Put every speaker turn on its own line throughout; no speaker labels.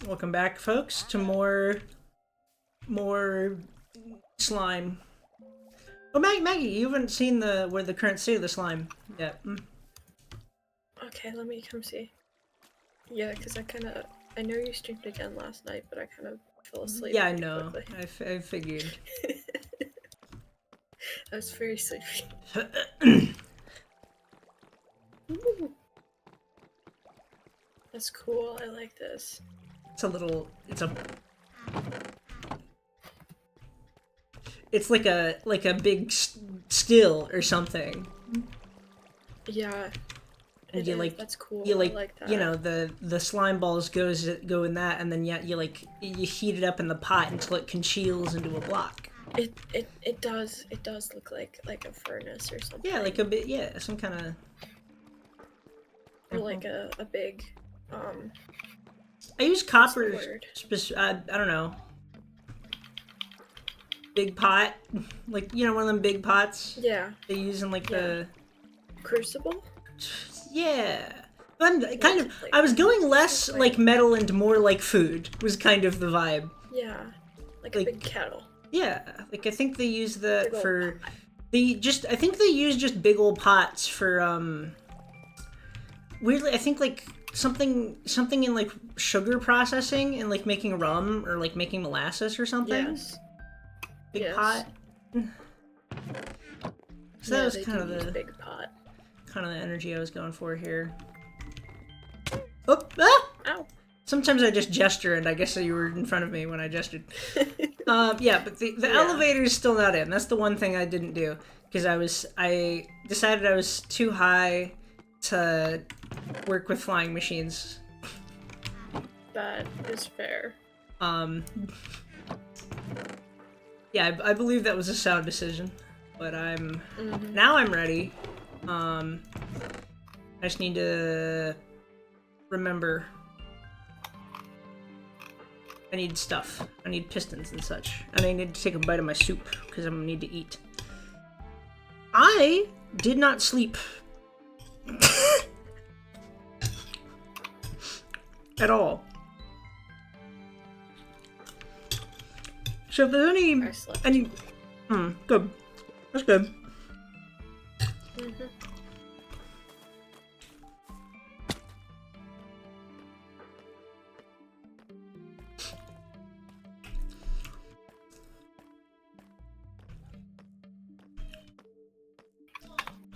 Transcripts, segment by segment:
Welcome back, folks, to more slime. Oh, Maggie, you haven't seen where the current state of the slime yet.
Okay, let me come see. Yeah, because I know you streamed again last night, but I kind of fell asleep.
Yeah, I know.
Quickly.
I figured.
I was very sleepy. That's cool. I like this.
It's like a big still or something.
Yeah.
And
That's cool.
I
like that.
You know, the slime balls go in that, and then you heat it up in the pot until it congeals into a block.
It does look like a furnace or something.
Yeah, like a bit. Yeah, some kind of.
Or like a big.
I use copper. I don't know. Big pot, like, you know, one of them big pots.
Yeah.
They use in like the
crucible.
Yeah. Kind of. I was going less like metal and more like food. Was kind of the vibe.
Yeah, like a big kettle.
Yeah, like I think they use that for. I think they use just big old pots for Weirdly, I think like something in like sugar processing and like making rum or like making molasses or something.
Yes.
Big pot. So that was kind of the
big pot.
Kind of the energy I was going for here. Oh! Ah!
Ow.
Sometimes I just gesture, and I guess you were in front of me when I gestured. Yeah, but the elevator's still not in. That's the one thing I didn't do because I decided I was too high to work with flying machines.
That is fair.
Yeah, I believe that was a sound decision, but now I'm ready. I just need to remember. I need stuff. I need pistons and such. And I need to take a bite of my soup, because I'm gonna need to eat. I did not sleep. At all. So if there's any... good. That's good.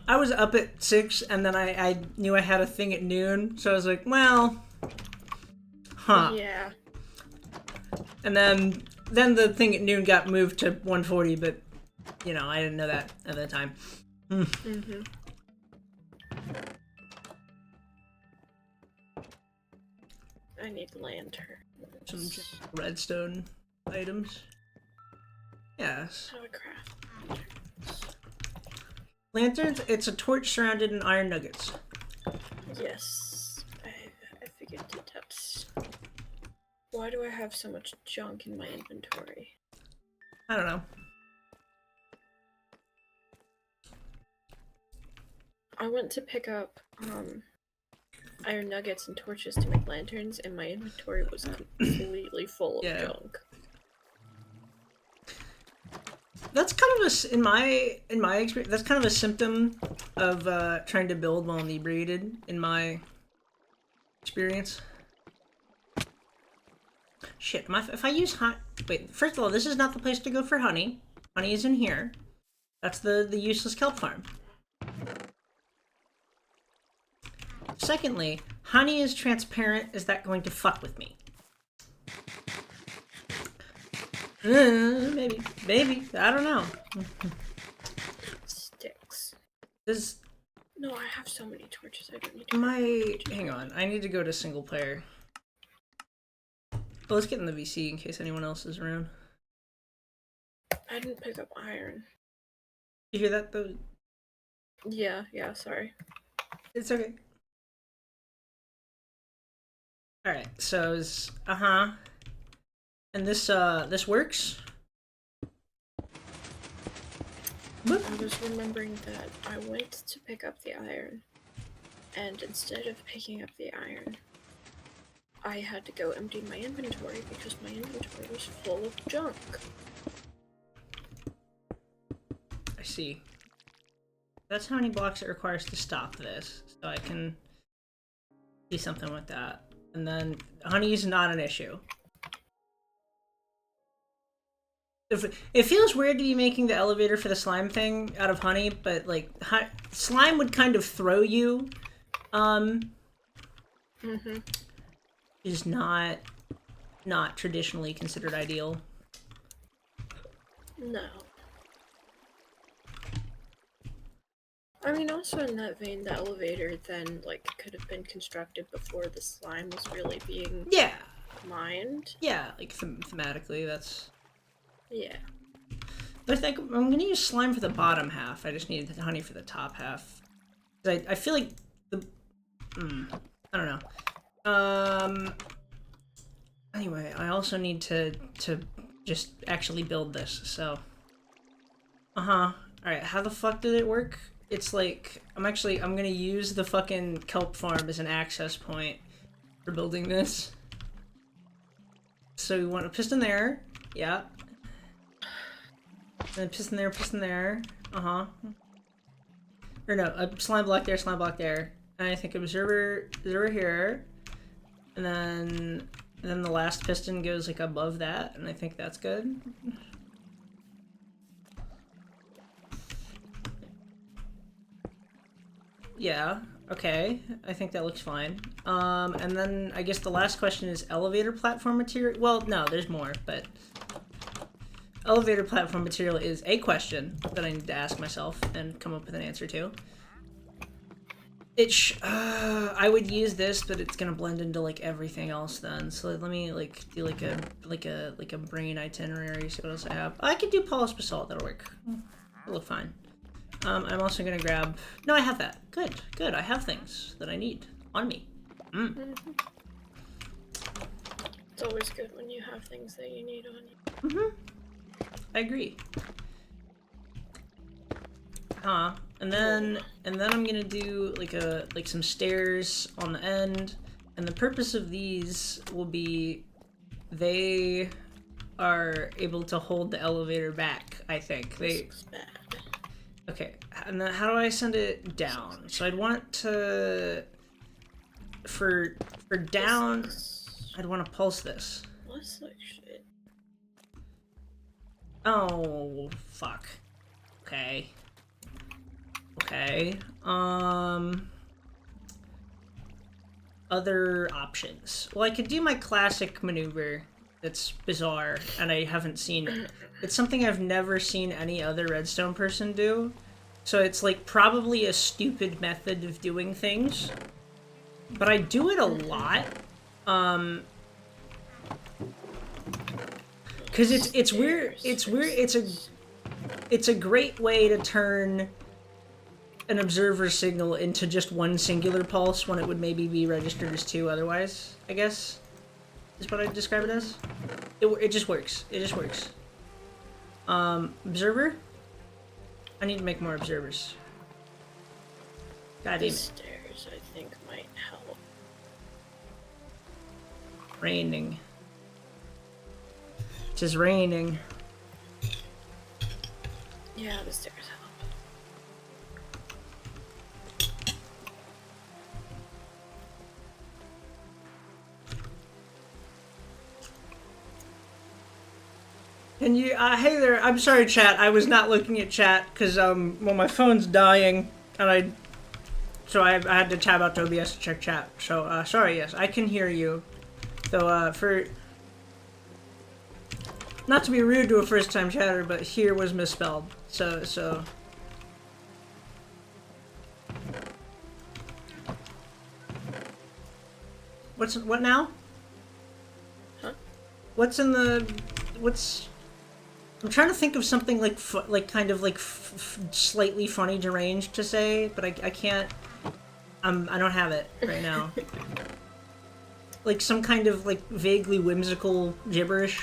I was up at 6, and then I knew I had a thing at noon, so I was like, well... Huh.
Yeah.
And then the thing at noon got moved to 1:40, but, you know, I didn't know that at the time.
I need lantern.
Some redstone items. Yes.
How to craft
lanterns? It's a torch surrounded in iron nuggets.
Yes. I figured that's... Why do I have so much junk in my inventory?
I don't know.
I went to pick up iron nuggets and torches to make lanterns, and my inventory was completely full of junk.
That's kind of in my experience, that's kind of a symptom of trying to build while inebriated, in my experience. Shit, if I use wait, first of all, this is not the place to go for honey. Honey is in here. That's the useless kelp farm. Secondly, honey is transparent. Is that going to fuck with me? Maybe. I don't know.
Sticks.
This.
No, I have so many torches. I don't need to.
Hang on. I need to go to single player. Well, let's get in the VC in case anyone else is around.
I didn't pick up iron.
You hear that though?
Yeah. Sorry.
It's okay. All right. So and this works.
I was remembering that I went to pick up the iron, and instead of picking up the iron, I had to go empty my inventory because my inventory was full of junk.
I see. That's how many blocks it requires to stop this, so I can do something with that. And then honey is not an issue. It feels weird to be making the elevator for the slime thing out of honey, but like slime would kind of throw you. Is not traditionally considered ideal.
No. I mean, also in that vein, the elevator then, like, could have been constructed before the slime was really being mined.
Yeah, like thematically, that's...
Yeah.
But I think I'm gonna use slime for the bottom half. I just need the honey for the top half. I feel like the... I don't know. Anyway, I also need to just actually build this, so... Alright, how the fuck did it work? It's like, I'm gonna use the fucking kelp farm as an access point for building this. So we want a piston there. Yeah. And a piston there. Or no, a slime block there, And I think observer here. And then the last piston goes like above that, and I think that's good. Yeah, okay. I think that looks fine. And then I guess the last question is elevator platform material. Well, no, there's more, but elevator platform material is a question that I need to ask myself and come up with an answer to. I would use this, but it's gonna blend into like everything else then. So let me like do like a brain itinerary. See what else I have. I could do polished basalt. That'll work. It'll look fine. I'm also gonna grab... No, I have that. Good. I have things that I need on me.
It's always good when you have things that you need on you.
I agree. And then I'm gonna do like some stairs on the end, and the purpose of these will be they are able to hold the elevator back. I think they. Okay, and then how do I send it down? So I'd want to for down. I'd want to pulse this.
Looks like shit.
Oh fuck. Okay. Other options. Well, I could do my classic maneuver that's bizarre, and I haven't seen... It's something I've never seen any other redstone person do. So it's, like, probably a stupid method of doing things. But I do it a lot. Because it's weird. It's a great way to turn an observer signal into just one singular pulse when it would maybe be registered as two otherwise, I guess, is what I'd describe it as. It just works. It just works. Observer? I need to make more observers. God damn it.
The stairs, I think, might help.
Raining. It is raining.
Yeah, the stairs help.
Can you, hey there, I'm sorry chat, I was not looking at chat, because, well, my phone's dying, and I had to tab out to OBS to check chat, so, sorry, yes, I can hear you. So, not to be rude to a first-time chatter, but here was misspelled, so. What now?
Huh?
I'm trying to think of something like slightly funny deranged to say, but I can't. I don't have it right now. Like some kind of like vaguely whimsical gibberish.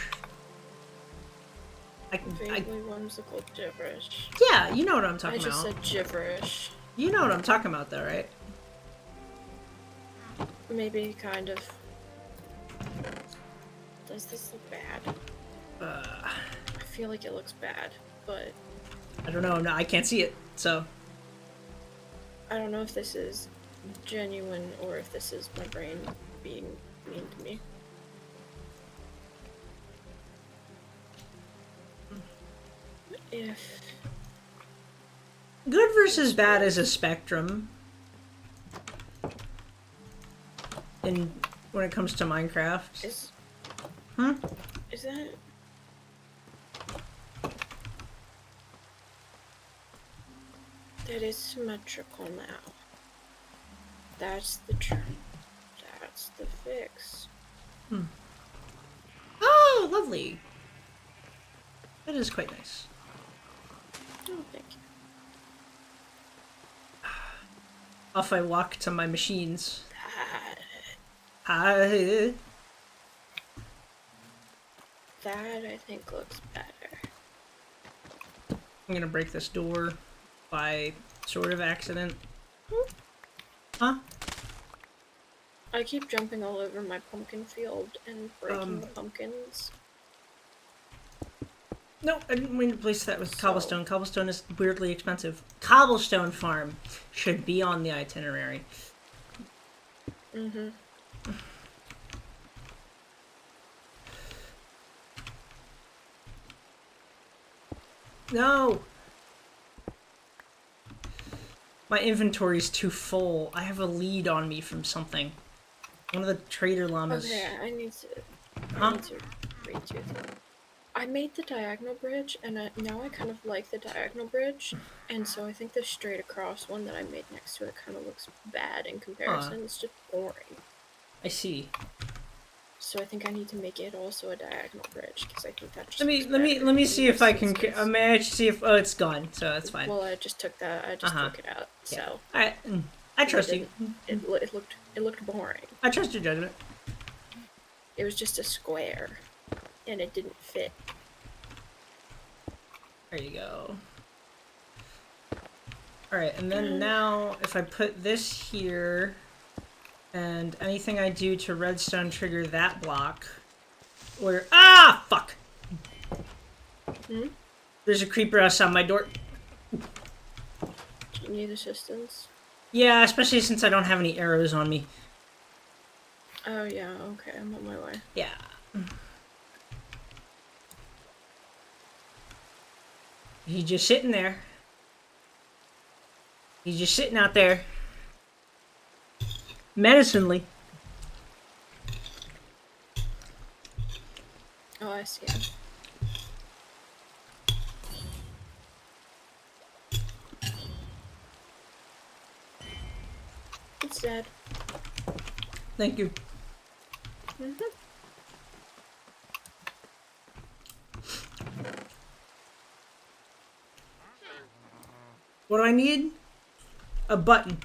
Vaguely whimsical gibberish.
Yeah, you know what I'm talking about.
I just said gibberish.
You know what I'm talking about, though, right?
Maybe, kind of. Does this look bad? I feel like it looks bad, but...
I don't know, I can't see it, so...
I don't know if this is genuine or if this is my brain being mean to me. If...
Good versus bad is a spectrum. When it comes to Minecraft.
Is that... That is symmetrical now. That's the that's the fix.
Oh, lovely. That is quite nice.
Oh, thank you.
Off I walk to my machines.
That I think looks better.
I'm gonna break this door by sort of accident. Huh?
I keep jumping all over my pumpkin field and breaking the pumpkins.
No, I didn't mean to place that with cobblestone. Cobblestone is weirdly expensive. Cobblestone farm should be on the itinerary.
Mm-hmm.
No! My inventory's too full. I have a lead on me from something. One of the trader llamas.
Okay, I need to read you. I made the diagonal bridge, and now I kind of like the diagonal bridge, and so I think the straight across one that I made next to it kind of looks bad in comparison. It's just boring.
I see.
So I think I need to make it also a diagonal bridge because I think that just.
Let me see if I can. I may actually see if it's gone, so that's fine.
Well, I just took that. I just took it out.
Yeah.
So.
I trust you.
It looked boring.
I trust your judgment.
It was just a square, and it didn't fit.
There you go. Alright, and then now, if I put this here, and anything I do to redstone trigger that block, or... Ah! Fuck!
Hmm?
There's a creeper outside my door.
Do you need assistance?
Yeah, especially since I don't have any arrows on me.
Oh yeah, okay, I'm on my way.
Yeah. He's just sitting there. He's just sitting out there. Menacingly.
Oh, I see him. It's dead.
Thank you.
Mm-hmm.
What do I need? A button.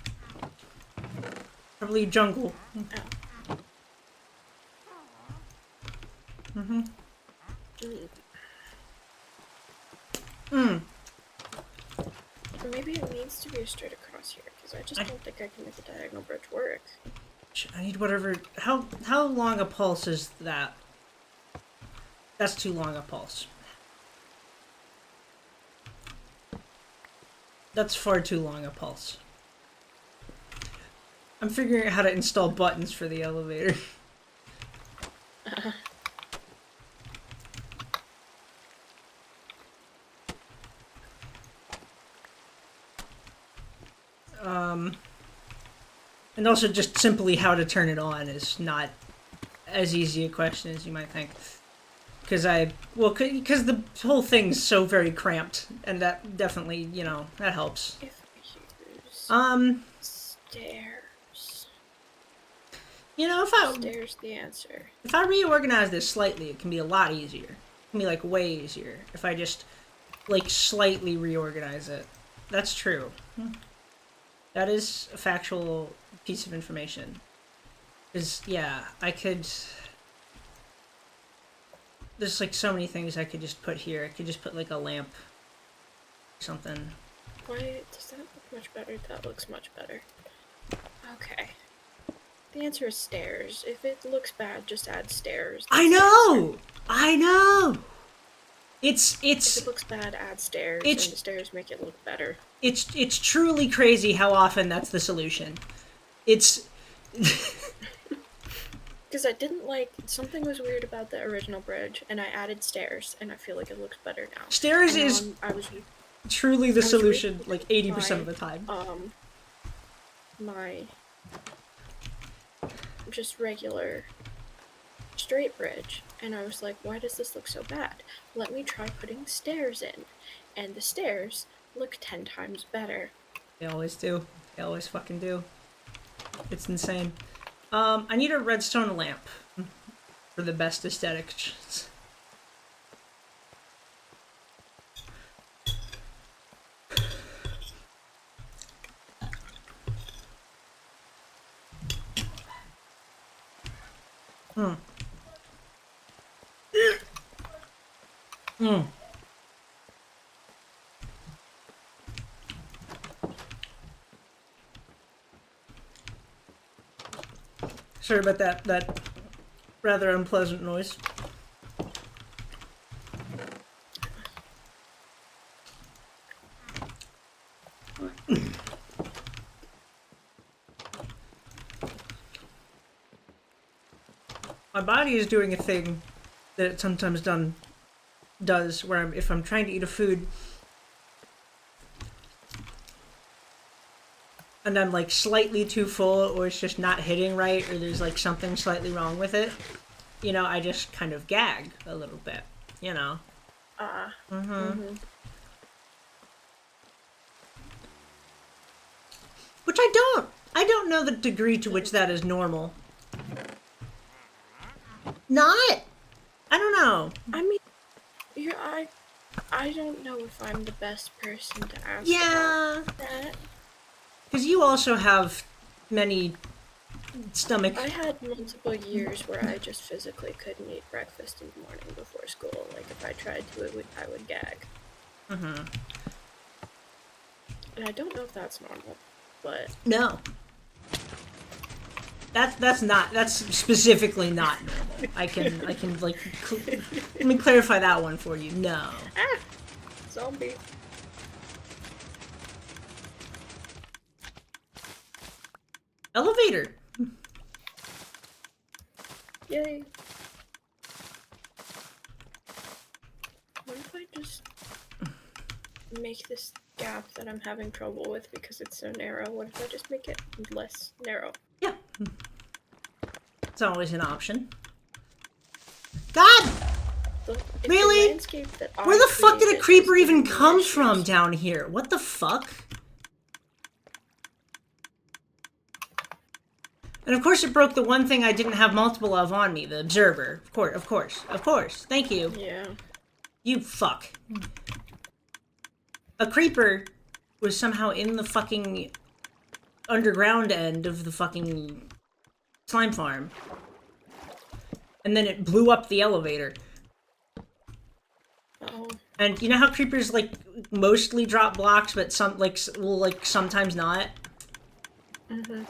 Probably jungle.
Oh.
Mm-hmm.
Maybe it needs to be a straight across here, because I just don't think I can make the diagonal bridge work.
I need whatever... How long a pulse is that? That's too long a pulse. That's far too long a pulse. I'm figuring out how to install buttons for the elevator. And also just simply how to turn it on is not as easy a question as you might think. Because because the whole thing's so very cramped, and that definitely, you know, that helps.
If I use stairs.
You know,
Stairs the answer.
If I reorganize this slightly, it can be a lot easier. It can be like way easier if I just like slightly reorganize it. That's true. That is a factual piece of information. Because, yeah, I could... There's like so many things I could just put here. I could just put like a lamp or something.
Why does that look much better? That looks much better. Okay. The answer is stairs. If it looks bad, just add stairs.
I know! I know!
If it looks bad, add stairs, and the stairs make it look better.
It's truly crazy how often that's the solution. It's...
Because I didn't like... Something was weird about the original bridge, and I added stairs, and I feel like it looks better now.
Stairs is truly the solution, like 80% of the time.
My... just regular straight bridge, and I was like, why does this look so bad? Let me try putting stairs in, and the stairs look 10 times better.
They always do. They always fucking do. It's insane. I need a redstone lamp for the best aesthetics. Sorry about that rather unpleasant noise. My body is doing a thing that it sometimes does where if I'm trying to eat a food and I'm like slightly too full, or it's just not hitting right, or there's like something slightly wrong with it, you know, I just kind of gag a little bit, you know. Which I don't know the degree to which that is normal. Not? I don't know.
I mean, I don't know if I'm the best person to ask about that.
Because you also have many stomach...
I had multiple years where I just physically couldn't eat breakfast in the morning before school. Like, if I tried to, I would gag. And I don't know if that's normal, but...
No. That's specifically not normal. I can like, let me clarify that one for you. No.
Ah! Zombie.
Elevator.
Yay. What if I just make this gap that I'm having trouble with because it's so narrow? What if I just make it less narrow?
Yeah. It's always an option. God! Really? Where the fuck did a creeper even come from down here? What the fuck? And of course it broke the one thing I didn't have multiple of on me, the observer. Of course. Thank you.
Yeah.
You fuck. A creeper was somehow in the fucking underground end of the fucking slime farm. And then it blew up the elevator.
Oh.
And you know how creepers, like, mostly drop blocks, but some, like, will, like, sometimes not? The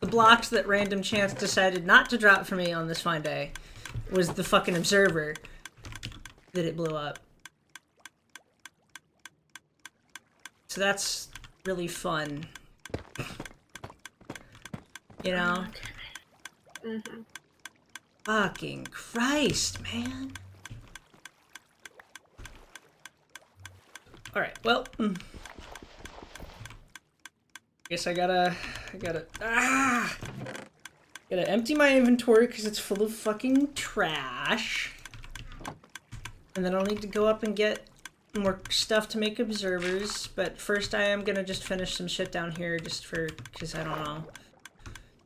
blocks that Random Chance decided not to drop for me on this fine day was the fucking observer that it blew up. So that's really fun. You know? Fucking Christ, man. Alright, well... Guess I gotta empty my inventory because it's full of fucking trash. And then I'll need to go up and get more stuff to make observers. But first I am gonna just finish some shit down here just for, because I don't know.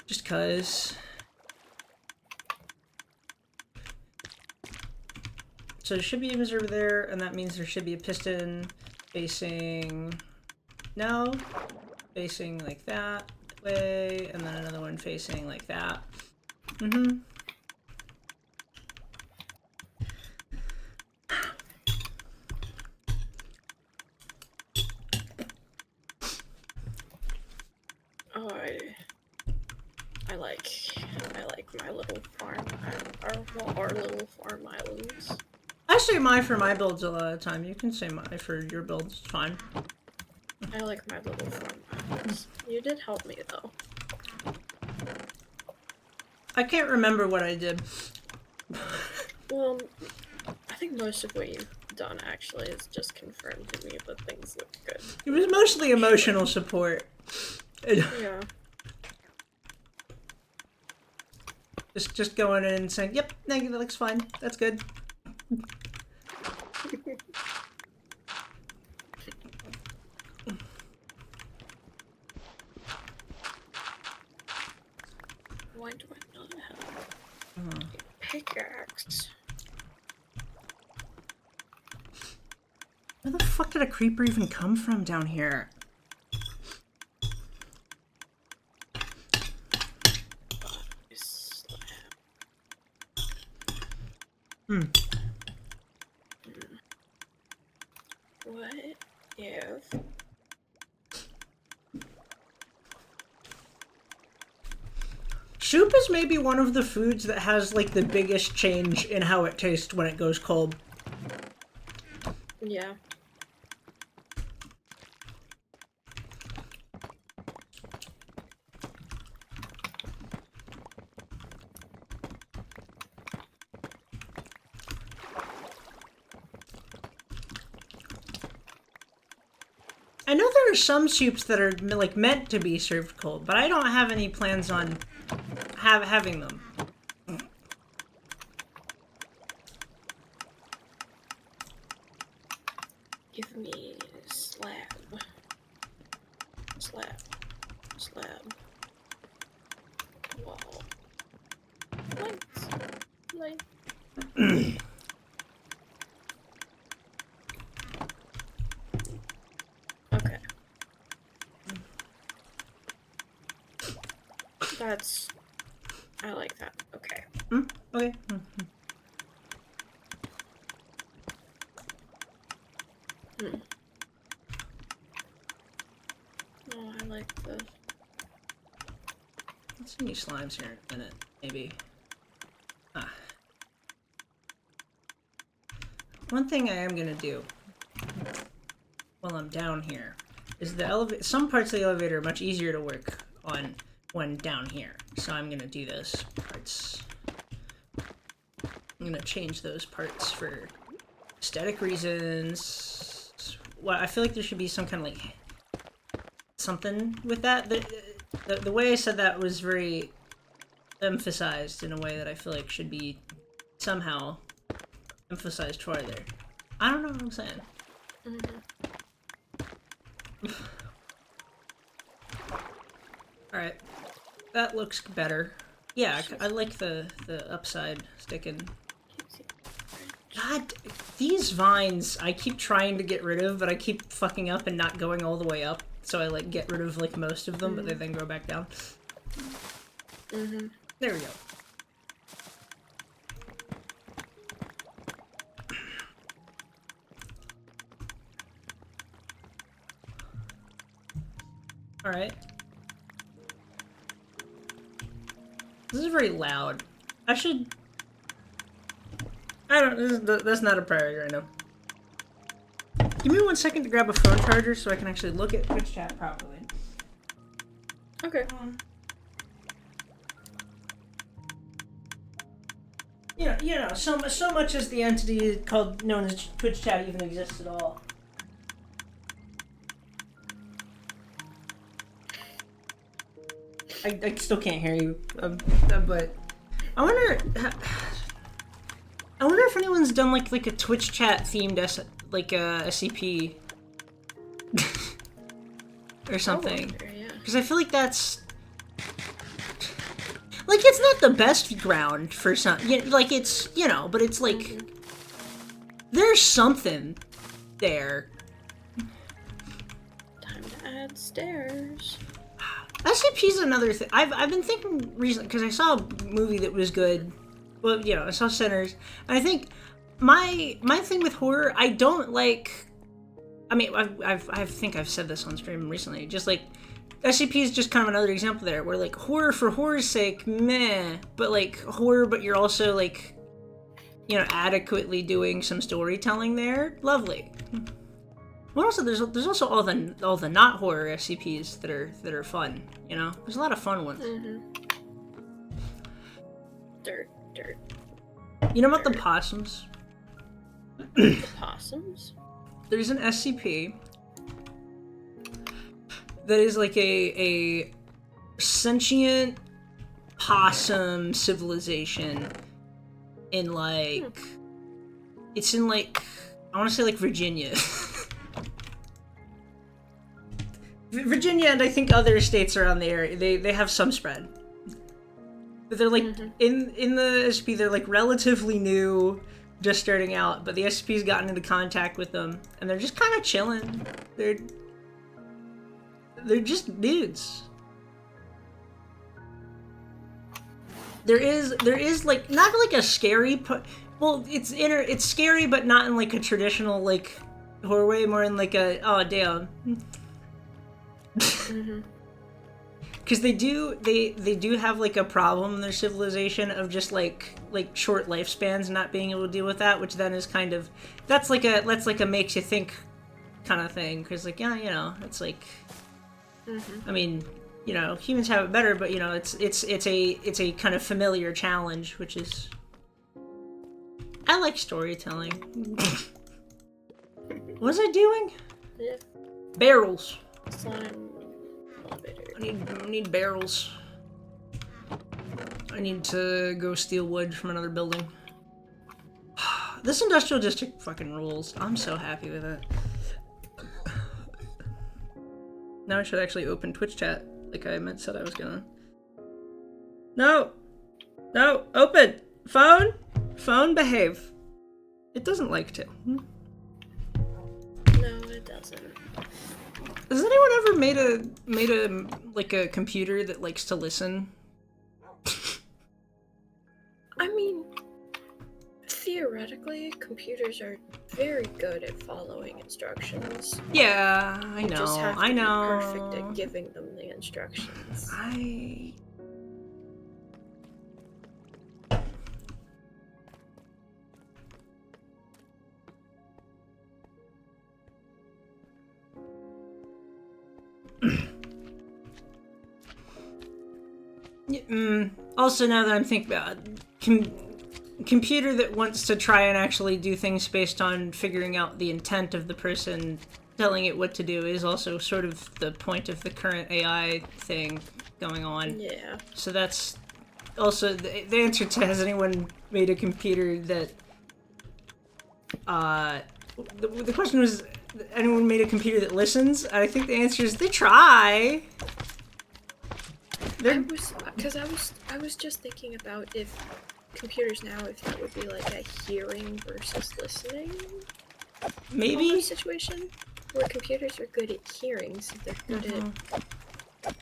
Just cause. So there should be an observer there, and that means there should be a piston facing... No. Facing like that way, and then another one facing like that.
Oh, I like my little farm, our little farm islands.
I say my for my builds a lot of the time. You can say my for your builds, it's fine.
I like my little farm islands. You did help me though.
I can't remember what I did.
Well, I think most of what you've done actually is just confirmed to me that things look good.
It was mostly emotional support.
Yeah.
Just going in and saying, yep, that looks fine. That's good.
Why do I not have a pickaxe?
Where the fuck did a creeper even come from down here?
What if...
Soup is maybe one of the foods that has, like, the biggest change in how it tastes when it goes cold.
Yeah.
I know there are some soups that are, like, meant to be served cold, but I don't have any plans on having them.
Give me slab. Slab. Slab. Wall. Lights. Light. Okay. That's... I like that. Okay.
Okay.
Oh, I like this.
Let's see any slimes here in a minute, maybe. One thing I am gonna do while I'm down here is some parts of the elevator are much easier to work on when down here. So I'm gonna do those parts. I'm gonna change those parts for aesthetic reasons. Well, I feel like there should be some kind of like something with that. The way I said that was very emphasized in a way that I feel like should be somehow emphasized farther. I don't know what I'm saying. Alright. That looks better. Yeah, I like the upside sticking. God, these vines I keep trying to get rid of, but I keep fucking up and not going all the way up. So I like get rid of like most of them, but they then grow back down. There we go. Alright. This is very loud. I should... that's not a priority right now. Give me 1 second to grab a phone charger so I can actually look at Twitch chat properly.
Okay.
You know, so much as the entity known as Twitch chat even exists at all. I still can't hear you, but I wonder if anyone's done like a Twitch chat themed SCP or something. Because I feel like that's like it's not the best ground for some. Like it's but it's like there's something there.
Time to add stairs.
SCP's another thing. I've been thinking recently because I saw a movie that was good. Well, I saw Sinners, and I think my thing with horror, I don't like. I mean, I think I've said this on stream recently. Just like SCP is just kind of another example there, where like horror for horror's sake, meh, but like horror, but you're also like, you know, adequately doing some storytelling there. Lovely. Well, also there's also all the not horror SCPs that are fun. You know, there's a lot of fun ones.
Dirt.
You know about the possums?
The possums?
There's an SCP that is like a sentient possum civilization in like it's in like I want to say like Virginia. Virginia and I think other states around the area, they have some spread. But they're like in the SCP they're like relatively new, just starting out, but the SCP's gotten into contact with them and they're just kind of chilling. They're just dudes. There is like not like a scary well, it's scary but not in like a traditional like horror way, more in like a oh damn. Because they do have like a problem in their civilization of just like short lifespans and not being able to deal with that, which then is kind of that's like a makes you think kind of thing. Because like yeah, you know, it's like I mean, you know, humans have it better, but you know, it's a kind of familiar challenge, which is I like storytelling. What was I doing?
Yeah.
Barrels.
Slime elevator.
I need barrels. I need to go steal wood from another building. This industrial district fucking rules. I'm so happy with it. Now I should actually open Twitch chat like I said I was gonna. No! No! Open! Phone! Phone, behave. It doesn't like to.
No, it doesn't.
Has anyone ever made a like a computer that likes to listen?
I mean, theoretically, computers are very good at following instructions.
Yeah, I know.
You just have to
I know.
be perfect at giving them the instructions.
Also, now that I'm thinking about it, computer that wants to try and actually do things based on figuring out the intent of the person telling it what to do is also sort of the point of the current AI thing going on.
Yeah.
So that's also the answer to has anyone made a computer that the question was anyone made a computer that listens? I think the answer is they try.
I was just thinking about if computers now, if that would be like a hearing versus listening
maybe
situation, where computers are good at hearing, so they're good at,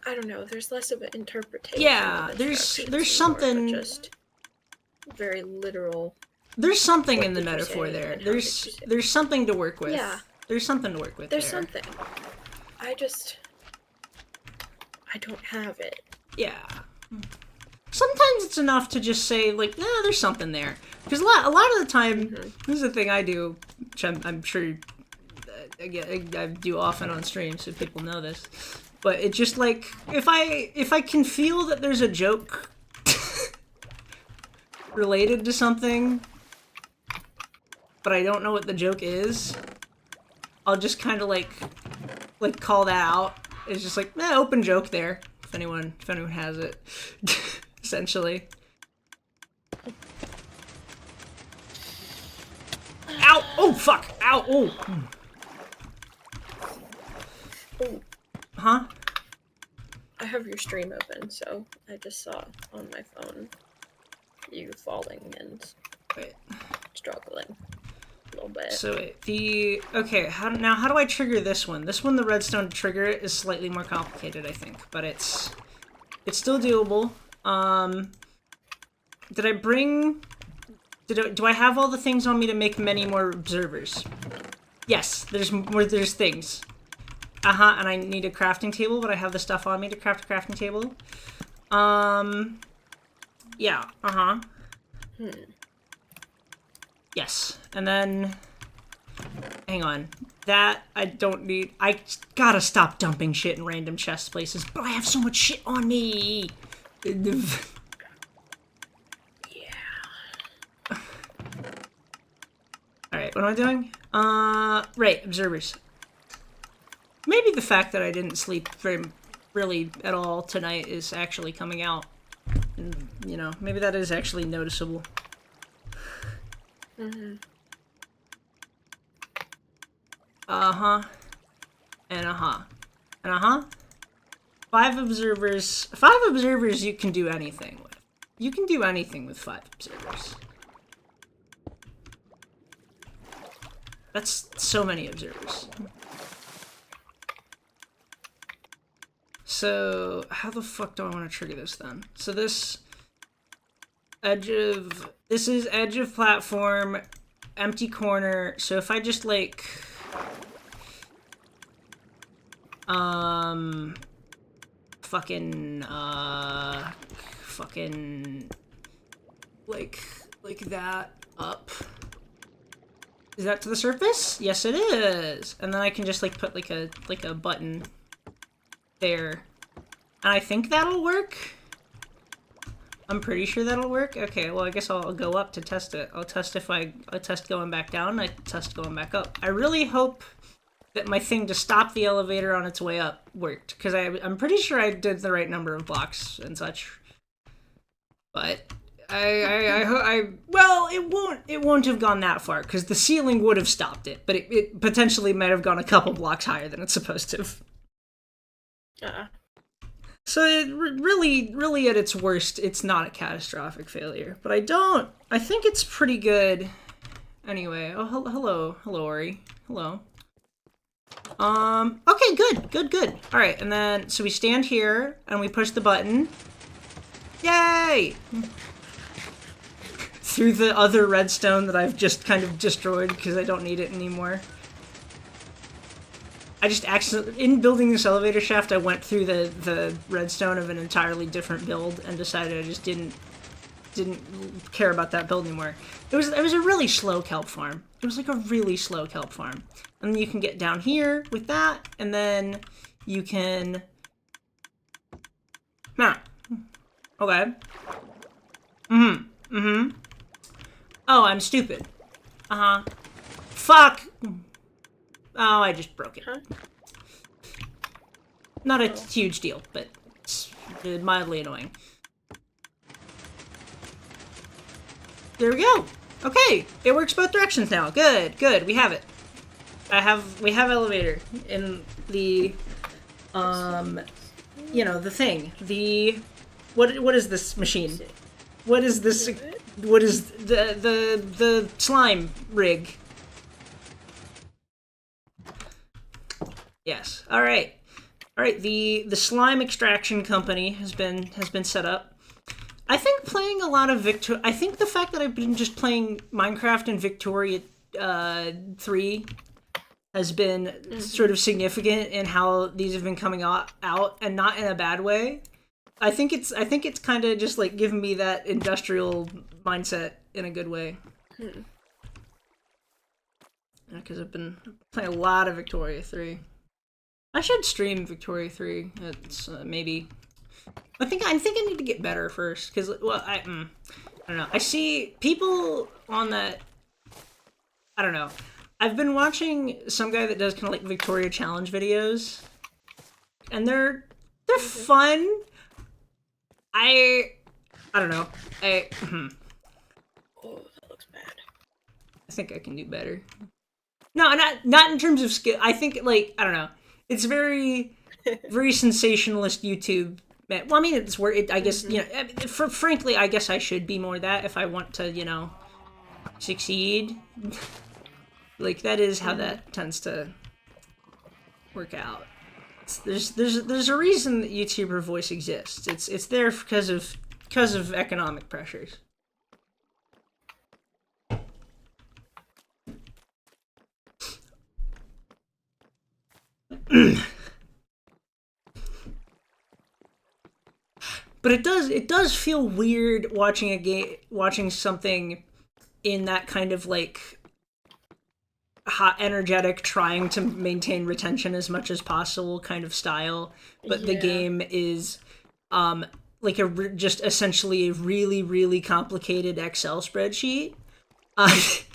I don't know, there's less of an interpretation.
Yeah,
of
there's something
just very literal.
There's something in the metaphor there. There's something to work with.
Yeah.
There's something to work with.
There's something. I don't have it.
Yeah. Sometimes it's enough to just say, like, there's something there. Because a lot of the time, this is the thing I do, which I'm sure I do often on stream, so people know this. But it's just like, if I can feel that there's a joke related to something, but I don't know what the joke is, I'll just kind of like call that out. It's just like, open joke there, if anyone has it, essentially. Ow! Oh, fuck! Ow! Oh!
Oh.
Huh?
I have your stream open, so I just saw on my phone you falling and struggling a little bit.
So okay, how do I trigger this one? This one, the redstone to trigger it is slightly more complicated, I think, but it's still doable. Do I have all the things on me to make many more observers? Yes, there's things. And I need a crafting table, but I have the stuff on me to craft a crafting table. Yeah, Yes, and then... Hang on. That, I don't need... I gotta stop dumping shit in random chest places, but I have so much shit on me!
Yeah.
Alright, what am I doing? Right, observers. Maybe the fact that I didn't sleep really at all tonight is actually coming out. And, you know, maybe that is actually noticeable.
Mhm.
And and 5 observers. 5 observers you can do anything with. You can do anything with 5 observers. That's so many observers. So, how the fuck do I want to trigger this then? So this this is edge of platform, empty corner. So if I just like, fucking like that up. Is that to the surface? Yes, it is. And then I can just like put like a button there. And I think that'll work. I'm pretty sure that'll work. Okay, well I guess I'll go up to test it. I'll test going back down, I test going back up. I really hope that my thing to stop the elevator on its way up worked, because I'm pretty sure I did the right number of blocks and such. But well, it won't have gone that far, because the ceiling would have stopped it, but it potentially might have gone a couple blocks higher than it's supposed to. So it really at its worst, it's not a catastrophic failure. But I think it's pretty good. Anyway, oh, hello, Ori. Hello. Okay, good. All right, and then, so we stand here, and we push the button. Yay! Through the other redstone that I've just kind of destroyed because I don't need it anymore. I just accidentally, in building this elevator shaft, I went through the redstone of an entirely different build and decided I just didn't care about that build anymore. It was a really slow kelp farm. It was like a really slow kelp farm. And then you can get down here with that, and then you can... Nah. Okay. Oh, I'm stupid. Fuck! Oh, I just broke it.
Huh?
Not a huge deal, but it's mildly annoying. There we go. Okay, it works both directions now. Good. We have it. We have elevator in the, you know, the thing. What is this machine? What is this? What is the slime rig? Yes. All right. The slime extraction company has been set up. I think playing a lot of I think the fact that I've been just playing Minecraft and Victoria 3 has been sort of significant in how these have been coming out, and not in a bad way. I think it's kind of just like giving me that industrial mindset in a good way. Because I've been playing a lot of Victoria 3. I should stream Victoria 3. It's maybe. I think I need to get better first, because I don't know. I see people on that. I don't know. I've been watching some guy that does kind of like Victoria challenge videos, and they're fun. I don't know.
Oh, that looks bad.
I think I can do better. No, not in terms of skill. I think, like, I don't know. It's very sensationalist YouTube. Well, I mean, it's where I guess, you know, frankly, I guess I should be more that if I want to, you know, succeed. Like, that is how that tends to work out. There's a reason that YouTuber voice exists. It's there because of economic pressures. But it does feel weird watching something in that kind of like hot, energetic, trying to maintain retention as much as possible kind of style. But the game is like just essentially a really, really complicated Excel spreadsheet. Like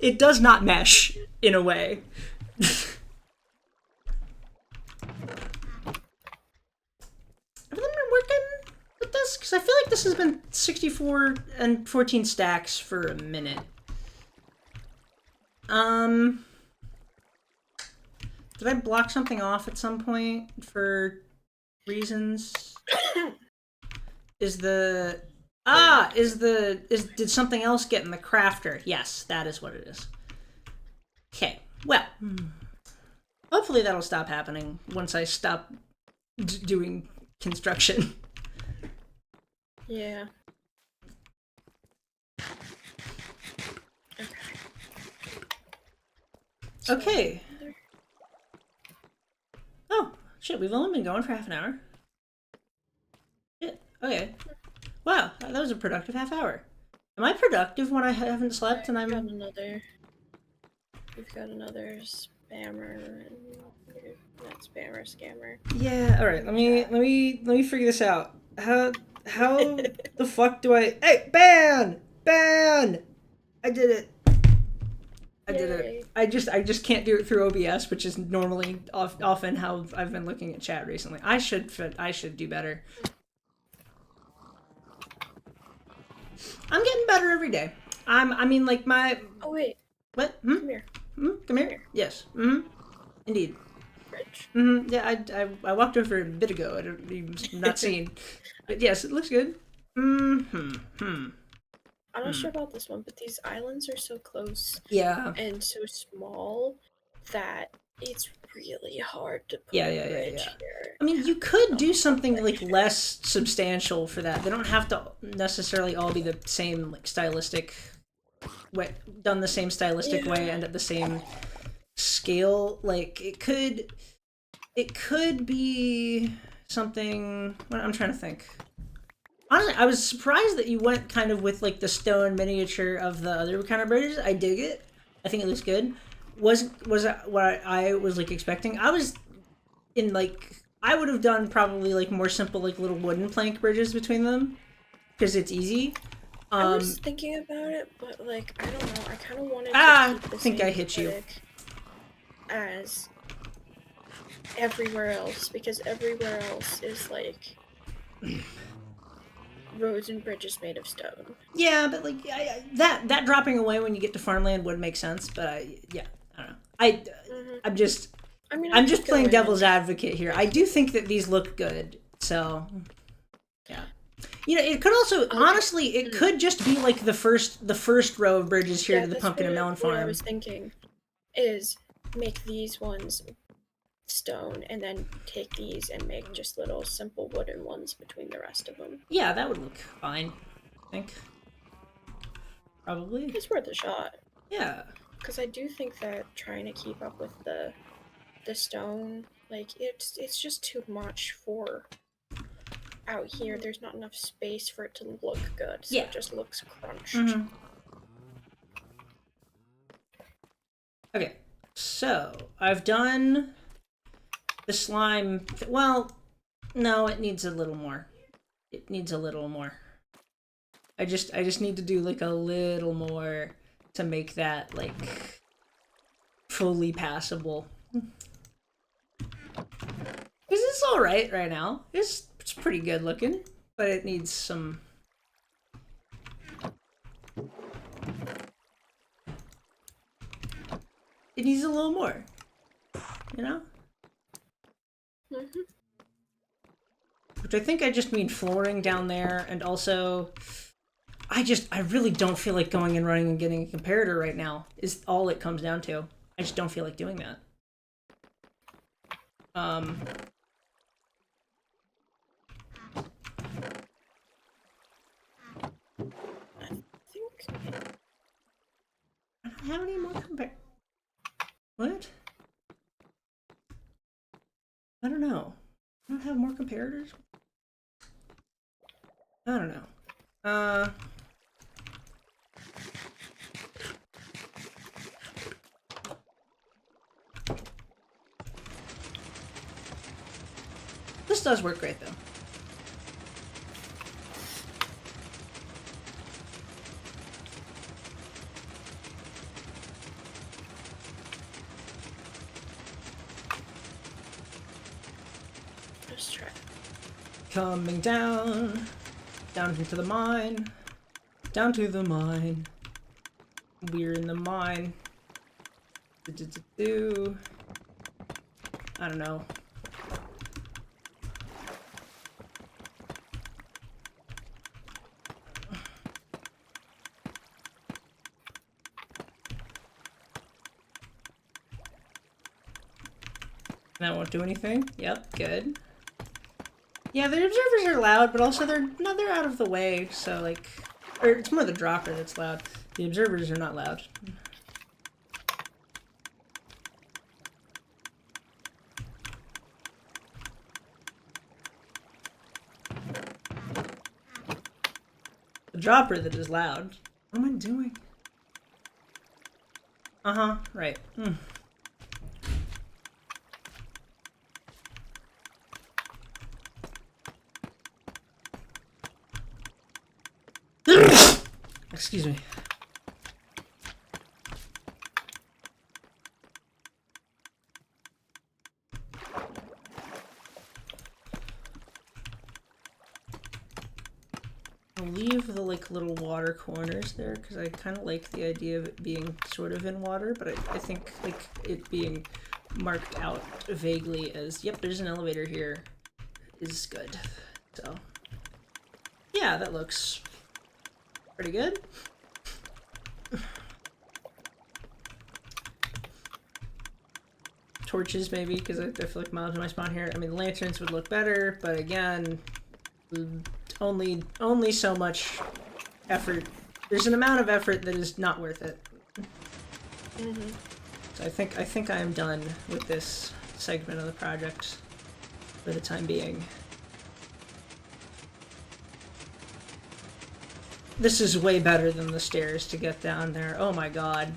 it does not mesh in a way. Have they been working with this? Because I feel like this has been 64 and 14 stacks for a minute. Did I block something off at some point for reasons? Did something else get in the crafter? Yes, that is what it is. Okay, well, hopefully that'll stop happening once I stop doing construction.
Yeah.
Okay. Oh, shit, we've only been going for half an hour. Shit, okay. Wow, that was a productive half hour. Am I productive when I haven't slept and I'm...
We've got another spammer, not spammer, scammer.
Yeah, alright, let me figure this out. How the fuck do I... Hey, ban! Ban! I did it. I did it. I just can't do it through OBS, which is normally often how I've been looking at chat recently. I should do better. I'm getting better every day. I mean, like my...
Oh, wait.
What?
Come here.
Come here? Yes. Indeed.
Bridge.
Yeah, I walked over a bit ago. I'm not seeing. But yes, it looks good.
I'm not sure about this one, but these islands are so close.
Yeah.
And so small that it's really hard to put
a bridge here. I mean, you could do something like less substantial for that. They don't have to necessarily all be the same like stylistic way, done the same stylistic way and at the same scale. Like it could be something. I'm trying to think. Honestly, I was surprised that you went kind of with like the stone miniature of the other kind of bridges. I dig it. I think it looks good. Was that what I was like expecting? I was in like I would have done probably like more simple like little wooden plank bridges between them because it's easy.
I was thinking about it, but like I don't know. I kind of wanted to keep the
think
same
I hit you
as everywhere else because everywhere else is like roads and bridges made of stone.
Yeah, but like that dropping away when you get to farmland would make sense. But I don't know. I'm just playing devil's advocate here. I do think that these look good. So yeah. You know, it could also honestly, it could just be like the first row of bridges here to the pumpkin and melon farm.
What I was thinking is make these ones stone and then take these and make just little simple wooden ones between the rest of them.
Yeah, that would look fine. I think. Probably.
It's worth a shot.
Yeah.
Because I do think that trying to keep up with the stone, like it's just too much for out here. There's not enough space for it to look good, so it just looks crunched.
Okay, so I've done the slime. Well, no, it needs a little more. It needs a little more. I just need to do like a little more to make that like fully passable. Because it's all right now. It's pretty good looking, but it needs some. It needs a little more, you know? Which I think I just mean flooring down there, and also, I really don't feel like going and running and getting a comparator right now, is all it comes down to. I just don't feel like doing that. I don't have any more What? I don't know. I don't have more comparators? I don't know. This does work great, though.
Let's try.
Coming down into the mine, down to the mine. We're in the mine. I don't know. That won't do anything. Yep, good. Yeah, the observers are loud, but also they're out of the way, so like, or it's more the dropper that's loud. The observers are not loud. The dropper that is loud. What am I doing? Uh-huh, right. Excuse me. I'll leave the like little water corners there because I kind of like the idea of it being sort of in water, but I think like it being marked out vaguely as, yep, there's an elevator here is good. So yeah, that looks pretty good. Torches maybe, because I feel like miles in my spawn here. I mean, lanterns would look better, but again, only so much effort. There's an amount of effort that is not worth it. So I think I am done with this segment of the project for the time being. This is way better than the stairs to get down there. Oh my god.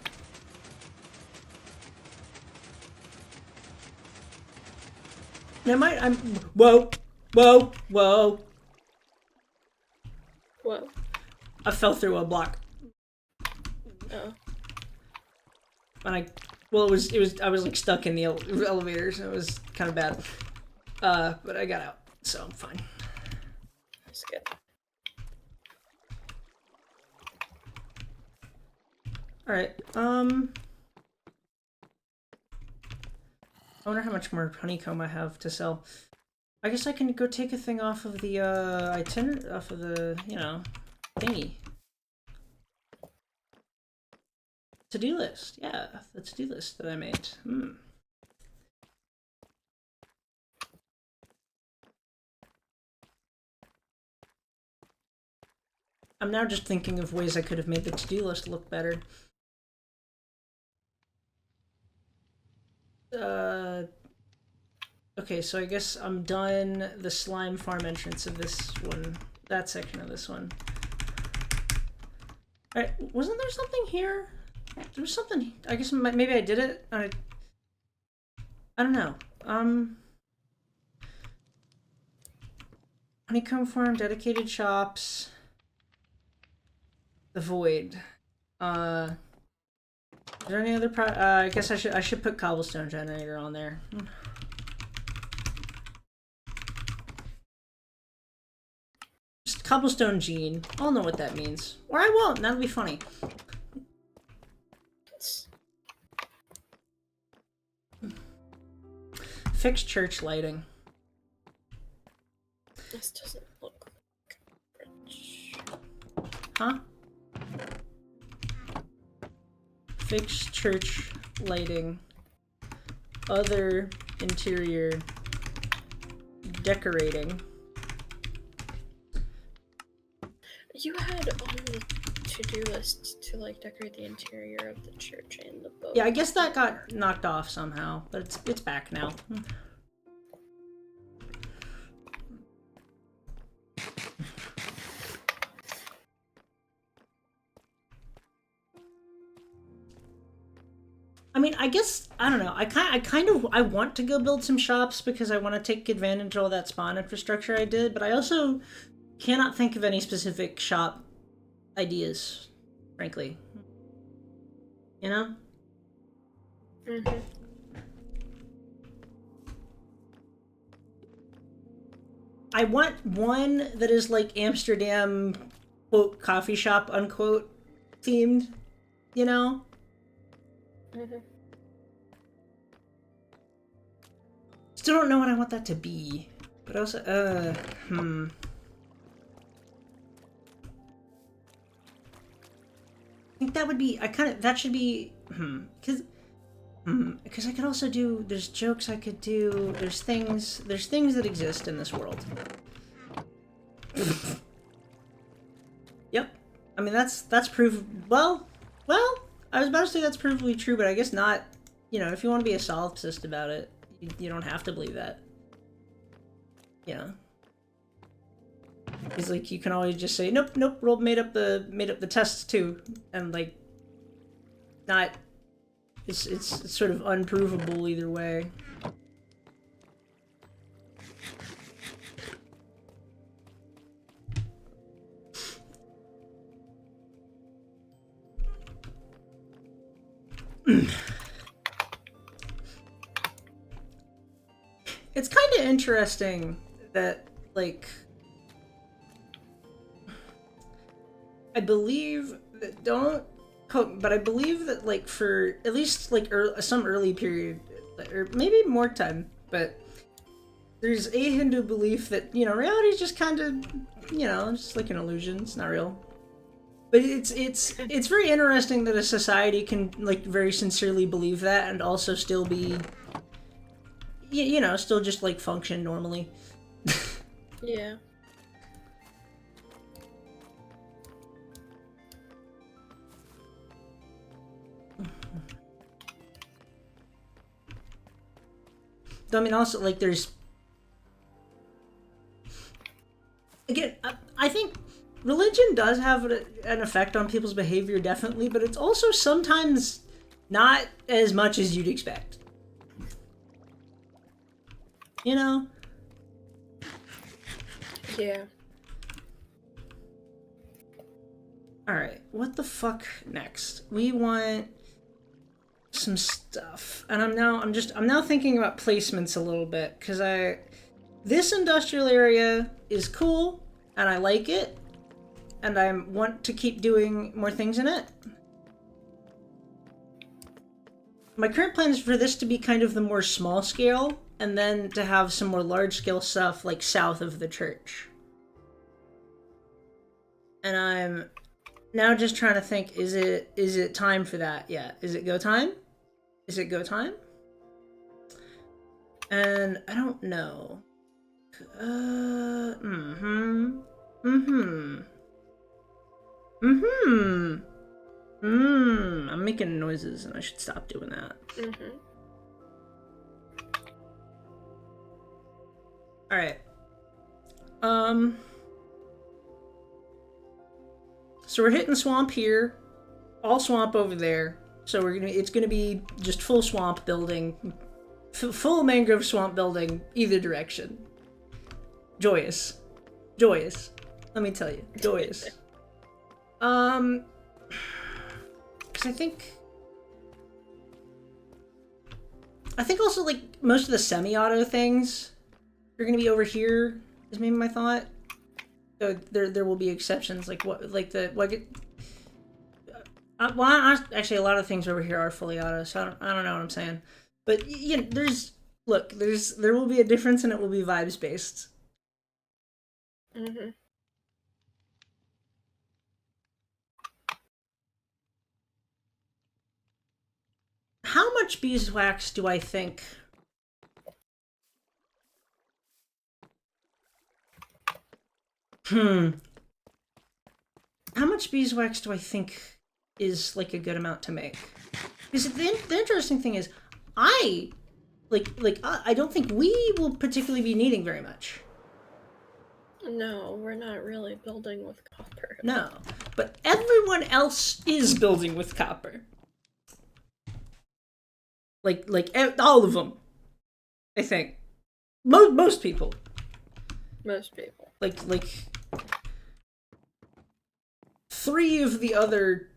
I'm whoa. Whoa. I fell through a block.
Oh.
And I was like stuck in the elevator, so it was kind of bad. But I got out, so I'm fine.
That's good.
Alright, I wonder how much more honeycomb I have to sell. I guess I can go take a thing off of the, off of the, you know, thingy. To-do list, yeah, the to-do list that I made. I'm now just thinking of ways I could have made the to-do list look better. Okay, so I guess I'm done the slime farm entrance of this one, that section of this one. Alright, wasn't there something here? There was something, I guess maybe I did it? I don't know. Honeycomb farm, dedicated shops. The void. Is there any other I guess I should put cobblestone generator on there. Just cobblestone gene. I'll know what that means. Or I won't, that'll be funny. Fixed church lighting.
This doesn't look rich.
Huh? Fixed church lighting. Other interior decorating.
You had on the to-do list to like decorate the interior of the church and the boat.
Yeah, I guess that got knocked off somehow, but it's back now. mean, I guess I don't know. I want to go build some shops because I want to take advantage of all that spawn infrastructure I did, but I also cannot think of any specific shop ideas, frankly. You know?
Mm-hmm.
I want one that is like Amsterdam, quote, coffee shop, unquote, themed, you know?
Mm-hmm.
Still don't know what I want that to be. But also, I think that would be, that should be, because I could also do, there's jokes I could do, there's things that exist in this world. Yep. I mean, that's proof, well, I was about to say that's provably true, but I guess not. You know, if you want to be a solipsist about it, you don't have to believe that. You know? It's like, you can always just say, nope, Rob made up the tests too, and like, not, it's sort of unprovable either way. It's kind of interesting that, like, I believe that, don't quote, but I believe that, like, for at least like some early period, or maybe more time, but there's a Hindu belief that, you know, reality is just kind of, you know, just like an illusion. It's not real. But it's very interesting that a society can, like, very sincerely believe that and also still be, you know, still just like function normally.
Yeah.
I mean, also, like, there's, again, I think religion does have an effect on people's behavior, definitely, but it's also sometimes not as much as you'd expect. You know?
Yeah.
Alright, what the fuck next? We want some stuff. And I'm now thinking about placements a little bit, because this industrial area is cool, and I like it, and I want to keep doing more things in it. My current plan is for this to be kind of the more small scale, and then to have some more large scale stuff like south of the church. And I'm now just trying to think, is it time for that yet? Is it go time? Is it go time? And I don't know. I'm making noises and I should stop doing that. Alright. So we're hitting swamp here. All swamp over there. So it's gonna be just full swamp building. Full mangrove swamp building, either direction. Joyous. Joyous. Let me tell you. Joyous. Because I think also, like, most of the semi-auto things are gonna be over here, is maybe my thought. So there will be exceptions, like well, actually a lot of things over here are fully auto, so I don't know what I'm saying. But, you know, there will be a difference, and it will be vibes based. How much beeswax do I think? How much beeswax do I think is, like, a good amount to make? Because the interesting thing is, I don't think we will particularly be needing very much.
No, we're not really building with copper.
No, but everyone else is building with copper. All of them. I think most people.
Most people.
Like 3 of the other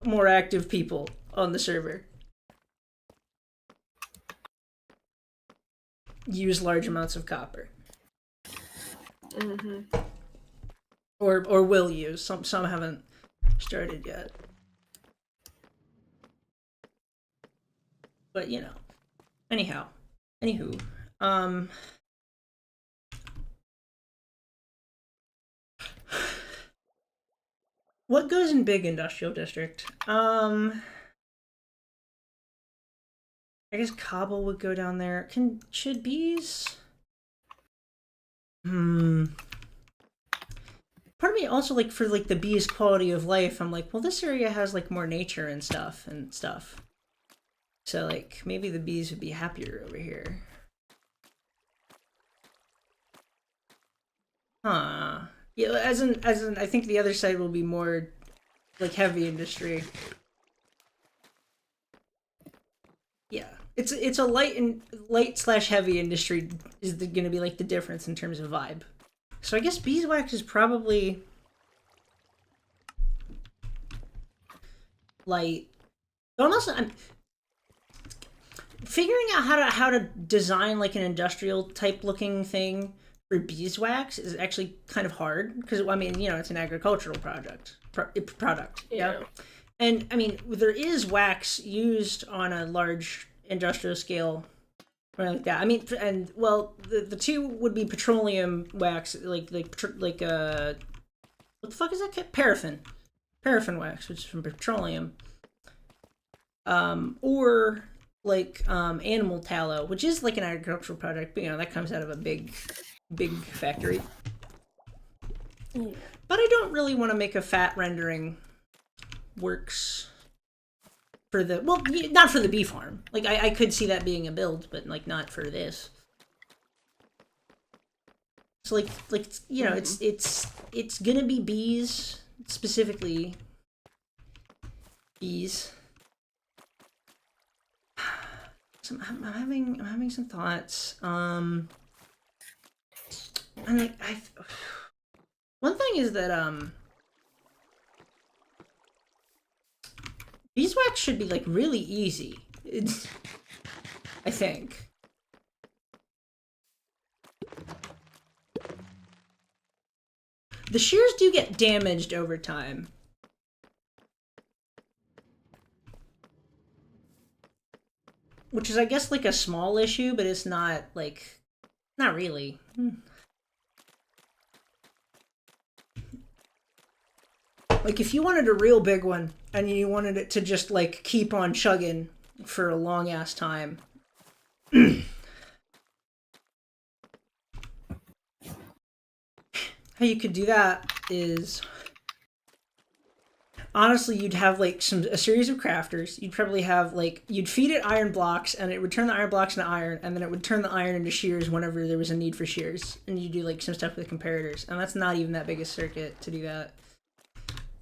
more active people on the server use large amounts of copper.
Mm-hmm.
Or will use. Some haven't started yet. But you know. Anywho. What goes in big industrial district? I guess cobble would go down there. Should bees? Part of me also, like, for like the bees' quality of life, I'm like, well, this area has like more nature and stuff. So like maybe the bees would be happier over here. Huh. Yeah, as in I think the other side will be more like heavy industry. Yeah. It's a light/heavy industry is going to be like the difference in terms of vibe. So I guess beeswax is probably light. But I'm figuring out how to design like an industrial type looking thing for beeswax is actually kind of hard because I mean, you know, it's an agricultural product. Yeah. And I mean, there is wax used on a large industrial scale or like that. I mean, and well, the two would be petroleum wax, like what the fuck is that? Paraffin wax, which is from petroleum. Or like animal tallow, which is like an agricultural product, but you know that comes out of a big factory. Yeah. But I don't really want to make a fat rendering works for the not for the bee farm. Like I could see that being a build, but like not for this. So like you know, it's gonna be bees, specifically bees. So I'm having some thoughts. And like one thing is that beeswax should be like really easy. I think. The shears do get damaged over time. Which is, I guess, like a small issue, but it's not, like, not really. Like, if you wanted a real big one, and you wanted it to just, like, keep on chugging for a long-ass time. How you could do that is... Honestly, you'd have like a series of crafters. You'd probably have like you'd feed it iron blocks, and it would turn the iron blocks into iron, and then it would turn the iron into shears whenever there was a need for shears. And you do like some stuff with comparators, and that's not even that big a circuit to do that.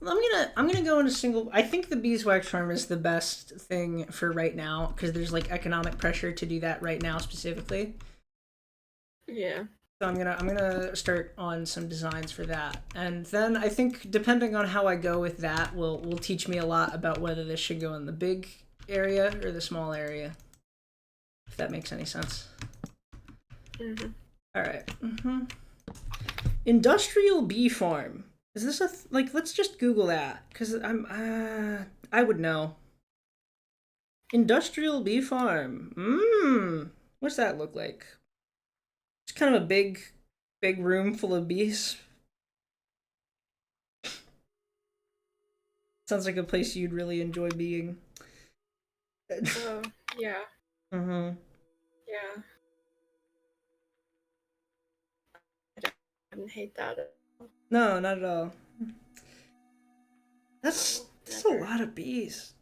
I'm gonna go into single. I think the beeswax farm is the best thing for right now because there's like economic pressure to do that right now specifically.
Yeah.
So I'm gonna start on some designs for that, and then I think depending on how I go with that will teach me a lot about whether this should go in the big area or the small area. If that makes any sense.
Mhm.
All right. Industrial bee farm. Is this like? Let's just Google that because I would know. Industrial bee farm. What's that look like? It's kind of a big room full of bees. Sounds like a place you'd really enjoy being.
Oh, yeah.
Yeah.
I didn't hate that at all.
No, not at all. That's a lot of bees.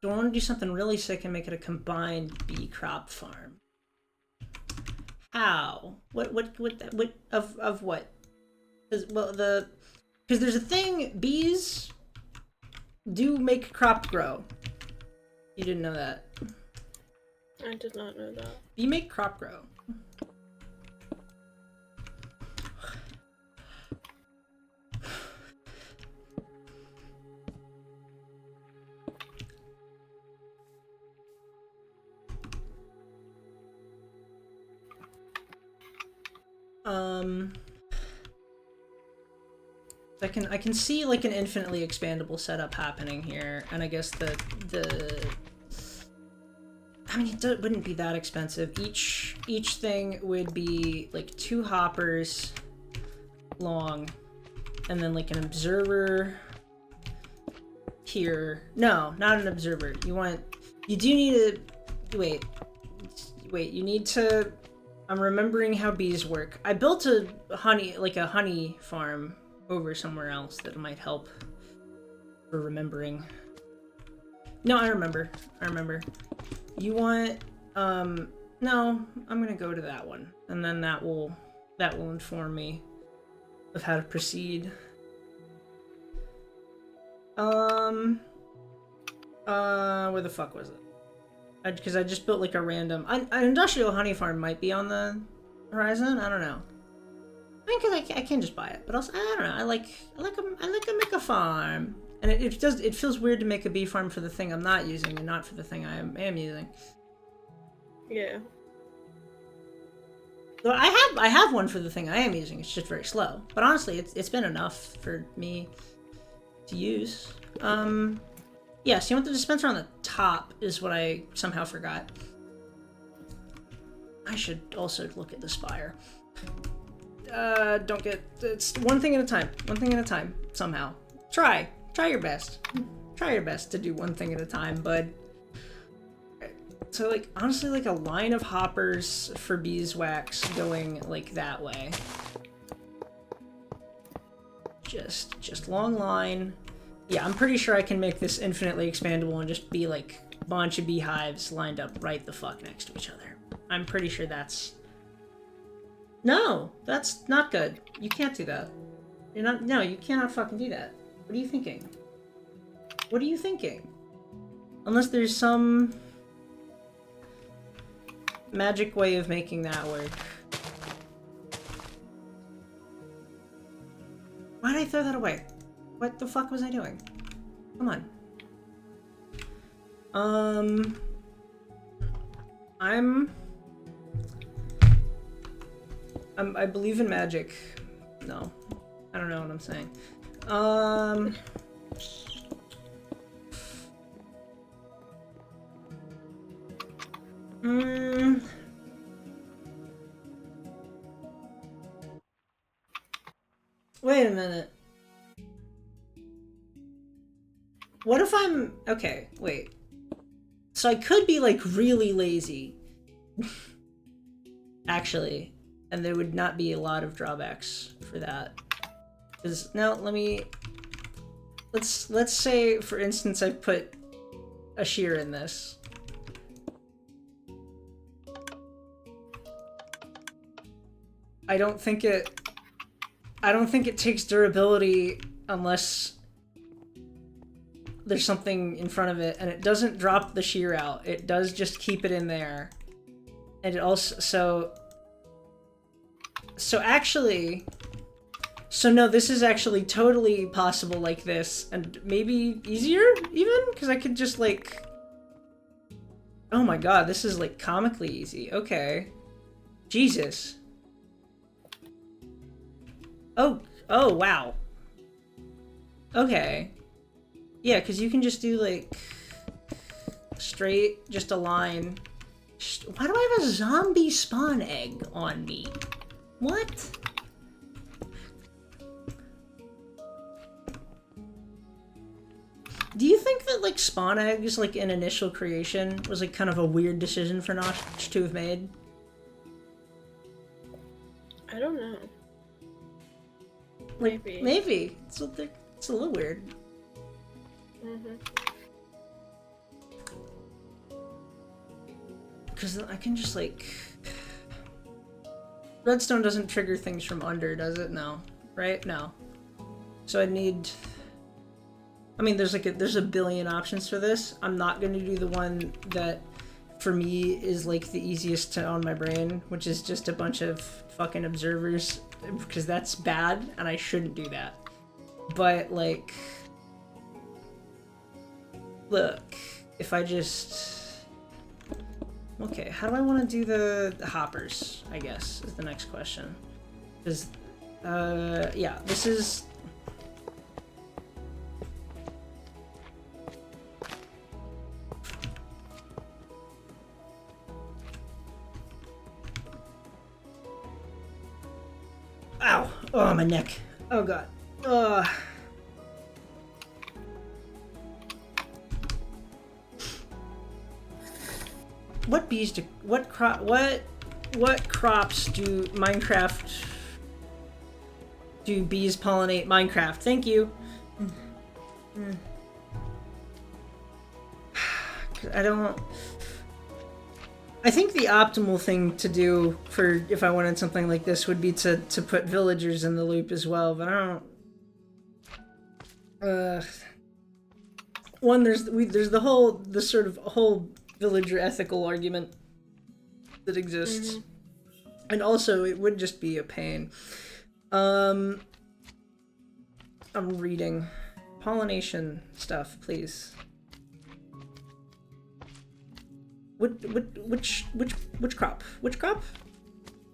Do I want to do something really sick and make it a combined bee crop farm? How? What of what? Well, Because there's a thing, bees do make crop grow. You didn't know that.
I did not know that.
Bee make crop grow. I can see like an infinitely expandable setup happening here, and I guess I mean, it wouldn't be that expensive. Each thing would be like 2 hoppers long, and then like an observer here. No, not an observer. You do need to wait. You need to. I'm remembering how bees work. I built a honey farm over somewhere else that might help for remembering. No, I remember. You want, no, I'm gonna go to that one, and then that will inform me of how to proceed. Where the fuck was it? Because I just built like a random, an industrial honey farm might be on the horizon. I don't know. I mean, cause I can just buy it, but also I don't know. I like to make a farm, and it feels weird to make a bee farm for the thing I'm not using and not for the thing I am using.
Yeah.
So I have one for the thing I am using. It's just very slow, but honestly, it's been enough for me to use. Yeah, so you want the dispenser on the top is what I somehow forgot. I should also look at the spire. It's one thing at a time. One thing at a time, somehow. Try your best. Try your best to do one thing at a time, bud. So, like, honestly, like a line of hoppers for beeswax going, like, that way. Just long line. Yeah, I'm pretty sure I can make this infinitely expandable and just be, like, a bunch of beehives lined up right the fuck next to each other. I'm pretty sure that's... No, that's not good. You can't do that. No, you cannot fucking do that. What are you thinking? What are you thinking? Unless there's some magic way of making that work. Why did I throw that away? What the fuck was I doing? Come on. I believe in magic. No. I don't know what I'm saying. Wait a minute. What if I'm... Okay, wait. So I could be, like, really lazy. Actually. And there would not be a lot of drawbacks for that. Because, now, let's say, for instance, I put a shear in this. I don't think it takes durability unless there's something in front of it, and it doesn't drop the shear out. It does just keep it in there. And it also, so actually, so no, this is actually totally possible like this, and maybe easier even, because I could just like, oh my god, this is like comically easy. Okay. Jesus. Oh, wow. Okay. Yeah, because you can just do, like, straight, just a line. Why do I have a zombie spawn egg on me? What? Do you think that, like, spawn eggs, like, in initial creation was, like, kind of a weird decision for Notch to have made?
I don't know.
Like, maybe. It's a little weird. Because I can just, like... Redstone doesn't trigger things from under, does it? No. Right? No. So I need... I mean, there's a billion options for this. I'm not going to do the one that, for me, is like the easiest to on my brain, which is just a bunch of fucking observers, because that's bad, and I shouldn't do that. But, like... Look, if I just... Okay, how do I want to do the hoppers, I guess, is the next question. Because, yeah, this is... Ow! Oh, my neck. Oh, God. Ugh. What bees do... What crops do Minecraft... Do bees pollinate Minecraft? Thank you. I don't... I think the optimal thing to do for if I wanted something like this would be to put villagers in the loop as well, but I don't... One, there's the sort of whole villager ethical argument that exists. And also, it would just be a pain. I'm reading. Pollination stuff, please. Which crop? Which crop?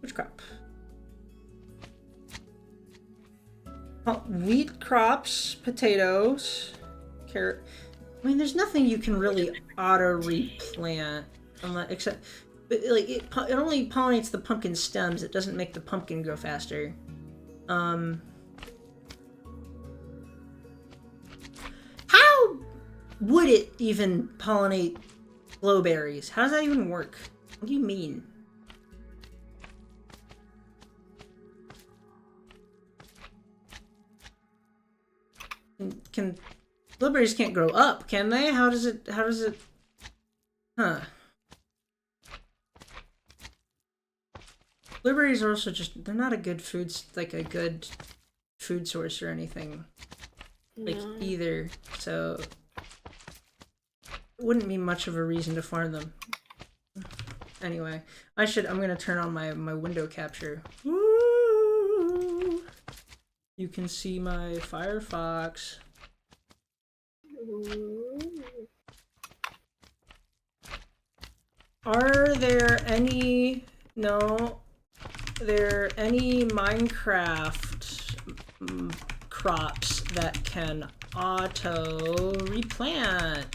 Which crop? Oh, wheat crops, potatoes, carrot. I mean, there's nothing you can really auto-replant, except, like, it only pollinates the pumpkin stems. It doesn't make the pumpkin grow faster. How would it even pollinate glowberries? How does that even work? What do you mean? Can glowberries can't grow up, can they? How does it... Huh. Glowberries are also just... They're not a good food... Like, a good food source or anything. Like, either. So... It wouldn't be much of a reason to farm them. Anyway, I'm gonna turn on my window capture. Woo! You can see my Firefox. Are there any Minecraft crops that can auto replant?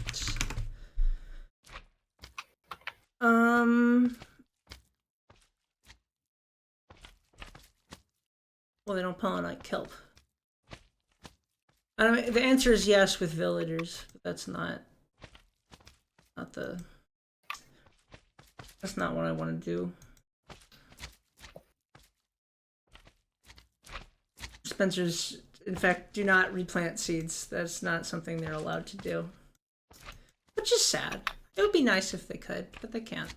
Well, they don't pollinate kelp. I mean, the answer is yes with villagers, but that's not that's not what I want to do. Spencers, in fact, do not replant seeds. That's not something they're allowed to do. Which is sad. It would be nice if they could, but they can't.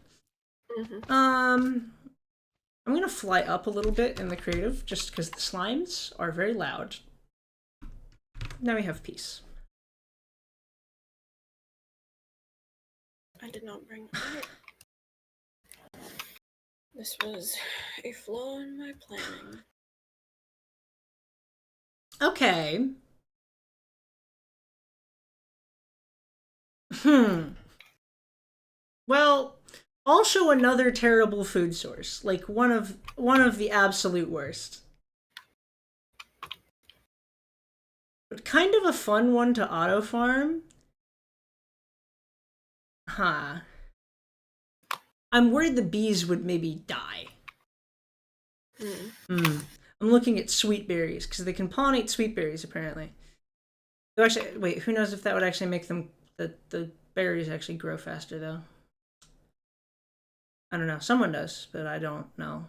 I'm gonna fly up a little bit in the creative, just because the slimes are very loud. Now we have peace.
I did not bring it. This was a flaw in my planning.
Okay. Well, also another terrible food source, like one of the absolute worst. But kind of a fun one to auto farm. Huh. I'm worried the bees would maybe die. I'm looking at sweet berries because they can pollinate sweet berries apparently. So actually, wait, who knows if that would actually make them the berries actually grow faster though? I don't know. Someone does, but I don't know.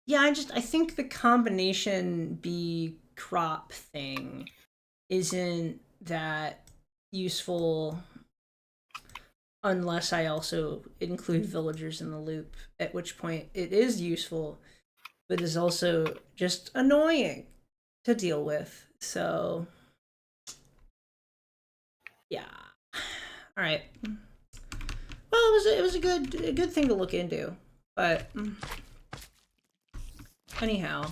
Yeah, I think the combination bee crop thing isn't that useful unless I also include villagers in the loop, at which point it is useful, but is also just annoying to deal with. So, yeah. All right. Well, it was a good thing to look into, but anyhow,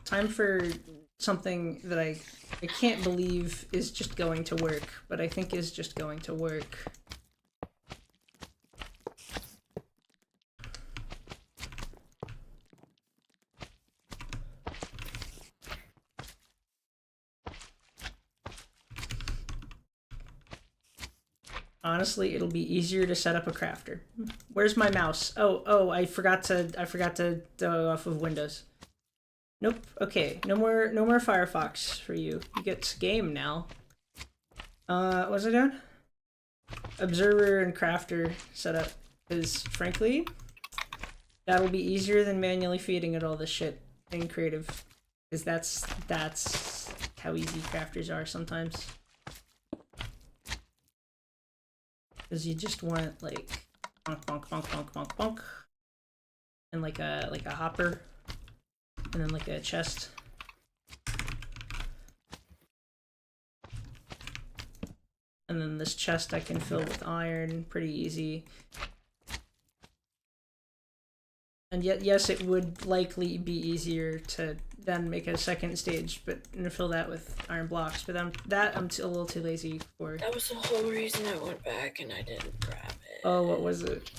time for something that I can't believe is just going to work, but I think is just going to work. Honestly, it'll be easier to set up a crafter. Where's my mouse? Oh, I forgot to go off of Windows. Nope. Okay, no more Firefox for you. You get game now. What was I doing? Observer and crafter setup is, frankly, that'll be easier than manually feeding it all this shit in creative, because that's how easy crafters are sometimes. Because you just want like bonk bonk bonk bonk bonk bonk, and like a hopper, and then like a chest. And then this chest I can fill with iron pretty easy. And yet, yes, it would likely be easier to then make a second stage, but and fill that with iron blocks. But I'm a little too lazy for.
That was the whole reason I went back and I didn't grab it.
Oh, what was it?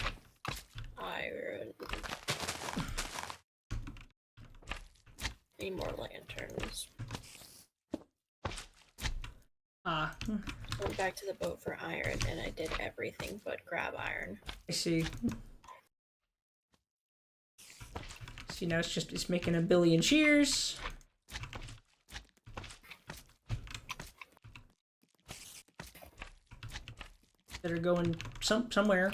Iron. Need more lanterns.
Ah.
Went back to the boat for iron, and I did everything but grab iron.
I see. See, now it's making a billion shears. That are going somewhere.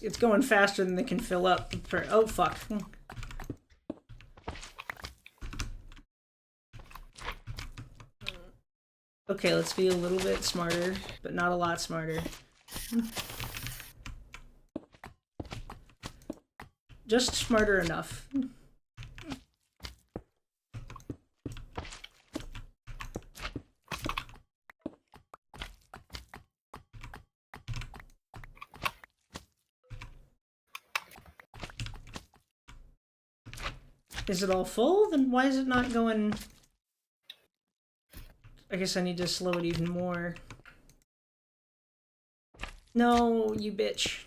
It's going faster than they can fill up. Oh fuck. Okay, let's be a little bit smarter, but not a lot smarter. Just smarter enough. Is it all full? Then why is it not going... I guess I need to slow it even more. No, you bitch.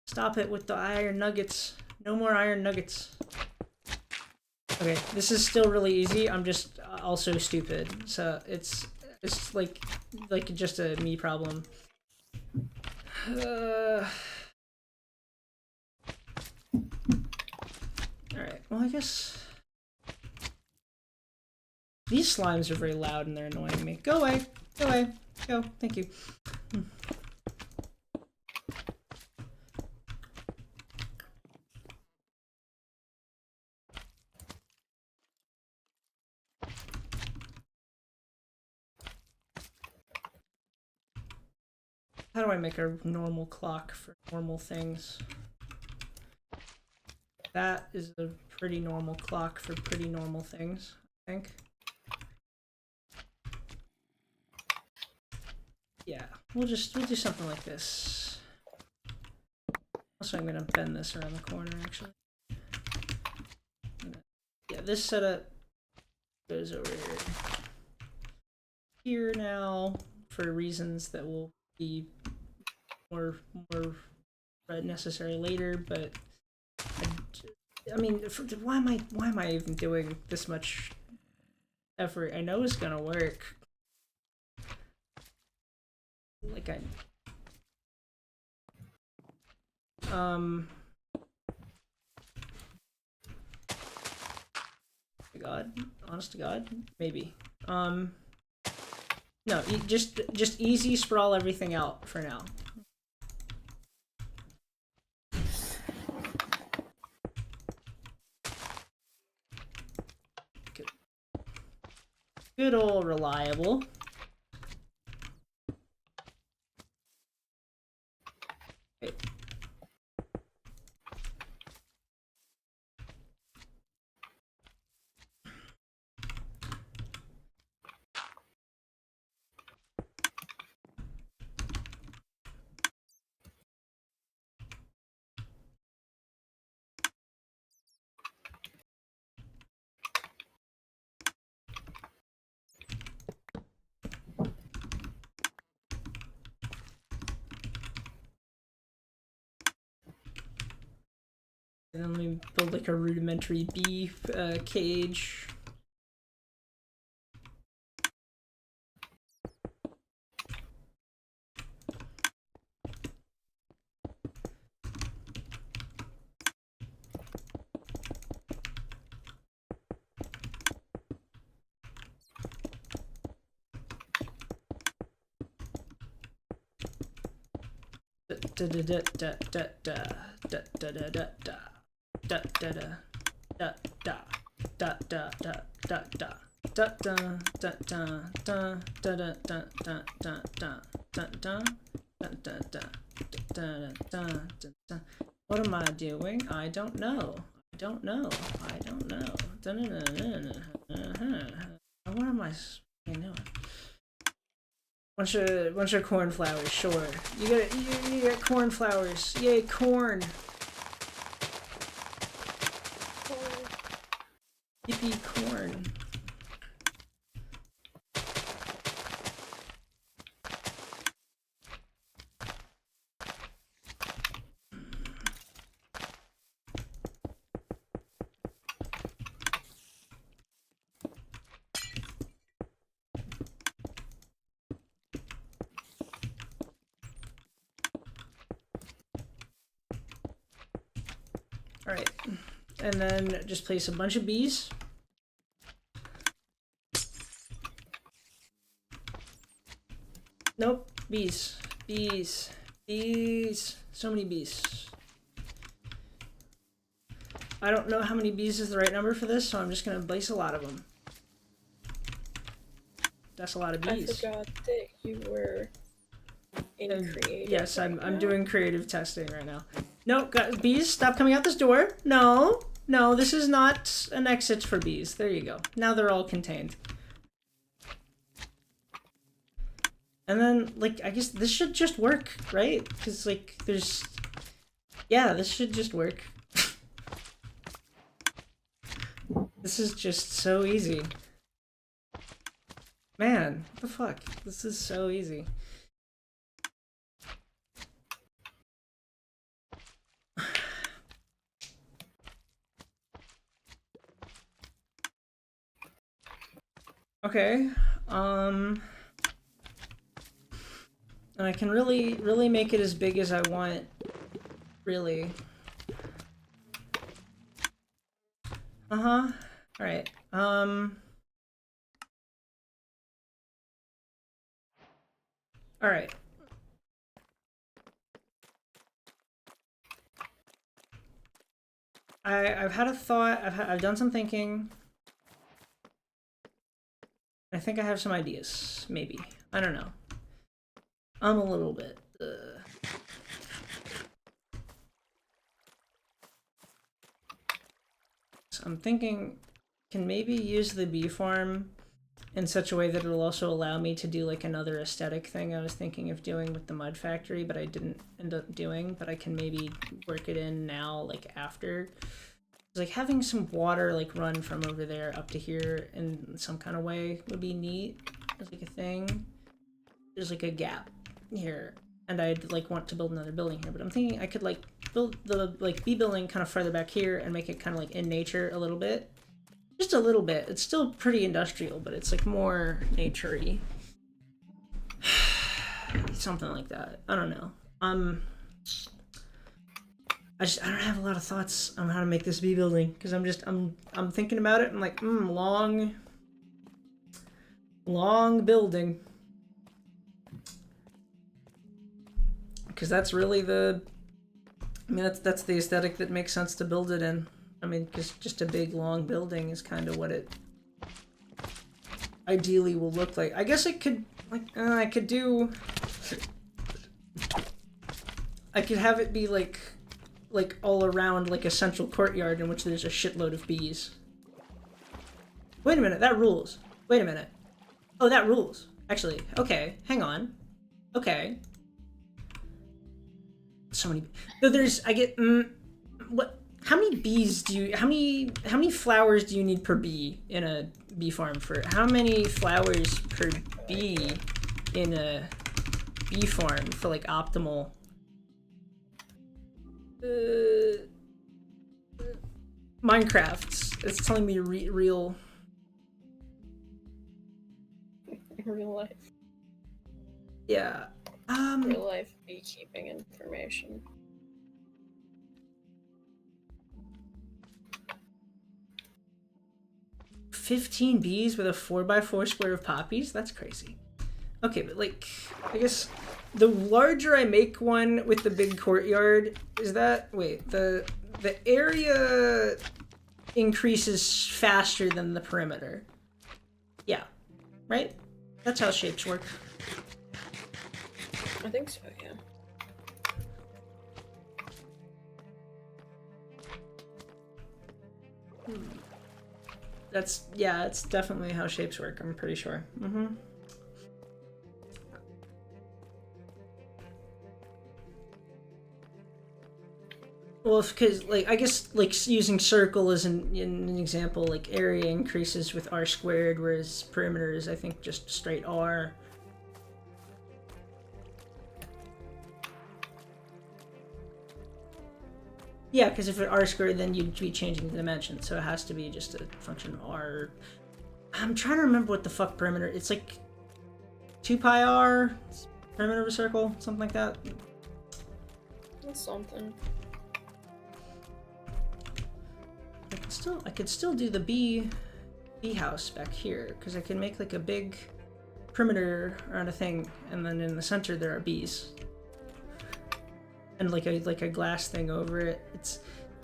Stop it with the iron nuggets. No more iron nuggets. Okay, this is still really easy. I'm just also stupid. So it's like just a me problem. Alright, well I guess... These slimes are very loud and they're annoying me. Go away! Go away! Go, thank you. How do I make a normal clock for normal things? That is a pretty normal clock for pretty normal things, I think. Yeah, we'll do something like this. Also, I'm gonna bend this around the corner, actually. Yeah, this setup goes over here now for reasons that will be more necessary later. But I mean, why am I even doing this much effort? I know it's gonna work. Like God, honest to God, maybe. No, just easy sprawl everything out for now. Good old reliable. Okay. And then let me build like a rudimentary bee cage. What am I doing? I don't know. I don't know. I don't know. What am I doing? Bunch of cornflowers, sure. You got cornflowers. Yay, corn. Yippee, corn. Alright, and then just place a bunch of bees. Nope, bees, bees, bees, so many bees. I don't know how many bees is the right number for this, so I'm just gonna place a lot of them. That's a lot of bees.
I forgot that you were in creative.
Yes, I'm doing creative testing right now. No, bees, stop coming out this door. No, no, this is not an exit for bees. There you go. Now they're all contained. And then, like, I guess this should just work, right? Because, like, there's... Yeah, this should just work. This is just so easy. Man, what the fuck? This is so easy. Okay, and I can really make it as big as I want, really. Alright, alright. I've had a thought, I've done some thinking. I think I have some ideas, maybe. I don't know. I'm a little bit... So I'm thinking, can maybe use the bee farm in such a way that it'll also allow me to do like another aesthetic thing I was thinking of doing with the mud factory, but I didn't end up doing, but I can maybe work it in now, like after. Like having some water like run from over there up to here in some kind of way would be neat as like a thing. There's like a gap here and I'd like want to build another building here, but I'm thinking I could like build the like bee building kind of further back here and make it kind of like in nature a little bit. Just a little bit. It's still pretty industrial, but it's like more nature-y. Something like that. I don't know. I don't have a lot of thoughts on how to make this bee building because I'm thinking about it and like long building, because that's really the that's the aesthetic that makes sense to build it in. I mean, because just a big long building is kind of what it ideally will look like. I guess it could, like, I could do... I could have it be like all around like a central courtyard in which there's a shitload of bees. Wait a minute, that rules. Wait a minute. Oh, that rules. Actually, okay, hang on. Okay. So many. So there's, I get, what, how many bees do you, how many flowers do you need per bee in a bee farm for, how many flowers per bee in a bee farm for like optimal? Minecraft. It's telling me real.
Real life.
Yeah.
Real life beekeeping information.
$15 bees with a 4x4 square of poppies? That's crazy. Okay, but like, I guess the larger I make one with the big courtyard, is that, wait, the area increases faster than the perimeter. Yeah, right? That's how shapes work.
I think so, yeah.
That's, yeah, it's definitely how shapes work, I'm pretty sure. Mm-hmm. Well, because, like, I guess, like, using circle as an example, like, area increases with r squared, whereas perimeter is, I think, just straight r. Yeah, because if it r squared, then you'd be changing the dimension, so it has to be just a function of r. I'm trying to remember what the fuck perimeter... It's like 2 pi r perimeter of a circle, something like that.
That's something.
I could still do the bee house back here, because I can make like a big perimeter around a thing, and then in the center there are bees, and like a glass thing over it.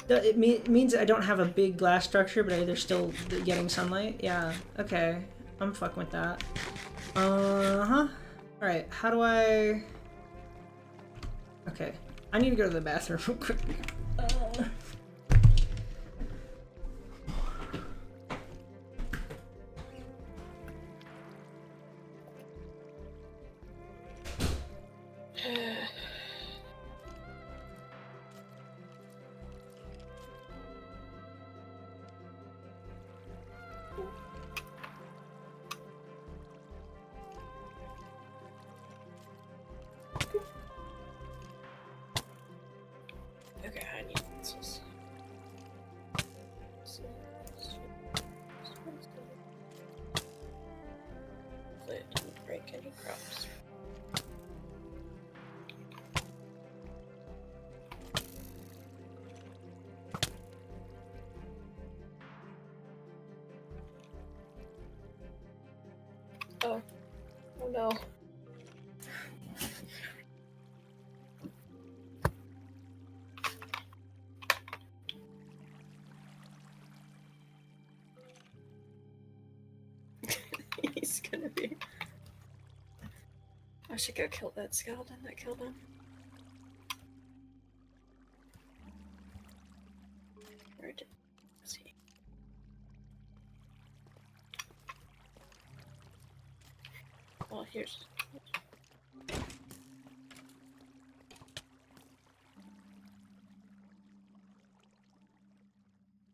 It means I don't have a big glass structure, but they're still getting sunlight. Yeah. Okay. I'm fucking with that. All right. How do I? Okay. I need to go to the bathroom real quick.
Okay, I need this. Hopefully it didn't break any crops. Oh. Oh no. He's gonna be... I should go kill that skeleton that killed him. Where did... Is he? Well, here's...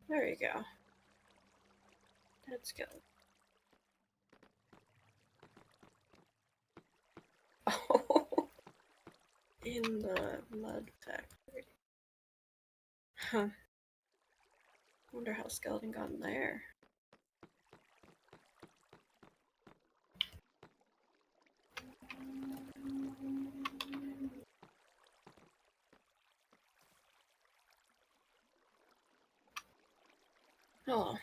There you go. Let's go. Oh, in the mud factory. Huh. Wonder how skeleton got in there. Oh.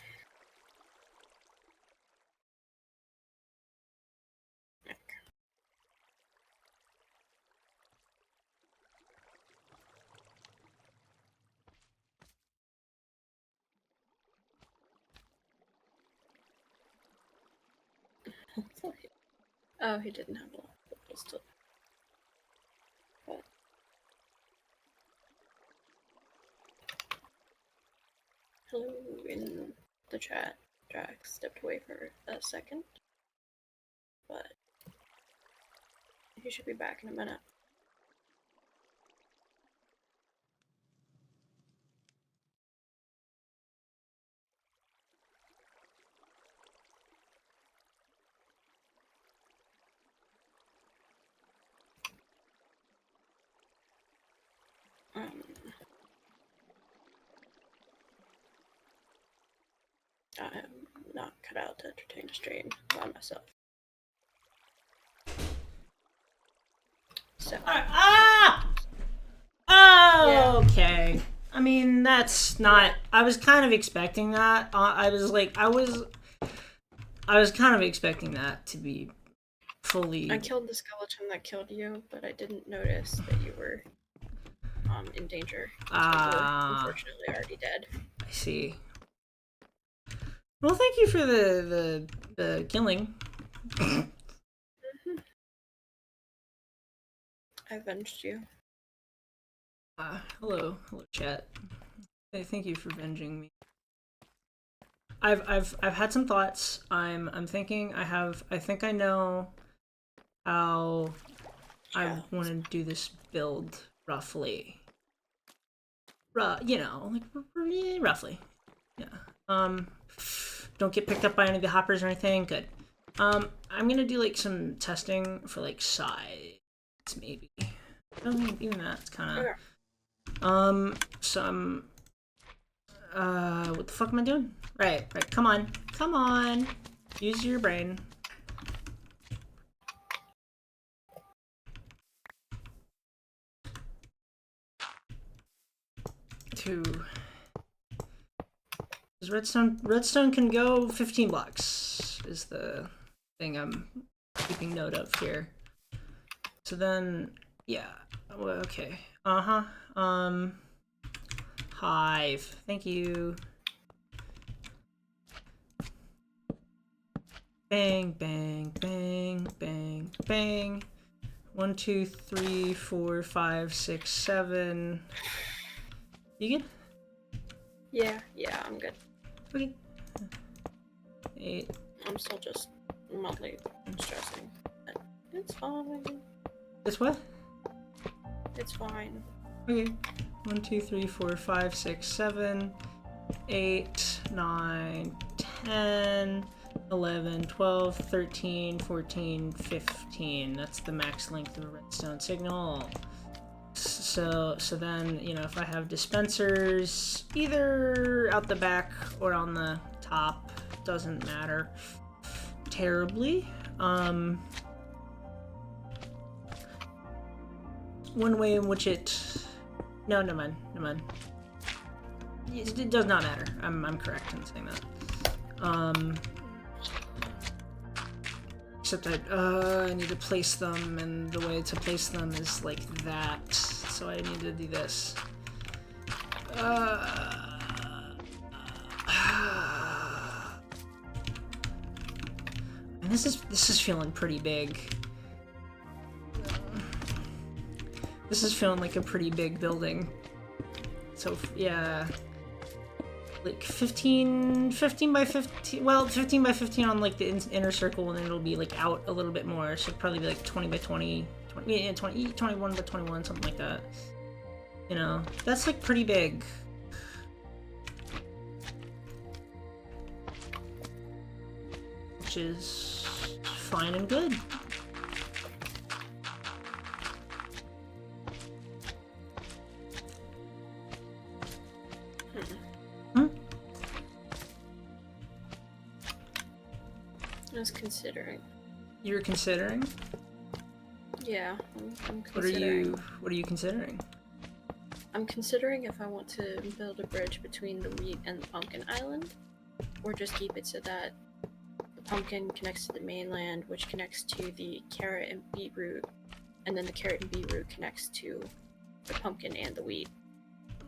Oh, he didn't have a lot of people still. But hello in the chat. Jack stepped away for a second, but he should be back in a minute. I'm not cut out to entertain a stream by myself. So.
Oh, okay. I mean, that's not. I was kind of expecting that. I was kind of expecting that to be fully.
I killed the skeleton that killed you, but I didn't notice that you were in danger. You were unfortunately already dead.
I see. Well, thank you for the killing.
I avenged you.
Hello, chat. Hey, thank you for avenging me. I've had some thoughts. I'm thinking. I think I know how I want to do this build roughly. You know, like roughly. Yeah. Don't get picked up by any of the hoppers or anything. Good. I'm gonna do like some testing for like size, maybe. I don't think even that's kind of. Some. What the fuck am I doing? Right. Come on. Use your brain. Because redstone can go 15 blocks is the thing I'm keeping note of here. So then, yeah. Well, okay. Hive. Thank you. Bang, bang, bang, bang, bang. 1, 2, 3, 4, 5, 6, 7. You good?
Yeah, I'm good.
Okay. 8.
I'm still just mildly stressing. But it's fine.
It's what?
It's fine.
Okay. 1, 2, 3, 4, 5, 6, 7, 8, 9, 10, 11, 12, 13, 14, 15. That's the max length of a redstone signal. So then, you know, if I have dispensers either out the back or on the top, doesn't matter terribly. One way in which it... No, never mind. It does not matter. I'm correct in saying that. Except that I need to place them, and the way to place them is like that. So I need to do this. And this is feeling pretty big. This is feeling like a pretty big building. So yeah. Like 15 by 15, well, 15 by 15 on like the inner circle, and then it'll be like out a little bit more, so it'll probably be like 20 by 20, 21 by 21, something like that. You know, that's like pretty big. Which is fine and good.
I was considering.
You were considering?
Yeah, I'm considering.
What are you considering?
I'm considering if I want to build a bridge between the wheat and the pumpkin island, or just keep it so that the pumpkin connects to the mainland, which connects to the carrot and beetroot, and then the carrot and beetroot connects to the pumpkin and the wheat,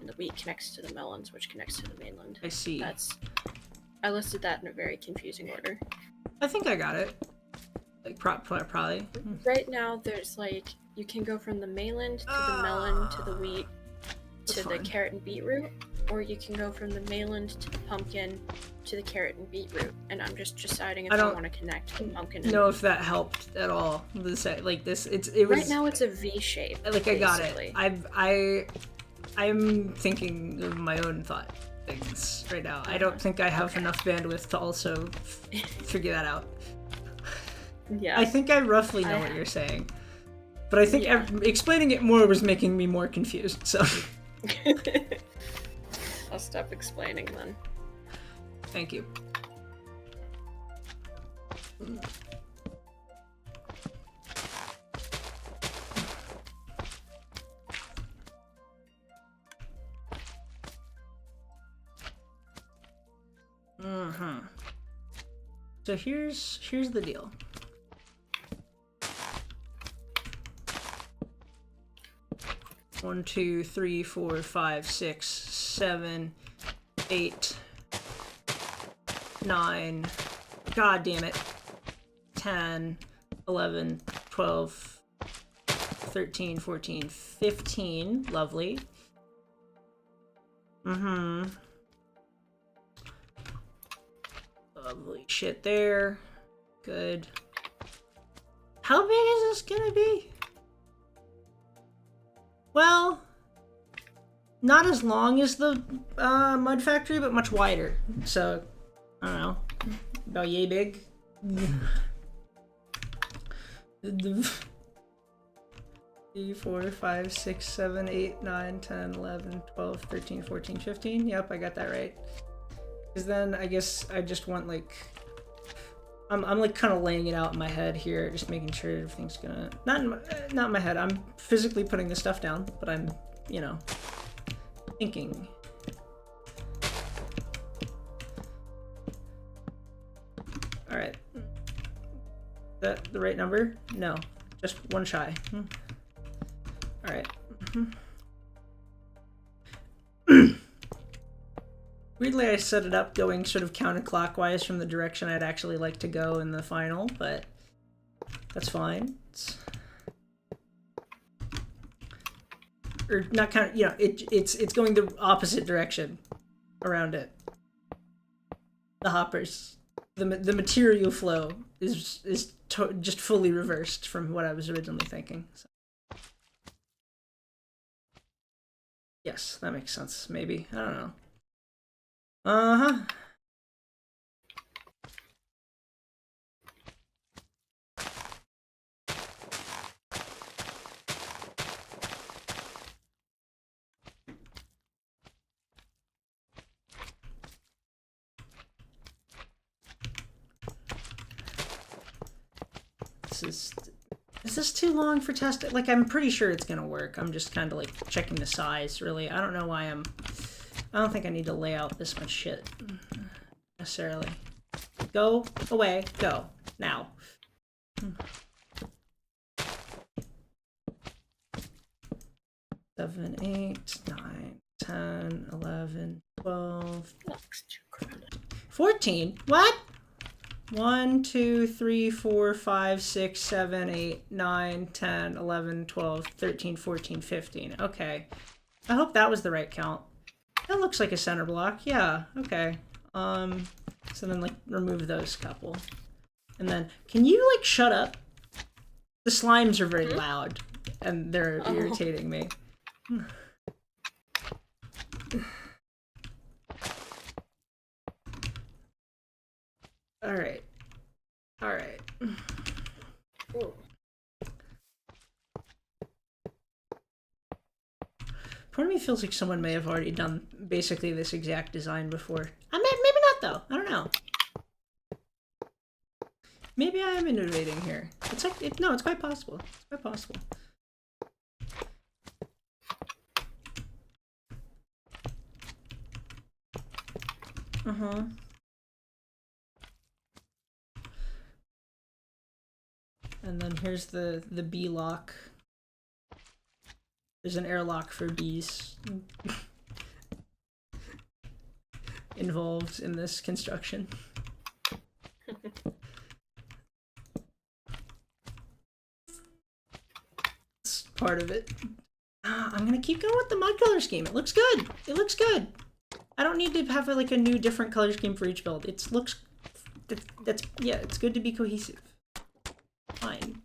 and the wheat connects to the melons, which connects to the mainland.
I see.
I listed that in a very confusing order.
I think I got it. Like probably.
Right now, there's like you can go from the mainland to the melon to the wheat to the carrot and beetroot, or you can go from the mainland to the pumpkin to the carrot and beetroot. And I'm just deciding if I want to connect the pumpkin.
Know if that helped at all. Like this, it was.
Right now, it's a V shape.
Like I got it. I'm thinking of my own thought things right now. I don't think I have enough bandwidth to also figure that out.
Yeah.
I think I roughly know what you're saying, but I think explaining it more was making me more confused. So
I'll stop explaining then.
Thank you. So here's the deal. One, 2, 3, 4, 5, 6, 7, 8, 9. God damn it. 10, 11, 12, 13, 14, 15. Lovely. Lovely shit there. Good. How big is this gonna be? Well, not as long as the mud factory, but much wider. So, I don't know. About yay big. 3, 4, 5, 6, 7, 8, 9, 10, 11, 12, 13, 14, 15. Yep, I got that right. Because then I guess I just want like... I'm like kind of laying it out in my head here, just making sure everything's gonna... Not in my head, I'm physically putting the stuff down, but I'm, you know, thinking. Alright. Is that the right number? No, just one shy. Alright. Weirdly, I set it up going sort of counterclockwise from the direction I'd actually like to go in the final, but that's fine. Or not kind of, you know, it's going the opposite direction around it. The hoppers, the material flow is just fully reversed from what I was originally thinking. So. Yes, that makes sense. Maybe, I don't know. Is this too long for testing? Like, I'm pretty sure it's gonna work. I'm just kind of like checking the size, really. I don't know why I don't think I need to lay out this much shit necessarily. Go away. Go now. 7, 8, 9, 10, 11, 12, 14. What? 1, 2, 3, 4, 5, 6, 7, 8, 9, 10, 11, 12, 13, 14, 15. Okay. I hope that was the right count. That looks like a center block. Yeah, okay. So then, like, remove those couple. And then, can you, like, shut up? The slimes are very loud, and they're irritating me. Alright. Alright. Part of me feels like someone may have already done basically this exact design before. Maybe not, though. I don't know. Maybe I am innovating here. It's like, no, it's quite possible. It's quite possible. And then here's the bee lock. There's an airlock for bees involved in this construction. part of it. I'm gonna keep going with the mud color scheme. It looks good. It looks good. I don't need to have like a new different color scheme for each build. It looks, yeah, it's good to be cohesive. Fine.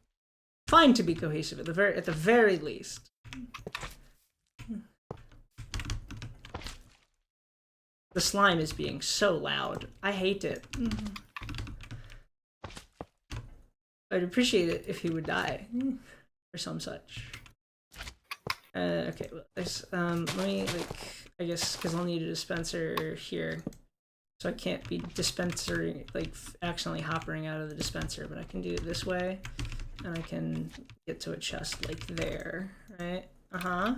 Fine to be cohesive at the very least. The slime is being so loud. I hate it. I'd appreciate it if he would die or some such. Okay, well, this, let me, like, I guess, because I'll need a dispenser here. So I can't be dispensering, like, accidentally hopping out of the dispenser, but I can do it this way. And I can get to a chest, like, there, right? Uh-huh.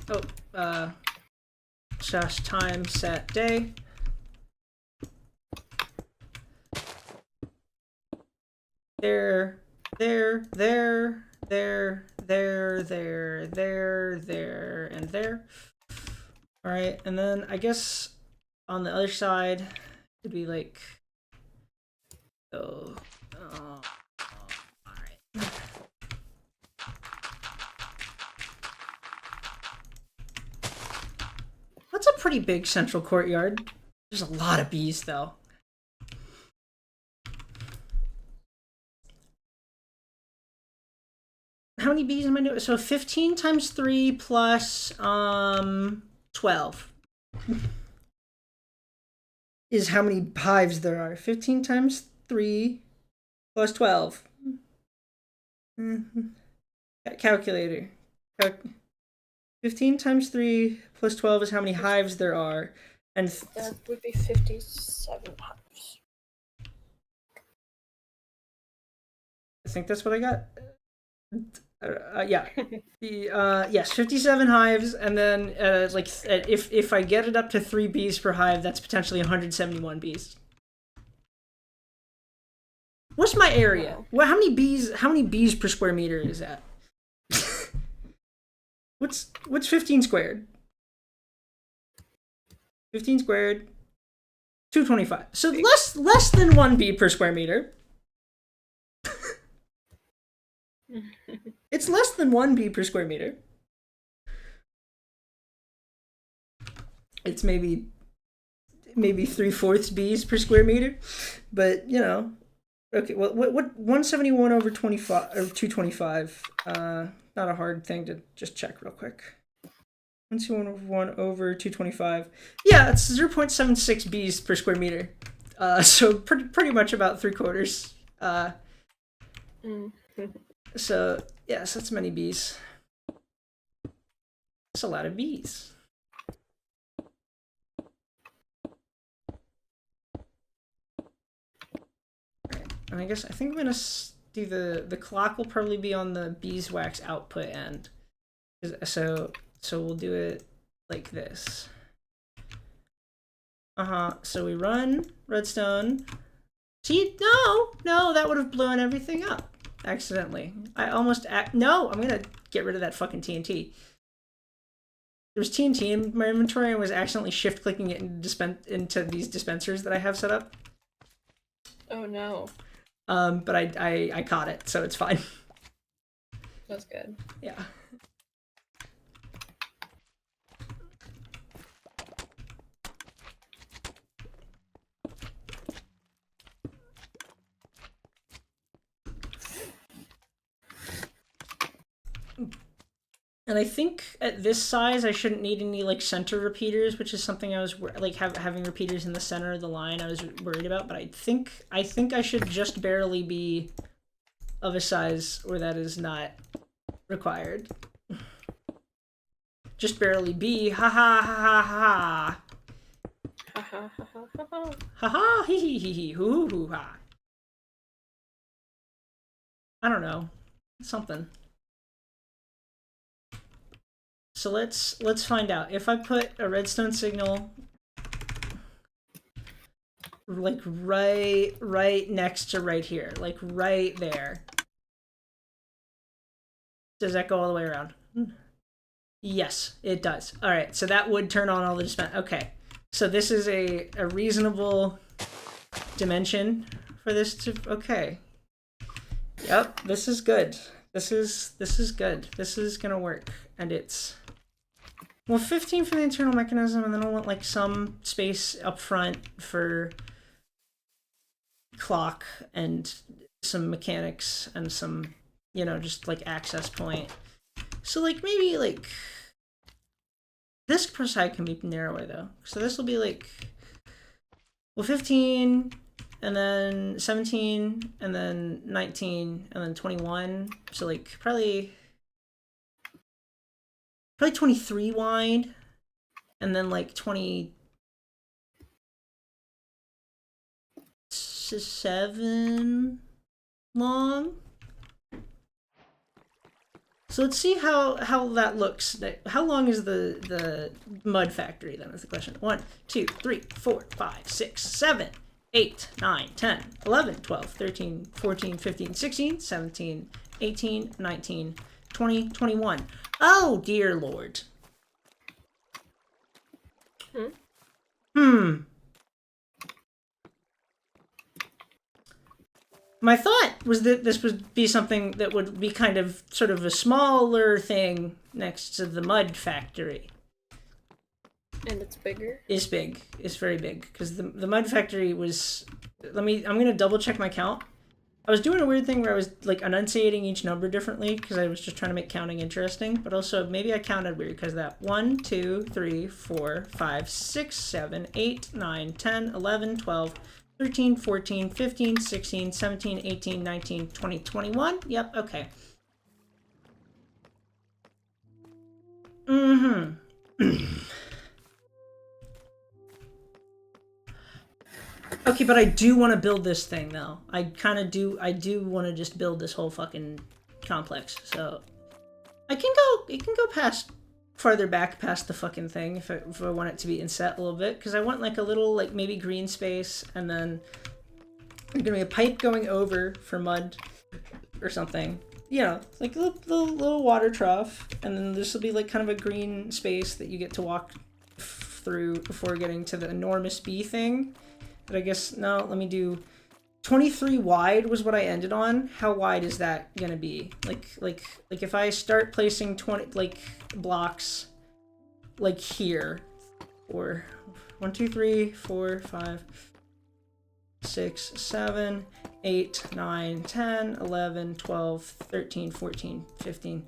Oh, just time, set, day. There, and there. All right, and then I guess on the other side, it'd be like, all right. That's a pretty big central courtyard. There's a lot of bees, though. How many bees am I doing? So 15 times 3 plus 12 is how many hives there are. 15 times 3 plus 12. Calculator. 15 times 3 plus 12 is how many hives there are. And
that would be 57 hives.
I think that's what I got. Yeah. Yes, 57 hives, and then like if I get it up to 3 bees per hive, that's potentially 171 bees. What's my area? Wow. Well, how many bees per square meter is that? What's 15 squared? 15 squared, 225. So less than 1 bee per square meter. It's less than 1 bee per square meter. It's maybe 3/4 bees per square meter, but you know, okay. Well, what 171 over 25 or 225? Not a hard thing to just check real quick. 171 over 225. Yeah, it's 0.76 bees per square meter. So pretty much about 3/4. So yes, that's many bees. That's a lot of bees. Right. And I think I'm gonna do the clock will probably be on the beeswax output end. So we'll do it like this. So we run redstone. See, no, that would have blown everything up. Accidentally. No, I'm gonna get rid of that fucking TNT. There was TNT in my inventory and was accidentally shift clicking it into these dispensers that I have set up.
Oh no.
But I caught it, so it's fine.
That's good.
Yeah. And I think at this size, I shouldn't need any like center repeaters, which is something I was like having repeaters in the center of the line I was worried about. But I think I should just barely be of a size where that is not required. Just barely be. Ha ha ha ha ha.
Ha ha ha ha ha ha.
Ha ha hee hee hee hee hoo hoo ha. I don't know. Something. So let's find out. If I put a redstone signal like right next to right here, like right there, does that go all the way around? Yes, it does. All right, so that would turn on all the dispense. Okay, so this is a reasonable dimension for this to. Okay. Yep, this is good. This is good. This is gonna work, and it's. Well, 15 for the internal mechanism, and then I want like some space up front for clock and some mechanics and some, just like access point. So like maybe like this side can be narrower though. So this will be like, well, 15 and then 17 and then 19 and then 21. So like probably 23 wide, and then like 27 long. So let's see how that looks. How long is the mud factory then is the question. 1, 2, 3, 4, 5, 6, 7, 8, 9, 10, 11, 12, 13, 14, 15, 16, 17, 18, 19, 20, 21. Oh, dear Lord. My thought was that this would be something that would be kind of sort of a smaller thing next to the mud factory.
And it's bigger?
It's big. It's very big. Because the mud factory was... I'm going to double check my count. I was doing a weird thing where I was like enunciating each number differently because I was just trying to make counting interesting, but also maybe I counted weird because that 1, 2, 3, 4, 5, 6, 7, 8, 9, 10, 11, 12, 13, 14, 15, 16, 17, 18, 19, 20, 21. Yep, okay. Okay, but I do want to build this thing, though. I do want to just build this whole fucking complex. So it can go farther back past the fucking thing if I want it to be inset a little bit, because I want like a little like maybe green space, and then there's gonna be a pipe going over for mud or something. Like a little water trough, and then this will be like kind of a green space that you get to walk through before getting to the enormous bee thing. But I guess, no, let me do 23 wide was what I ended on. How wide is that gonna be? Like if I start placing 20 like blocks like here, or 1, 2, 3, 4, 5, 6, 7, 8, 9, 10, 11, 12, 13, 14, 15.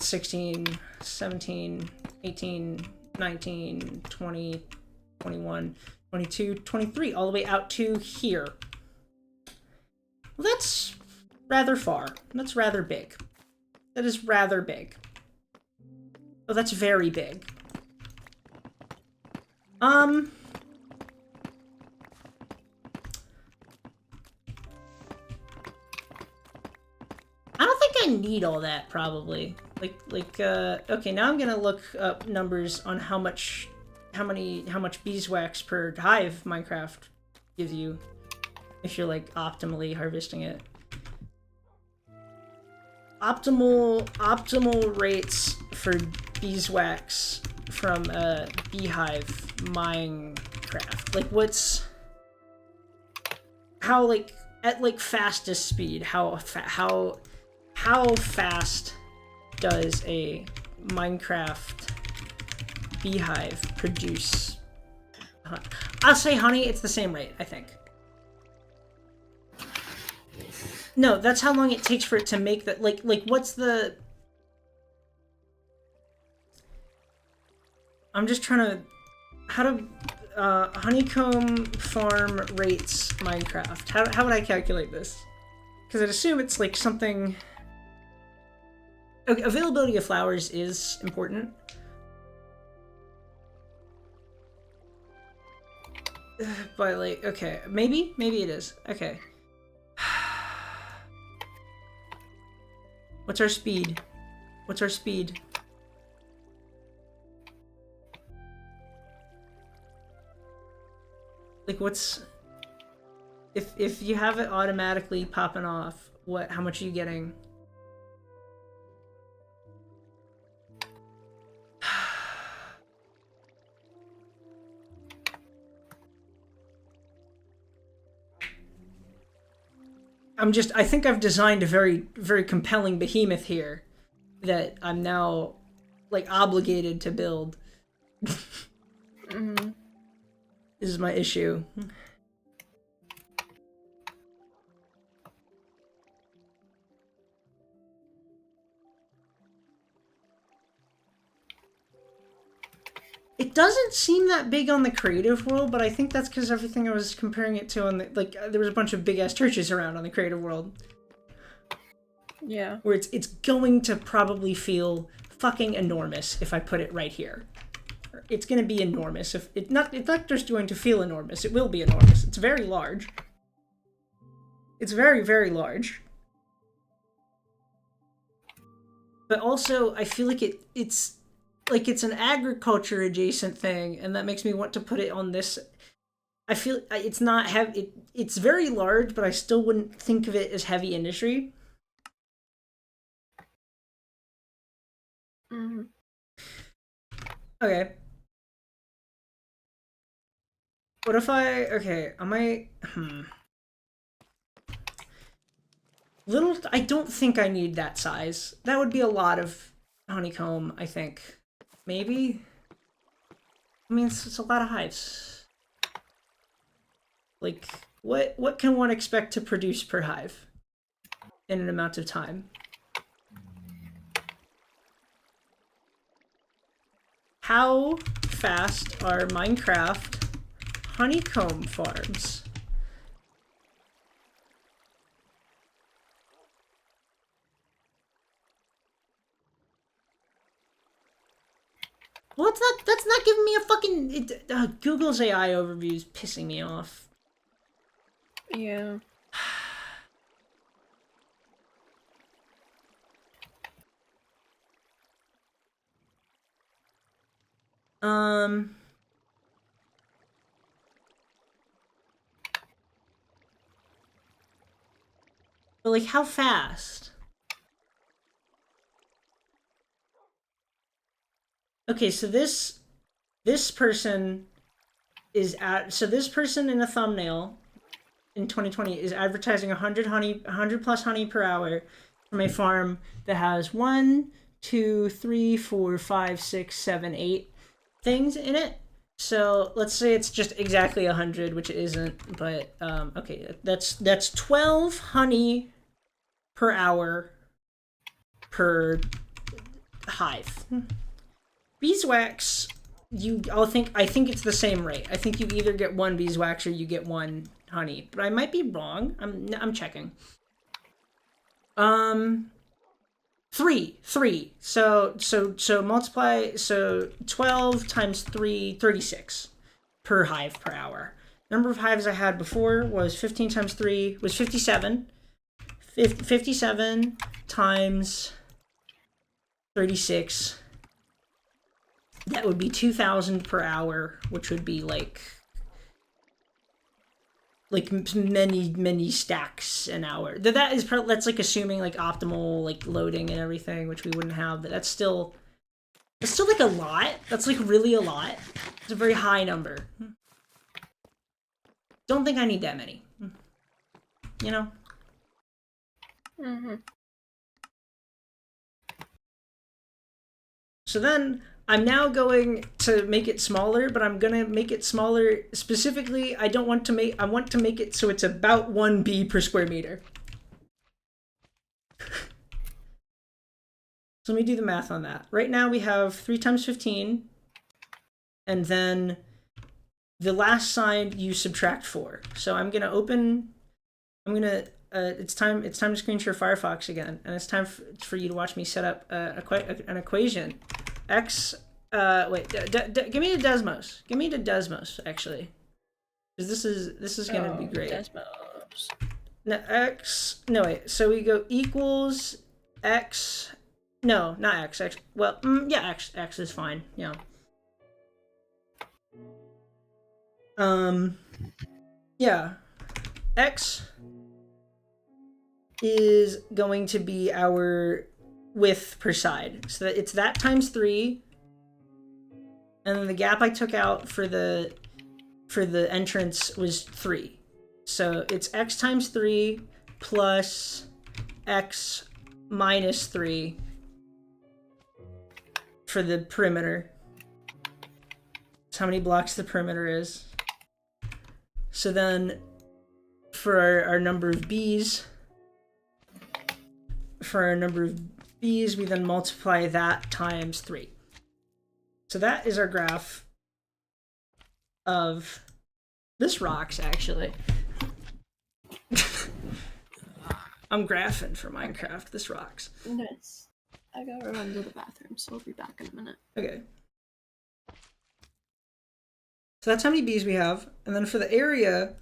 (16, 17, 18, 19, 20, 21, 22, 23, all the way out to here. Well, that's rather far. That's rather big. That is rather big. Oh, that's very big. I don't think I need all that, probably. Okay, now I'm gonna look up numbers on how much beeswax per hive Minecraft gives you if you're like optimally harvesting it. Optimal rates for beeswax from a beehive Minecraft. Like how like at like fastest speed, how fast does a Minecraft beehive produce? I'll say honey, it's the same rate, I think. No, that's how long it takes for it to make that. Like what's the... I'm just trying to... How to... honeycomb farm rates Minecraft. How would I calculate this? Because I'd assume it's like something... Okay, availability of flowers is important. But like, okay, maybe it is. Okay. What's our speed? What's our speed? Like, what's... If you have it automatically popping off, What? How much are you getting? I think I've designed a very, very compelling behemoth here that I'm now, like, obligated to build.
Mm-hmm.
This is my issue. It doesn't seem that big on the creative world, but I think that's because everything I was comparing it to on the, like, there was a bunch of big-ass churches around on the creative world.
Yeah.
Where it's going to probably feel fucking enormous if I put it right here. It's going to be enormous. If it's not just going to feel enormous. It will be enormous. It's very large. It's very, very large. But also, I feel like it's an agriculture adjacent thing, and that makes me want to put it on this. I feel it's not heavy. It's very large, but I still wouldn't think of it as heavy industry.
Mm-hmm.
Okay. What if okay, I might, I don't think I need that size. That would be a lot of honeycomb, I think. Maybe? I mean, it's a lot of hives. Like, what can one expect to produce per hive in an amount of time? How fast are Minecraft honeycomb farms? Well, that's not giving me a fucking... Google's AI overview is pissing me off.
Yeah.
But, like, how fast? Okay, so this person is so this person in a thumbnail in 2020 is advertising 100 plus honey per hour from a farm that has 1, 2, 3, 4, 5, 6, 7, 8 things in it. So let's say it's just exactly 100, which it isn't, but okay, that's 12 honey per hour per hive. Beeswax, I think it's the same rate. I think you either get one beeswax or you get one honey, but I might be wrong. I'm checking. Three. So multiply, so 12 times 3, 36 per hive per hour. Number of hives I had before was 15 times 3 was 57. 57 times 36. That would be 2,000 per hour, which would be like many stacks an hour. That's like assuming like optimal like loading and everything, which we wouldn't have. But that's still like a lot. That's like really a lot. It's a very high number. Don't think I need that many. You know.
Mm-hmm.
So then I'm now going to make it smaller, but I'm gonna make it smaller specifically. I want to make it so it's about 1 bee per square meter. So let me do the math on that. Right now we have 3 times 15, and then the last side you subtract 4. So I'm gonna it's time to screen share Firefox again, and it's time for you to watch me set up an equation. X, wait, give me the Desmos. Give me the Desmos, actually. Because this is gonna be great.
Desmos.
No, X, no wait, so we go equals X, no, not X, well, yeah, X is fine, yeah. Yeah, X is going to be our width per side. So that it's that times 3, and then the gap I took out for the entrance was 3. So it's x times 3 plus x minus 3 for the perimeter. That's how many blocks the perimeter is. So then for our number of B's, we then multiply that times 3. So that is our graph of this rocks, actually. I'm graphing for Minecraft. This rocks.
Nice. I gotta run to the bathroom, so I'll be back in a minute.
Okay. So that's how many B's we have. And then for the area,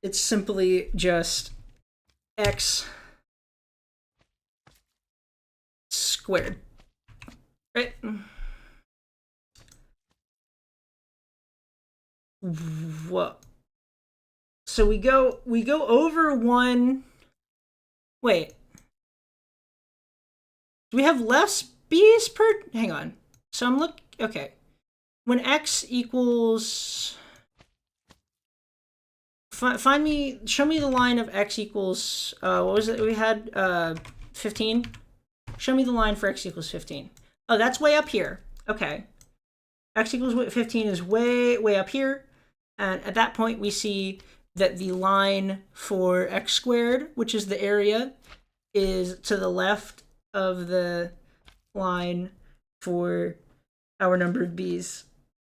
it's simply just x squared. Right? Whoa. So we go over 1. Wait. Do we have less B's per? Hang on. So I'm okay. When x equals, show me the line of x equals, what was it we had, 15? Show me the line for x equals 15. Oh, that's way up here. Okay. X equals 15 is way up here. And at that point, we see that the line for x squared, which is the area, is to the left of the line for our number of B's,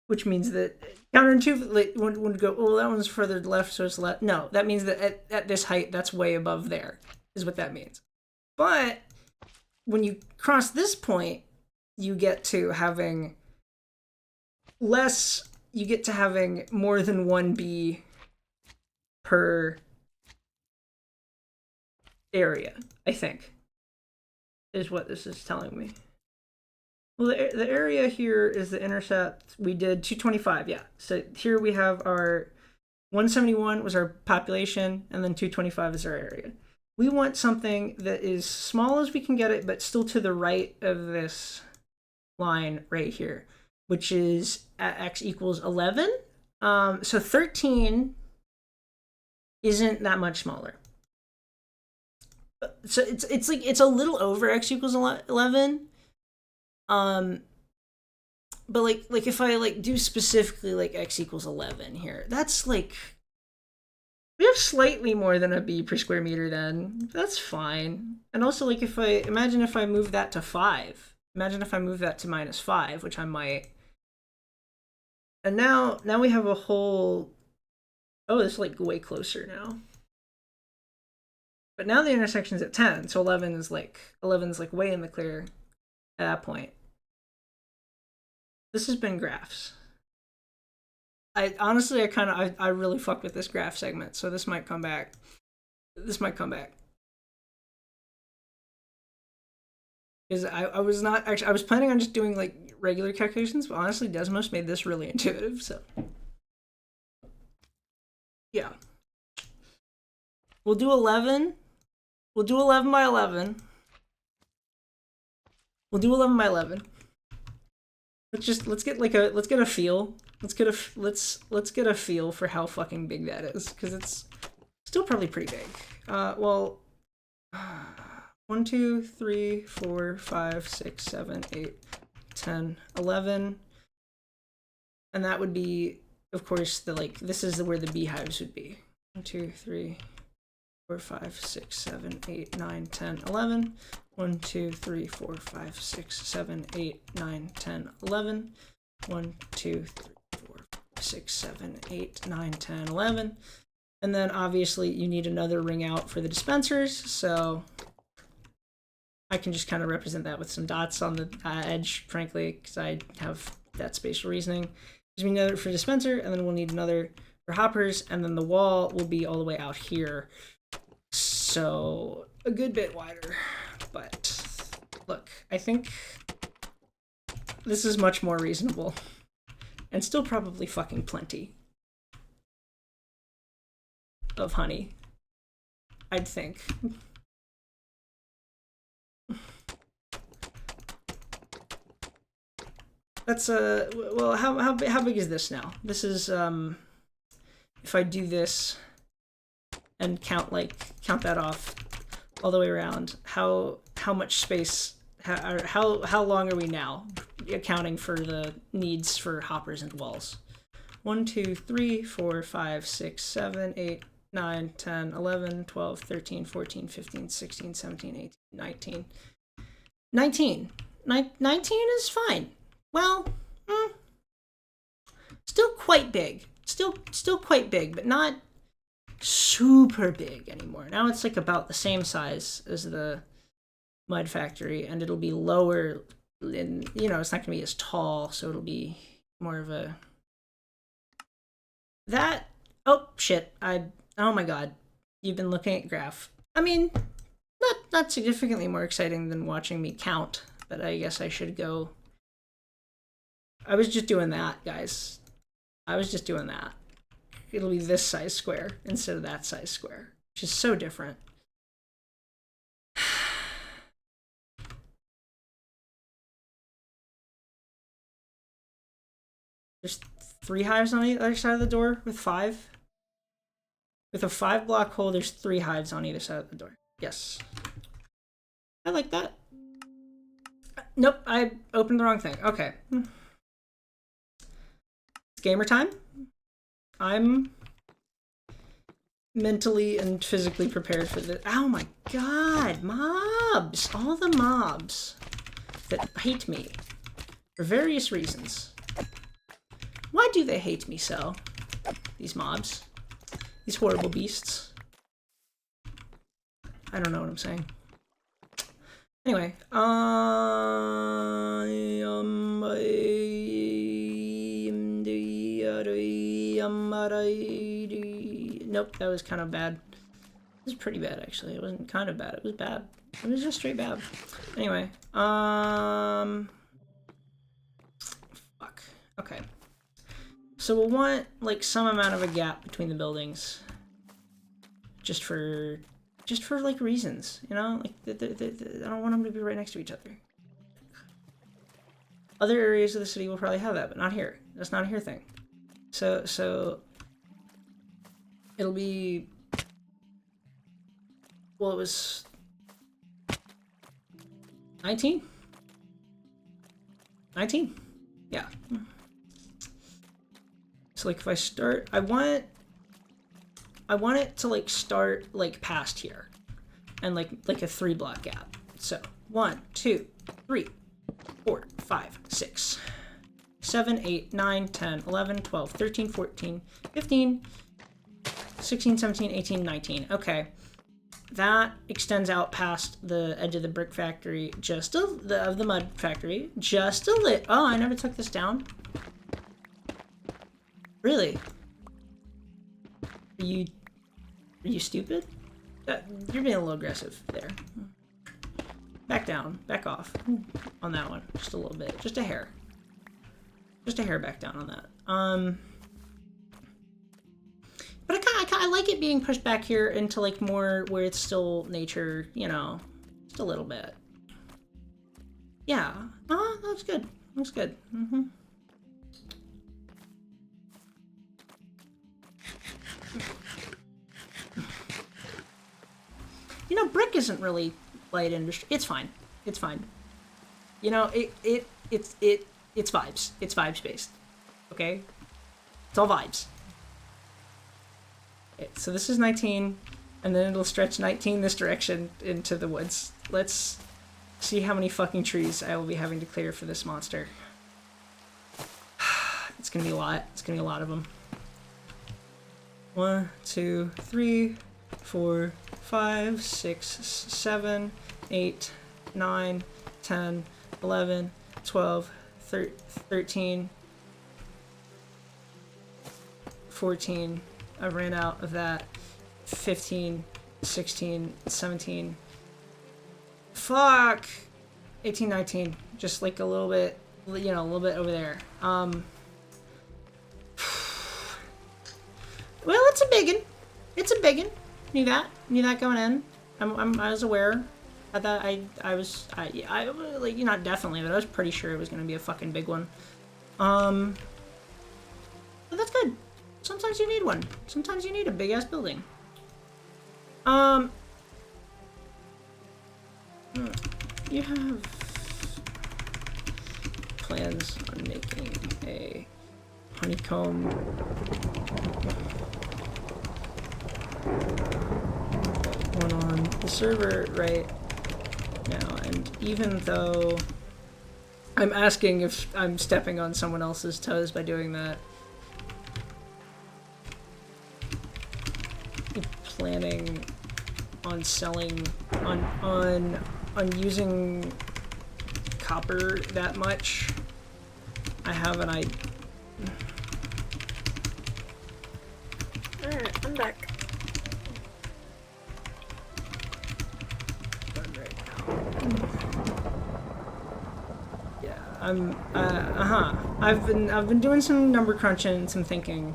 which means that counterintuitively would go, oh, that one's further left, so it's left. No, that means that at this height, that's way above there, is what that means. But when you cross this point, you get to having more than 1 B per area, I think, is what this is telling me. Well, the area here is the intercept. We did 225, yeah. So here we have our 171 was our population, and then 225 is our area. We want something that is small as we can get it, but still to the right of this line right here, which is at x equals 11. So 13 isn't that much smaller. So it's like it's a little over x equals 11. But like if I like do specifically like x equals 11 here, that's like we have slightly more than a B per square meter then. That's fine. And also like imagine if I move that to 5. Imagine if I move that to -5, which I might. And now we have a whole, oh, it's like way closer now. But now the intersection's at 10, so 11's like way in the clear at that point. This has been graphs. I honestly I really fuck with this graph segment, so this might come back. Because I was planning on just doing like regular calculations, but honestly Desmos made this really intuitive, so yeah. We'll do 11. We'll do 11 by 11. We'll do 11 by 11. Let's get a feel. Let's get a feel for how fucking big that is, because it's still probably pretty big. Well, 1, 2, 3, 4, 5, 6, 7, 8, 10, 11, and that would be, of course, this is where the beehives would be. 1, 2, 3, 4, 5, 6, 7, 8, 9, 10, 11. 1, 2, 3, 4, 5, 6, 7, 8, 9, 10, 11. 1, 2, 3, 4, 6, 7, 8, 9, 10, 11. And then obviously you need another ring out for the dispensers, so I can just kind of represent that with some dots on the edge, frankly, because I have that spatial reasoning. Gives me another for dispenser, and then we'll need another for hoppers, and then the wall will be all the way out here. So a good bit wider. But look, I think this is much more reasonable and still probably fucking plenty of honey, I'd think. That's well, how big is this now? This is if I do this and count that off all the way around, how much space, how long are we now accounting for the needs for hoppers and walls? 1, 2, 3, 4, 5, 6, 7, 8, 9, 10, 11, 12, 13, 14, 15, 16, 17, 18, 19. 19 is fine. Well, still quite big. Still quite big, but not super big anymore. Now it's like about the same size as the mud factory, and it'll be lower in, it's not gonna be as tall, so it'll be more of a oh shit, oh my god, you've been looking at graph. I mean, not significantly more exciting than watching me count, but I guess I should go. I was just doing that, guys. I was just doing that. It'll be this size square instead of that size square, which is so different. There's 3 hives on the other side of the door with 5. With a 5-block hole, there's 3 hives on either side of the door. Yes. I like that. Nope, I opened the wrong thing. Okay. It's gamer time. I'm mentally and physically prepared for this. Oh my god, mobs! All the mobs that hate me for various reasons. Why do they hate me so? These mobs. These horrible beasts. I don't know what I'm saying. Anyway, nope, that was kind of bad. It was pretty bad, actually. It wasn't kind of bad. It was bad. It was just straight bad. Anyway, fuck. Okay. So we'll want like some amount of a gap between the buildings, just for like reasons, like I don't want them to be right next to each other. Other areas of the city will probably have that, but not here. That's not a here thing. So it'll be, well, it was 19? 19? Yeah. So like if I start, I want it to like start like past here, and like a 3-block gap. So 1, 2, 3, 4, 5, 6, 7, 8, 9, 10, 11, 12, 13, 14, 15, 16, 17, 18, 19. Okay. That extends out past the edge of the brick factory, of the mud factory, just a lit. Oh, I never took this down. Really? Are you stupid? You're being a little aggressive there. Back down, back off on that one, just a little bit, just a hair back down on that. But I like it being pushed back here into like more where it's still nature, just a little bit. Yeah. Oh, that's good. Looks good. Mm-hmm. Brick isn't really light industry. It's fine. It's fine. It's vibes. It's vibes based. Okay? It's all vibes. Okay, so this is 19, and then it'll stretch 19 this direction into the woods. Let's see how many fucking trees I will be having to clear for this monster. It's gonna be a lot. It's gonna be a lot of them. 1, 2, 3, 4, 5, 6, 7, 8, 9, 10, 11, 12, 13, 14. I ran out of that. 15, 16, 17. Fuck! 18, 19. Just like a little bit, a little bit over there. Well, it's a biggin. It's a biggin. Knew that going in. I was aware of that. I was like, not definitely, but I was pretty sure it was gonna be a fucking big one. But that's good. Sometimes you need one. Sometimes you need a big ass building. You have plans on making a honeycomb one on the server right now, and even though I'm asking if I'm stepping on someone else's toes by doing that, you're planning on selling on using copper that much. I have an idea.
Alright, I'm back.
Yeah, I've been doing some number crunching and some thinking,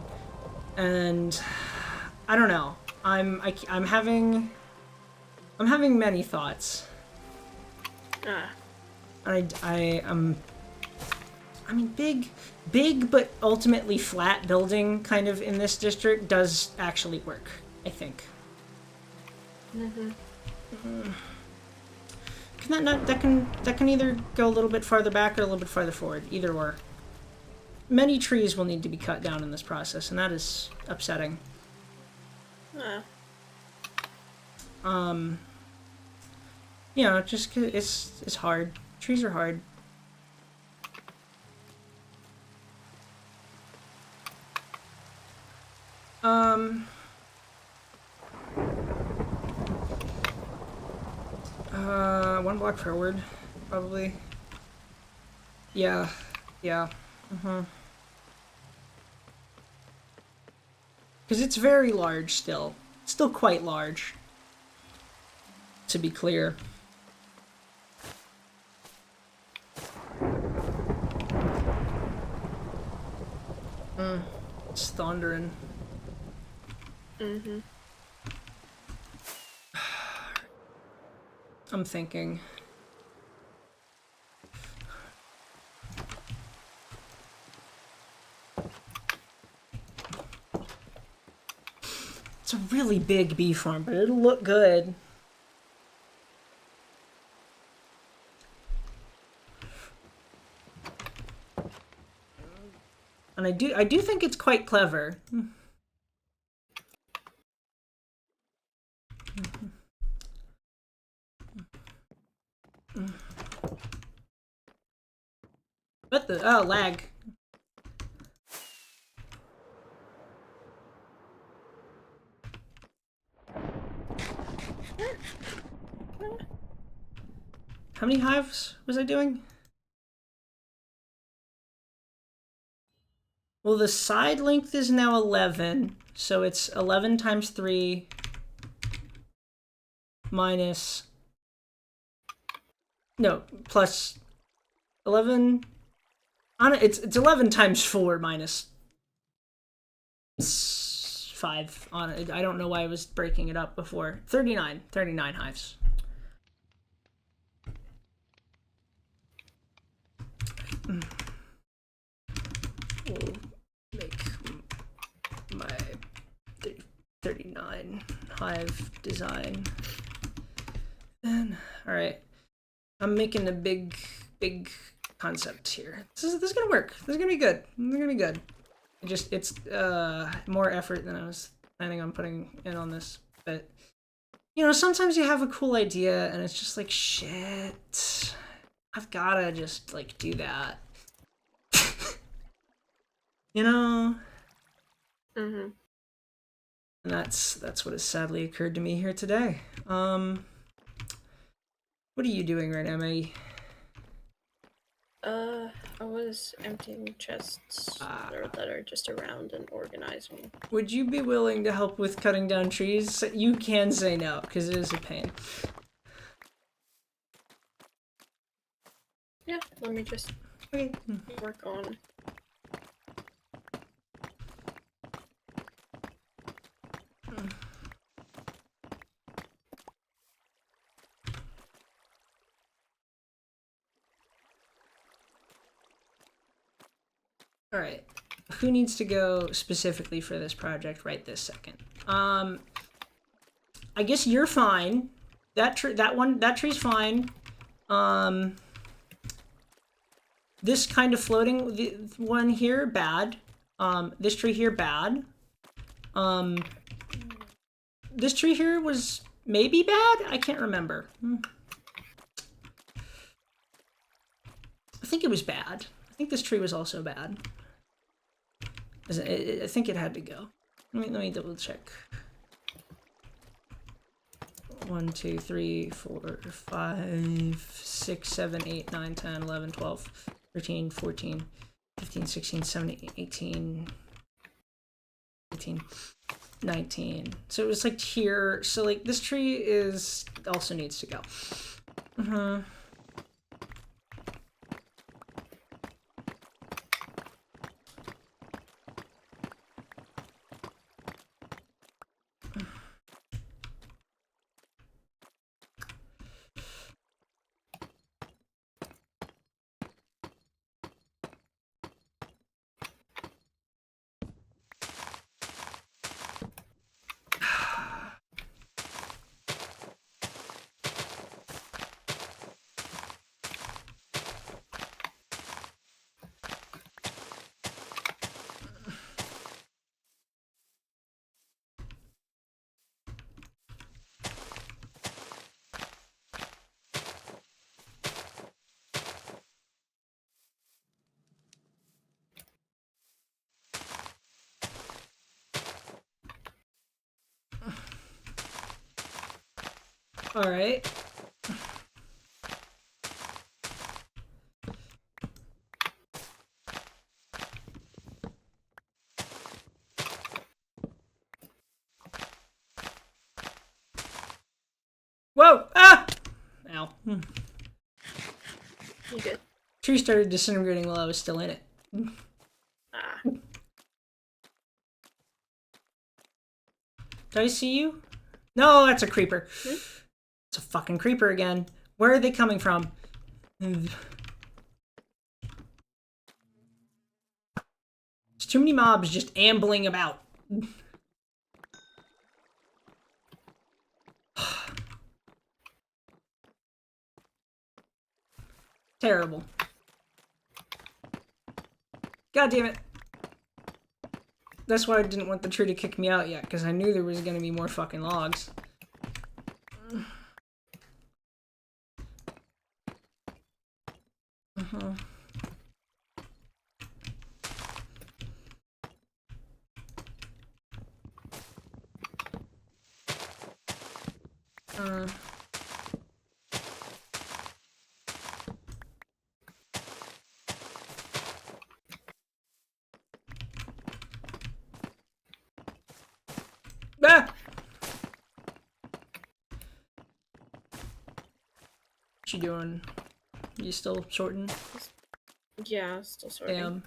and I don't know. I'm having many thoughts. And I mean, big, but ultimately flat building kind of in this district does actually work, I think. That can either go a little bit farther back or a little bit farther forward, either or. Many trees will need to be cut down in this process, and that is upsetting. You know, just 'cause it's hard. Trees are hard. One block forward, probably. Yeah. Because it's very large still. Still quite large. To be clear. It's thundering. I'm thinking. It's a really big bee farm, but it'll look good. And I do think it's quite clever. What the? Oh, lag. How many hives was I doing? Well, the side length is now 11, so it's 11 times 3 minus... No, plus 11... It's 11 times 4 minus 5 on it. I don't know why I was breaking it up before. 39 hives. We'll make my 39 hive design. Then, all right, I'm making a big concept here. This is gonna work. This is gonna be good. This is gonna be good. It's more effort than I was planning on putting in on this, but you know, sometimes you have a cool idea and it's just like, shit, I've gotta just like do that. You know?
Mm-hmm.
And that's what has sadly occurred to me here today. What are you doing right now, Maggie?
I was emptying chests that are just around and organizing.
Would you be willing to help with cutting down trees? You can say no, because it is a pain.
Yeah, let me just work on.
Alright. Who needs to go specifically for this project right this second? I guess you're fine. That tree's fine. This kind of floating one here, bad. This tree here, bad. This tree here was maybe bad? I can't remember. I think it was bad. I think this tree was also bad. I think it had to go. Let me double check. 1, 2, 3, 4, 5, 6, 7, 8, 9, 10, 11, 12, 13, 14, 15, 16, 17, 18, 18, 19. So it was like here. So like this tree is also needs to go. All right. Whoa! Ah! Ow.
You good?
Tree started disintegrating while I was still in it.
Ah.
Did I see you? No, that's a creeper.
Hmm?
It's a fucking creeper again. Where are they coming from? There's too many mobs just ambling about. Terrible. God damn it. That's why I didn't want the tree to kick me out yet, because I knew there was going to be more fucking logs. Ah! What you doing? You still sorting?
Yeah, still sorting.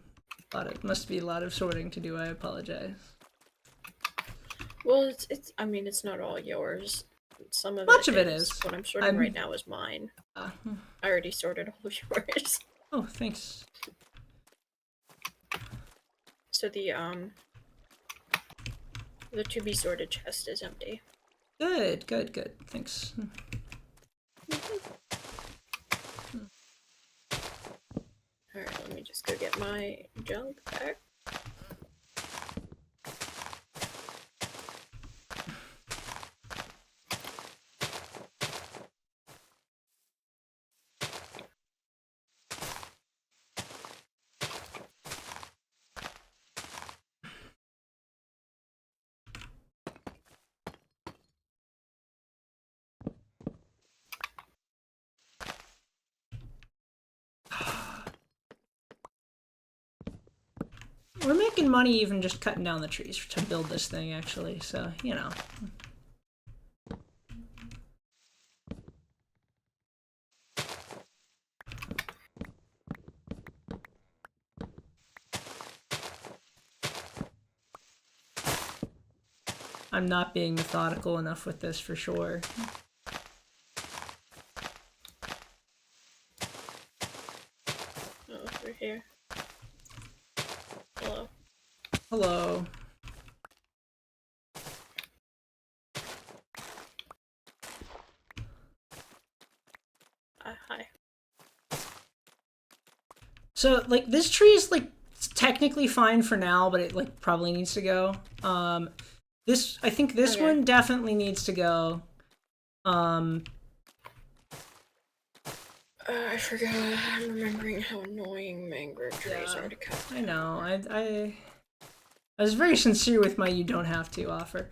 Damn. Must be a lot of sorting to do, I apologize.
Well, it's. I mean, it's not all yours. Some of
Much
it
of it
is.
is.
What I'm sorting right now is mine. I already sorted all of yours.
Oh, thanks.
So the to be sorted chest is empty.
Good, good, good. Thanks.
Alright, let me just go get my junk back.
We're making money even just cutting down the trees to build this thing, actually, so, you know. I'm not being methodical enough with this for sure.
Oh, we're here.
Hello.
Hi.
So, like, this tree is, like, technically fine for now, but it, like, probably needs to go. I think this one definitely needs to go.
I forgot. I'm remembering how annoying mangrove trees are to cut down.
I know. I was very sincere with my "you don't have to" offer.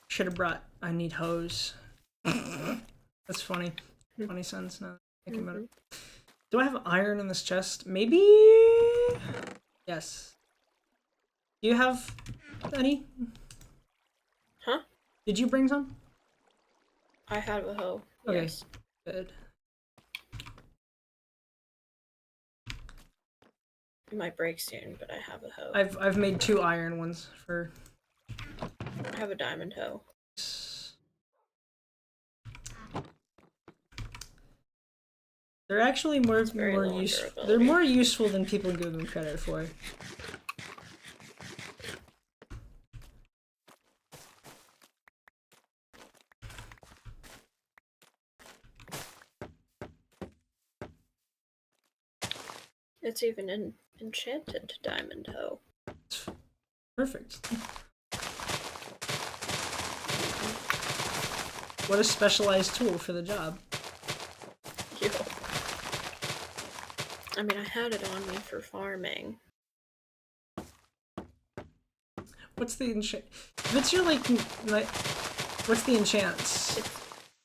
Should have brought. I need hose. That's funny. 20 cents now. Thinking about it. Do I have iron in this chest? Maybe. Yes. Do you have any?
Huh?
Did you bring some?
I have a hoe.
Okay.
Yes.
Good.
It might break soon, but I have a hoe.
I've made 2 iron ones for.
I have a diamond hoe.
They're actually more useful. They're more useful than people give them credit for.
It's even an enchanted diamond hoe.
Perfect. What a specialized tool for the job.
Yo. I mean, I had it on me for farming.
What's the enchant? If it's your like, what's the enchants?
It's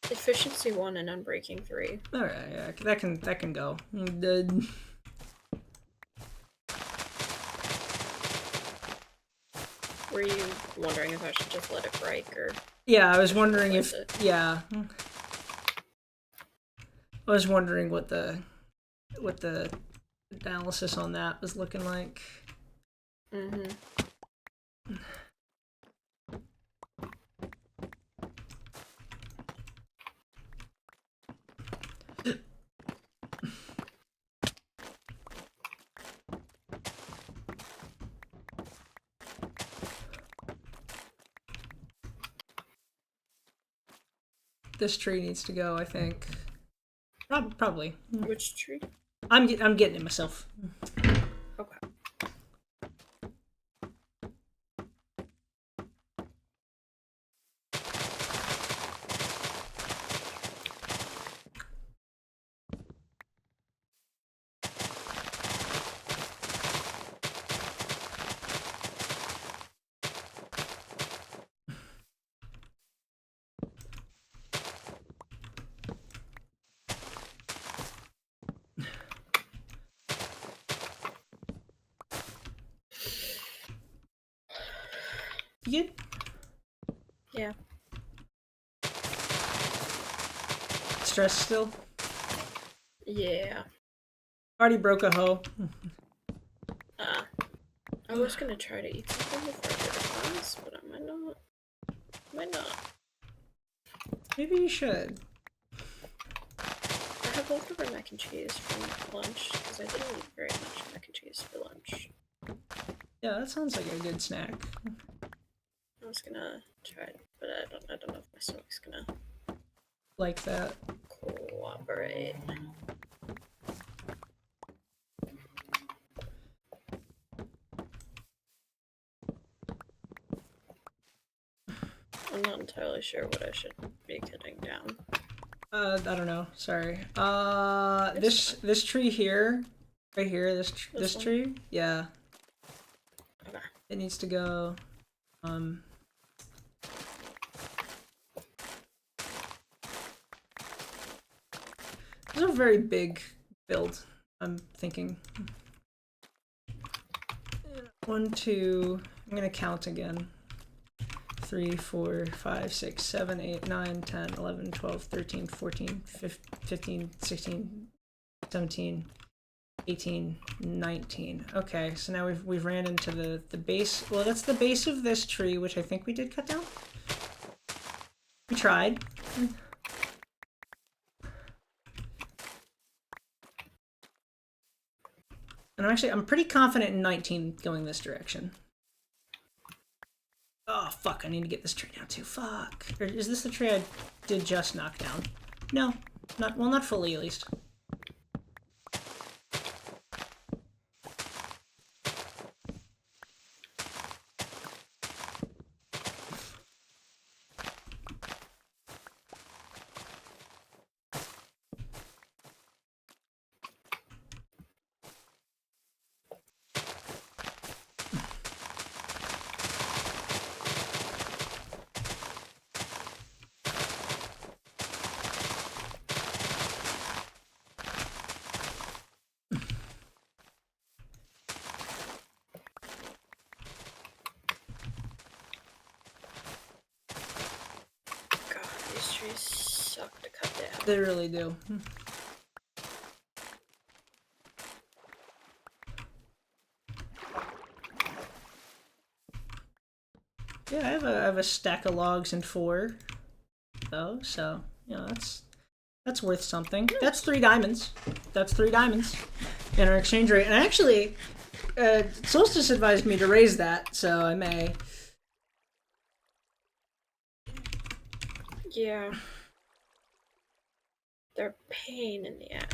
efficiency 1 and unbreaking 3.
All right, yeah, that can go.
Were you wondering if I should just let it break, or?
Yeah, I was wondering if. Yeah. I was wondering what the analysis on that was looking like.
Mm-hmm.
This tree needs to go, I think. Probably.
Which tree?
I'm getting it myself.
Okay.
You good?
Yeah.
Stressed still?
Yeah.
Already broke a hoe.
I was gonna try to eat something before I did a class, but I might not. Might not.
Maybe you should.
I have leftover mac and cheese from lunch, because I didn't eat very much mac and cheese for lunch.
Yeah, that sounds like a good snack.
I was gonna try it, but I don't know if my stomach's gonna
Like that.
cooperate. I'm not entirely sure what I should be cutting down.
I don't know. Sorry. This tree here, right here. This tree. Yeah.
Okay.
It needs to go. This is a very big build. I'm thinking. 1, 2, I'm gonna count again. 3, 4, 5, 6, 7, 8, 9, 10, 11, 12, 13, 14, 15, 16, 17, 18, 19. Okay, so now we've ran into the base. Well, that's the base of this tree, which I think we did cut down. We tried. And I'm pretty confident in 19 going this direction. Oh, fuck, I need to get this tree down too. Fuck. Or is this the tree I did just knock down? No. Not fully, at least.
Suck to cut down.
They really do. Yeah, I have a stack of logs and 4, though. So you know that's worth something. That's 3 diamonds. That's 3 diamonds in our exchange rate. And actually, Solstice advised me to raise that, so I may.
Yeah. They're a pain in the ass.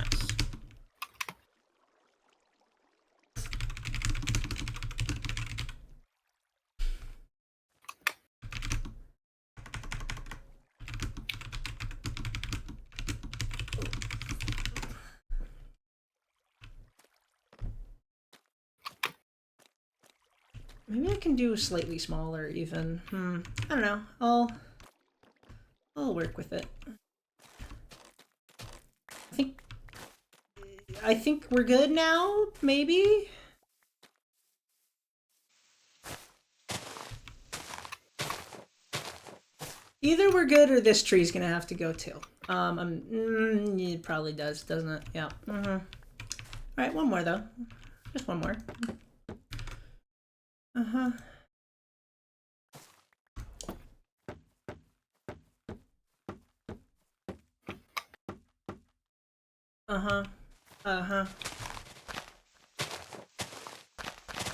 Maybe I can do slightly smaller, even. I don't know. I'll work with it. I think we're good now, maybe? Either we're good or this tree's gonna have to go too. It probably does, doesn't it? Yeah. Alright, one more though. Just one more. Uh-huh.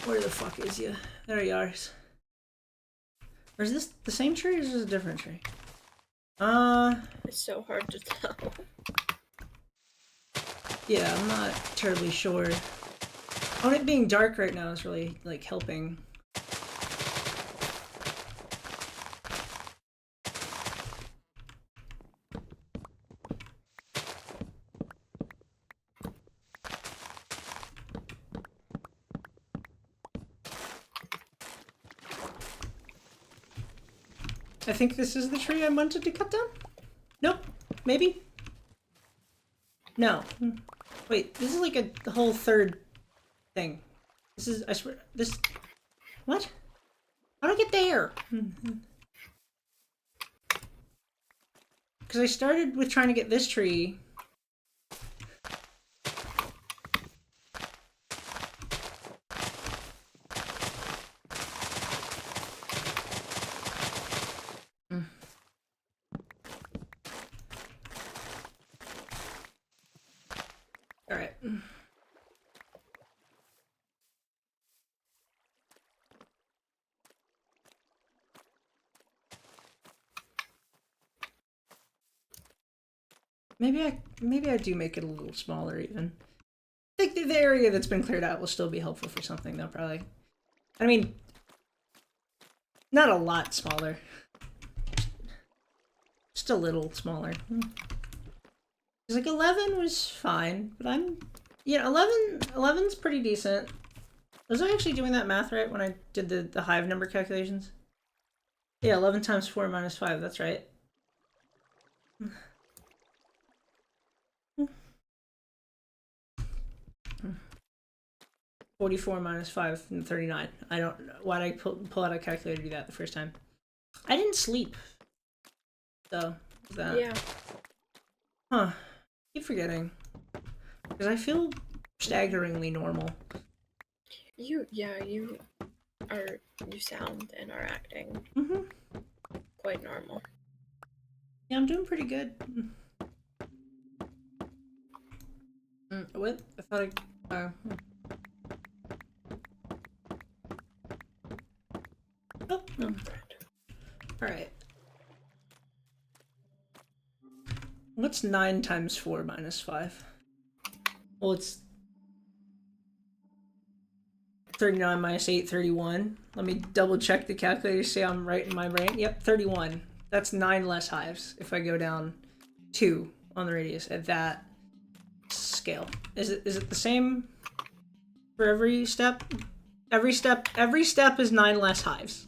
Where the fuck is you? There you are. Or is this the same tree or is this a different tree?
It's so hard to tell.
Yeah, I'm not terribly sure. Oh, it being dark right now is really, like, helping. I think this is the tree I wanted to cut down? Nope. Maybe? No. Wait, this is like a whole third thing. This is, I swear, this... What? How did I get there? Because I started with trying to get this tree. Alright. Maybe I do make it a little smaller even. I think the area that's been cleared out will still be helpful for something though, probably. I mean, not a lot smaller. Just a little smaller. Because like 11 was fine, but yeah, 11's pretty decent. Was I actually doing that math right when I did the hive number calculations? Yeah, 11 times 4 minus 5, that's right. 44 minus 5 and 39. I don't know. Why'd I pull out a calculator to do that the first time? I didn't sleep. So, that.
Yeah.
Huh. Keep forgetting. Because I feel staggeringly normal.
You sound and are acting quite normal.
Yeah, I'm doing pretty good. What? I thought I... Oh. Alright. What's 9 times 4 minus 5? Well, it's 39 minus 8, 31. Let me double check the calculator, see I'm right in my brain. Yep, 31. That's 9 less hives if I go down 2 on the radius at that scale. Is it the same for every step? Every step is 9 less hives.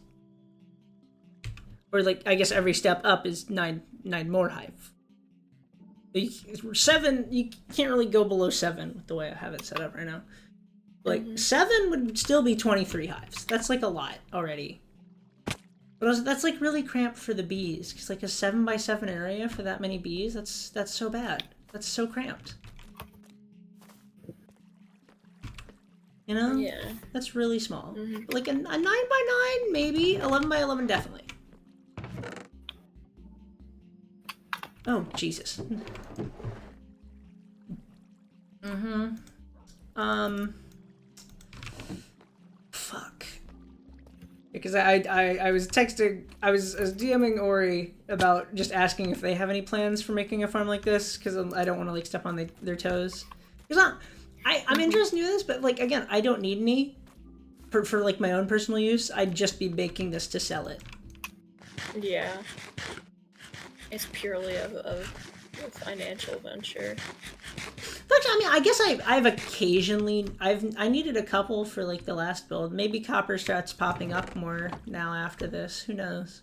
Or like, I guess every step up is 9 more hive. 7, you can't really go below 7 with the way I have it set up right now. Like, 7 would still be 23 hives. That's like a lot already. But also, that's like really cramped for the bees. Because like a 7x7 area for that many bees, that's so bad. That's so cramped. You know?
Yeah.
That's really small. Like a 9x9, maybe. 11x11, definitely. Oh, Jesus. Fuck. Because I was texting, I was DMing Ori about just asking if they have any plans for making a farm like this, because I don't want to like step on their toes. Because I'm interested in doing this, but like again, I don't need any for like my own personal use. I'd just be making this to sell it.
Yeah. It's purely a financial venture.
But I mean, I guess I've occasionally I needed a couple for like the last build. Maybe copper starts popping up more now after this. Who knows?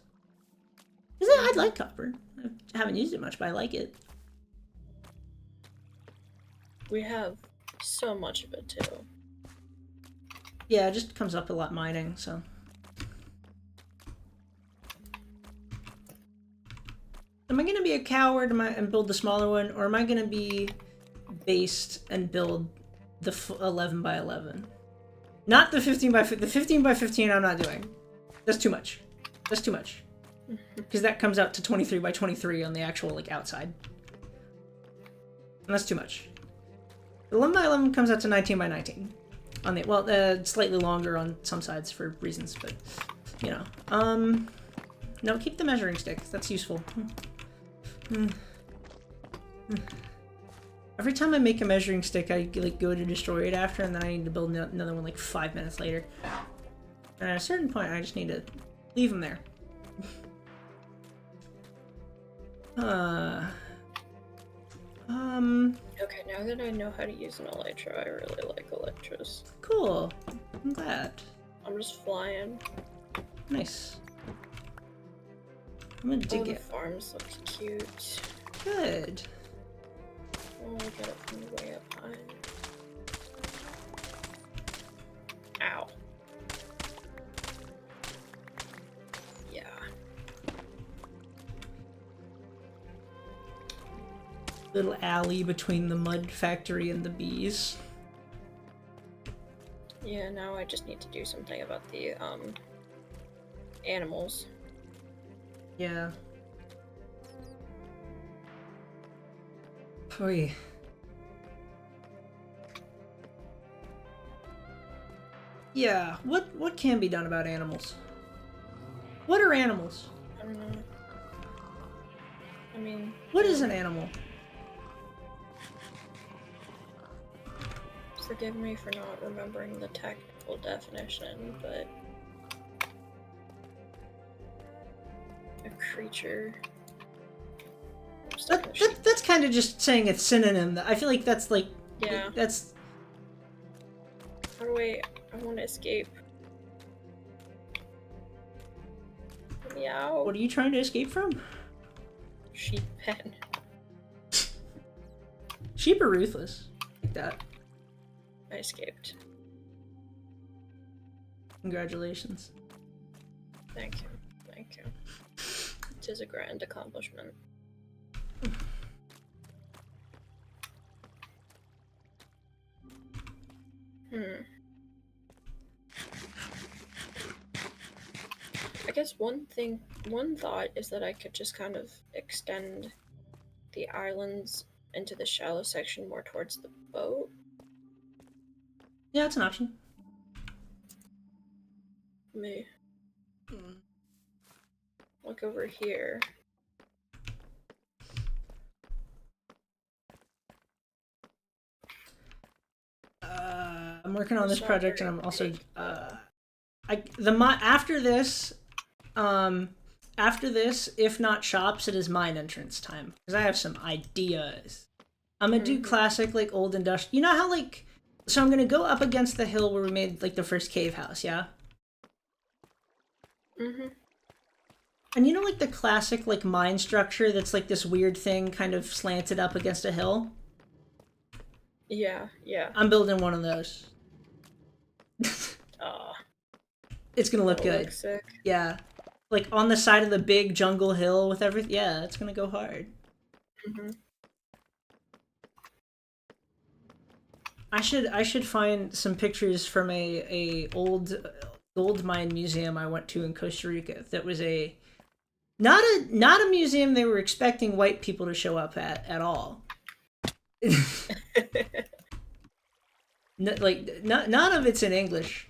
Because I'd like copper. I haven't used it much, but I like it.
We have so much of it too.
Yeah, it just comes up a lot mining, so. Am I gonna be a coward and build the smaller one, or am I gonna be based and build the 11x11? Not the 15x15. The 15x15 I'm not doing. That's too much. That's too much. Because that comes out to 23x23 on the actual like outside. And that's too much. The 11x11 comes out to 19x19 on the slightly longer on some sides for reasons, but you know. No, keep the measuring stick. That's useful. Every time I make a measuring stick, I like go to destroy it after, and then I need to build another one like 5 minutes later. And at a certain point, I just need to leave them there.
Okay, now that I know how to use an elytra, I really like elytras.
Cool. I'm glad.
I'm just flying.
Nice. I'm gonna dig
the
it.
farms look cute.
Good.
Oh, I got it from way up high. Ow. Yeah.
Little alley between the mud factory and the bees.
Yeah, now I just need to do something about the, animals.
Yeah. Oy. Yeah, what can be done about animals? What are animals?
I don't know. I mean...
What is an animal?
Forgive me for not remembering the technical definition, but... a creature...
That's kind of just saying a synonym. I feel like that's like...
Yeah.
That's...
Oh wait, I want to escape. Meow.
What are you trying to escape from?
Sheep pen.
Sheep are ruthless. Like that.
I escaped.
Congratulations.
Thank you. Thank you. It is a grand accomplishment. I guess one thought is that I could just kind of extend the islands into the shallow section more towards the boat.
Yeah, it's an option.
Me. Look over here.
I'm working on this project, and I'm also after this, if not shops, it is mine entrance time because I have some ideas. I'm gonna do classic like old industrial. You know how like, so I'm gonna go up against the hill where we made like the first cave house, yeah. And you know like the classic like mine structure that's like this weird thing kind of slanted up against a hill.
Yeah, yeah.
I'm building one of those. It's gonna look good.
Looks sick.
Yeah. Like on the side of the big jungle hill with everything. Yeah, it's gonna go hard. I should find some pictures from a old gold mine museum I went to in Costa Rica. That was not a museum they were expecting white people to show up at all. None of it's in English.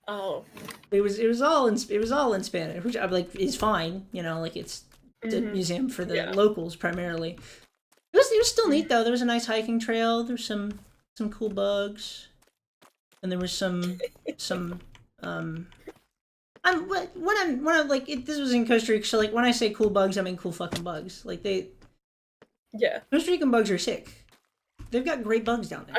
Oh.
It was all in Spanish, which I'm like is fine, you know, like it's the museum for the locals primarily. It was still neat though. There was a nice hiking trail. There was some cool bugs, and there was some I'm like this was in Costa Rica, so like when I say cool bugs, I mean cool fucking bugs. Like Costa Rican bugs are sick. They've got great bugs down there.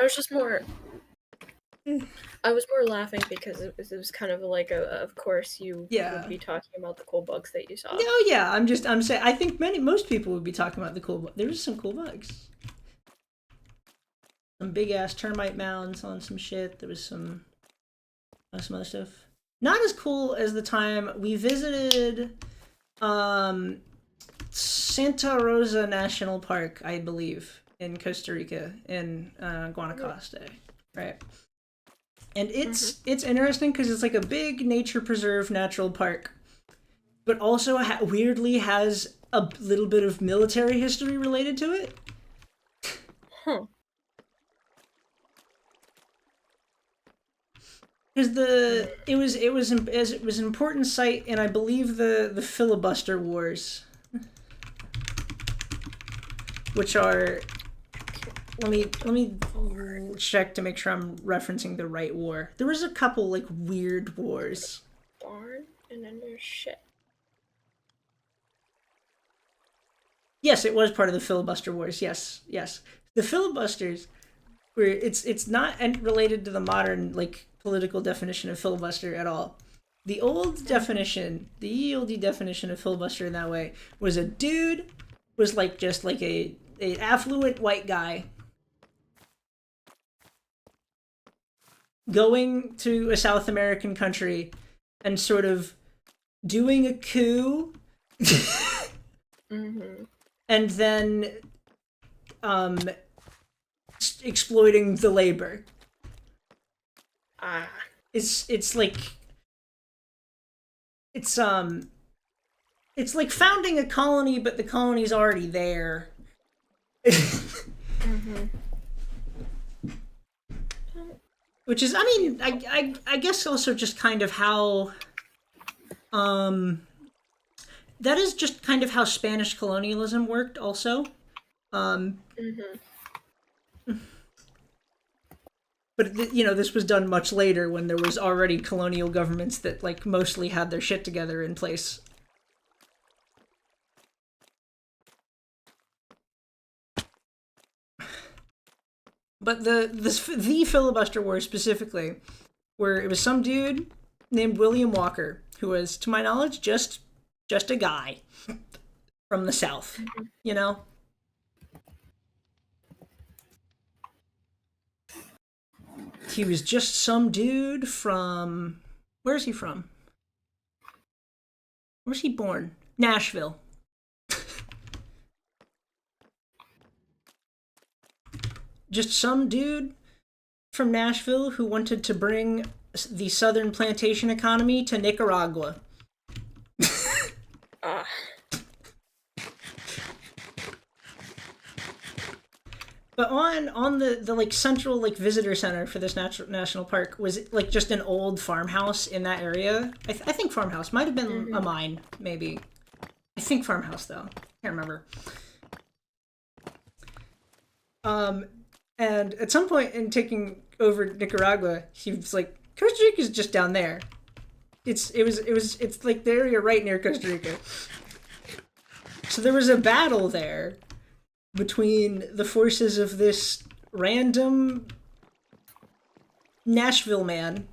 I was more laughing because it was kind of like of course you would be talking about the cool bugs that you saw.
Oh yeah, I'm saying I think most people would be talking about the cool bugs. There was some cool bugs. Some big ass termite mounds on some shit. There was some other stuff. Not as cool as the time we visited Santa Rosa National Park, I believe, in Costa Rica, in Guanacaste, right? And it's interesting because it's like a big nature preserve natural park, but also weirdly has a little bit of military history related to it.
Huh.
Because it was an important site, and I believe the filibuster wars, which are, let me check to make sure I'm referencing the right war. There was a couple like weird wars.
Barn, and then there's shit.
Yes, it was part of the filibuster wars. Yes. The filibusters were it's not related to the modern like political definition of filibuster at all. The old definition, the oldie definition of filibuster in that way was a dude was like just like a affluent white guy going to a South American country and sort of doing a coup and then exploiting the labor. It's like founding a colony, but the colony's already there. Which is, I mean, I guess also just kind of how that is just kind of how Spanish colonialism worked also. But you know, this was done much later when there was already colonial governments that like mostly had their shit together in place. But the filibuster war specifically, where it was some dude named William Walker, who was, to my knowledge, just a guy from the South, you know? he was just some dude from... Where's he from? Where's he born? Nashville. Just some dude from Nashville who wanted to bring the southern plantation economy to Nicaragua. But on the like central like visitor center for this national park was like just an old farmhouse in that area. I think farmhouse might have been a mine, maybe. I think farmhouse though. Can't remember. And at some point in taking over Nicaragua, he was like, Costa Rica's just down there. It's like the area right near Costa Rica. So there was a battle there between the forces of this random Nashville man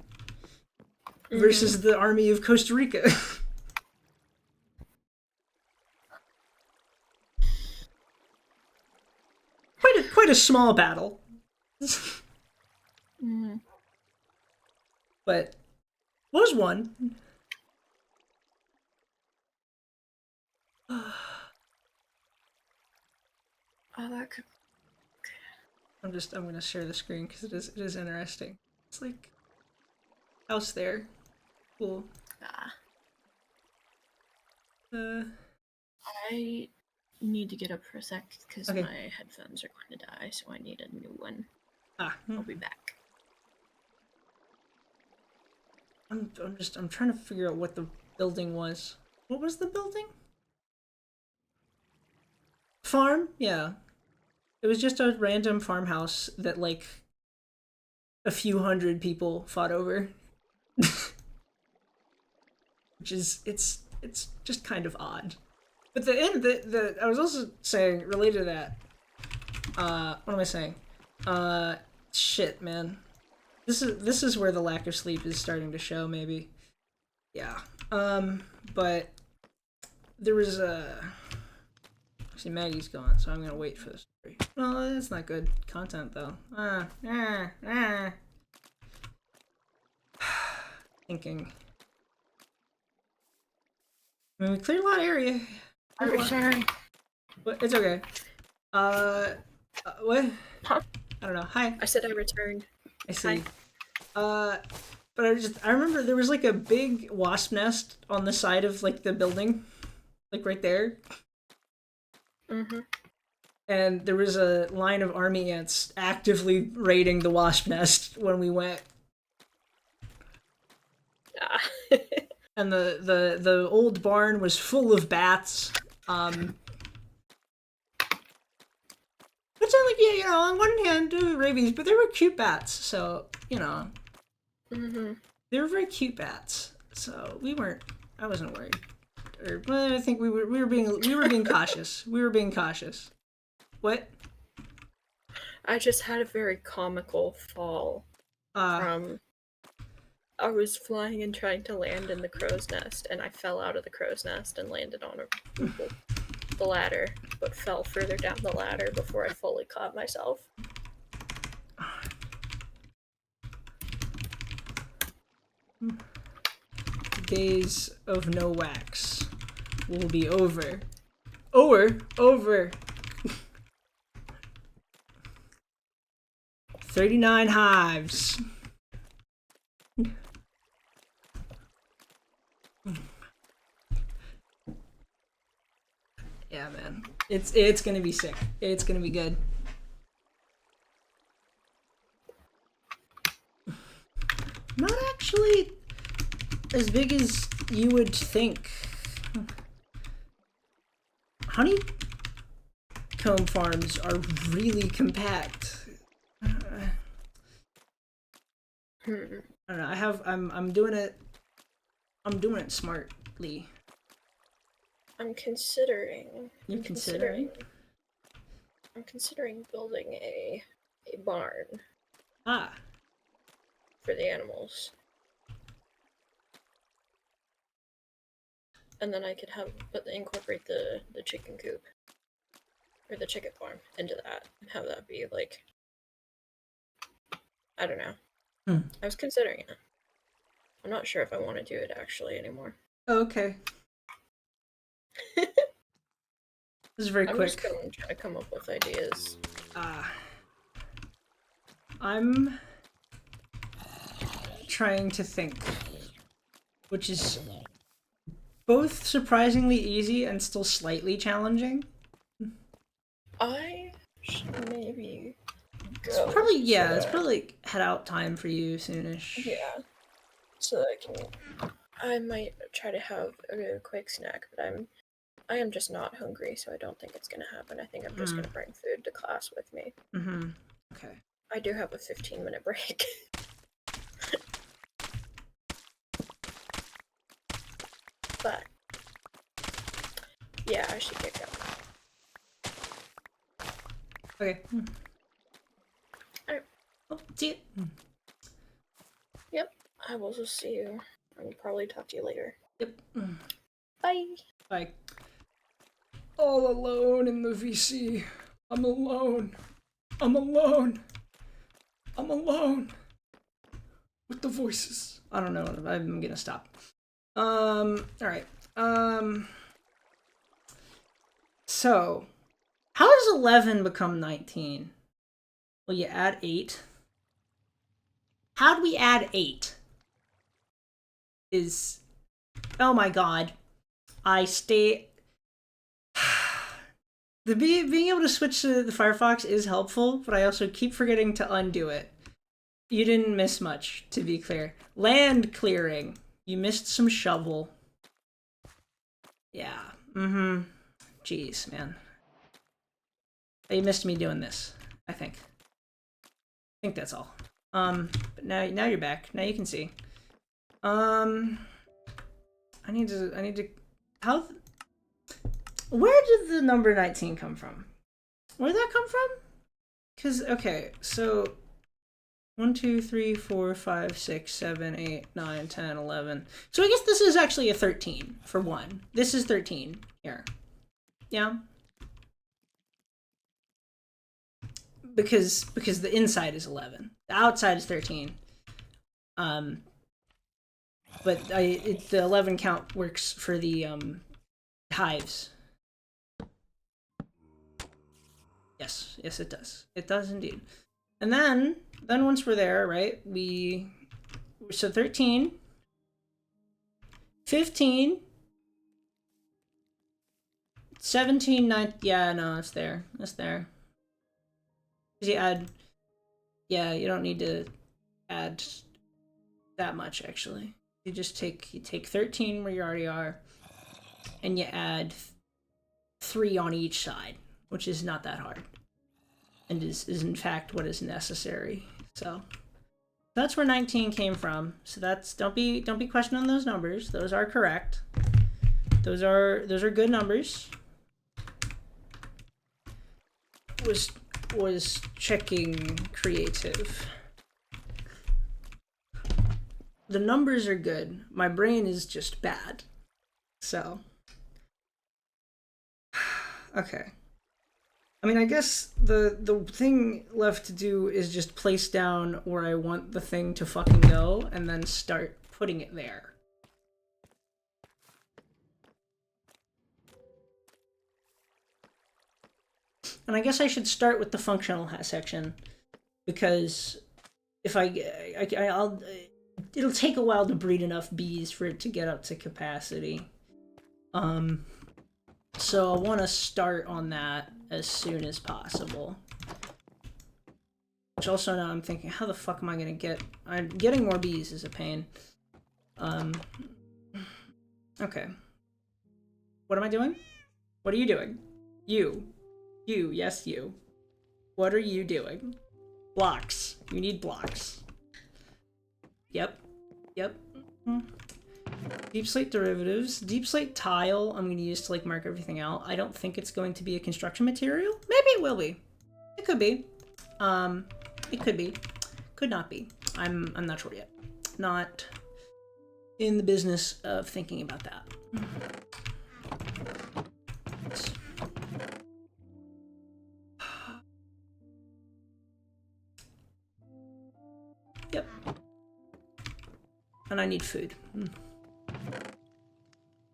versus the army of Costa Rica. Quite a small battle. But was one.
Oh, that could...
I'm gonna share the screen because it is interesting. It's like house there. Cool.
I need to get up for a sec because
Okay.
my headphones are going to die, so I need a new one.
I'll
be back.
I'm trying to figure out what the building was. What was the building? Farm? Yeah. It was just a random farmhouse that like a few hundred people fought over. Which is it's just kind of odd. But the I was also saying related to that. What am I saying? Shit, man. This is where the lack of sleep is starting to show, maybe. Yeah. But there was a... See, Maggie's gone, so I'm gonna wait for the story. Well, that's not good content, though. Thinking. I mean, we cleared a lot of area.
I'm sorry.
But it's okay. What?
Huh?
I don't know. Hi.
I said I returned.
I see.
Hi.
But I remember there was like a big wasp nest on the side of like the building, like right there. And there was a line of army ants actively raiding the wasp nest when we went. And the old barn was full of bats. Which I'm like, yeah, you know, on one hand, rabies, but they were cute bats, so you know. They were very cute bats, so I wasn't worried. Or well, I think we were being cautious. We were being cautious. What?
I just had a very comical fall from... I was flying and trying to land in the crow's nest, and I fell out of the crow's nest and landed on the ladder, but fell further down the ladder before I fully caught myself.
Days of no wax will be over. Over. 39 hives. Yeah, man. It's gonna be sick. It's gonna be good. Not actually as big as you would think. Honeycomb farms are really compact. I don't know. I'm doing it smartly.
I'm considering.
You're considering?
I'm considering building a barn. For the animals. And then I could incorporate the chicken coop. Or the chicken farm into that. And have that be like, I don't know,
Hmm.
I was considering it. I'm not sure if I want to do it actually anymore.
Oh, okay. This is very
I'm
quick.
just trying to come up with ideas.
I'm trying to think, which is both surprisingly easy and still slightly challenging.
I should maybe
It's
go.
probably, yeah,
so
it's
that-
probably like head out time for you soonish.
Yeah. So that I might try to have a quick snack, but I am just not hungry, so I don't think it's gonna happen. I think I'm just gonna bring food to class with me.
Mm-hmm. Okay.
I do have a 15-minute break. But yeah, I should get going.
Okay.
Alright.
Oh, see it.
Yep. I will just see you. I'll probably talk to you later.
Yep.
Bye.
Bye. All alone in the VC. I'm alone. I'm alone. I'm alone. With the voices. I don't know. I'm gonna stop. Alright. So, how does 11 become 19? Well, you add 8. How do we add 8? Oh my god. I stay... Being able to switch to the Firefox is helpful, but I also keep forgetting to undo it. You didn't miss much, to be clear. Land clearing. You missed some shovel. Yeah. Mm-hmm. Jeez, man. You missed me doing this, I think. I think that's all. But now you're back. Now you can see. I need to where did the number 19 come from? Where did that come from? Cause okay, so 1, 2, 3, 4, 5, 6, 7, 8, 9, 10, 11. So I guess this is actually a 13 for 1. This is 13 here. Yeah. Because the inside is 11. The outside is 13. But the 11 count works for the hives. Yes, it does. It does indeed. And then once we're there, right? So 13, 15, 17, 9. Yeah, no, it's there. It's there. You add. Yeah, you don't need to add that much actually. You just take 13 where you already are, and you add 3 on each side, which is not that hard, and is in fact what is necessary. So that's where 19 came from. So that's don't be questioning those numbers. Those are correct. Those are good numbers. Was checking creative. The numbers are good. My brain is just bad. So okay. I mean, I guess the thing left to do is just place down where I want the thing to fucking go and then start putting it there. And I guess I should start with the functional section, because if I'll it'll take a while to breed enough bees for it to get up to capacity. So I want to start on that as soon as possible. Which also now I'm thinking, how the fuck am I gonna get... getting more bees is a pain. Okay. What am I doing? What are you doing? You, yes you. What are you doing? Blocks. You need blocks. Yep. Deep slate derivatives. Deep slate tile I'm going to use to like mark everything out. I don't think it's going to be a construction material. Maybe it will be. It could be. It could be. Could not be. I'm not sure yet. Not in the business of thinking about that. Yep. And I need food.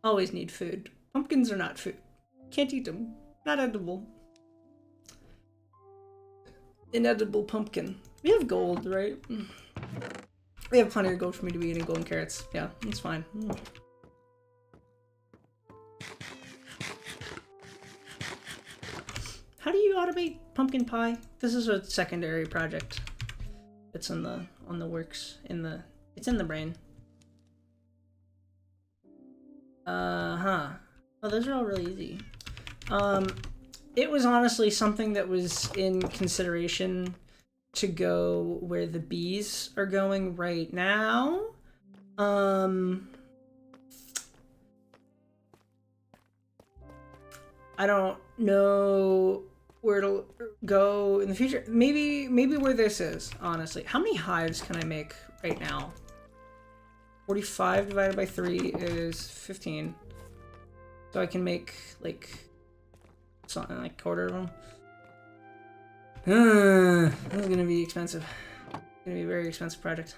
Always need food. Pumpkins are not food. Can't eat them. Not edible. Inedible pumpkin. We have gold, right? We have plenty of gold for me to be eating golden carrots. Yeah, that's fine. How do you automate pumpkin pie? This is a secondary project. It's on the works. It's in the brain. Oh, those are all really easy. It was honestly something that was in consideration to go where the bees are going right now. I don't know where it'll go in the future. Maybe where this is, honestly. How many hives can I make right now? 45 divided by 3 is 15. So I can make, like, something like a quarter of them. This is gonna be expensive. It's gonna be a very expensive project.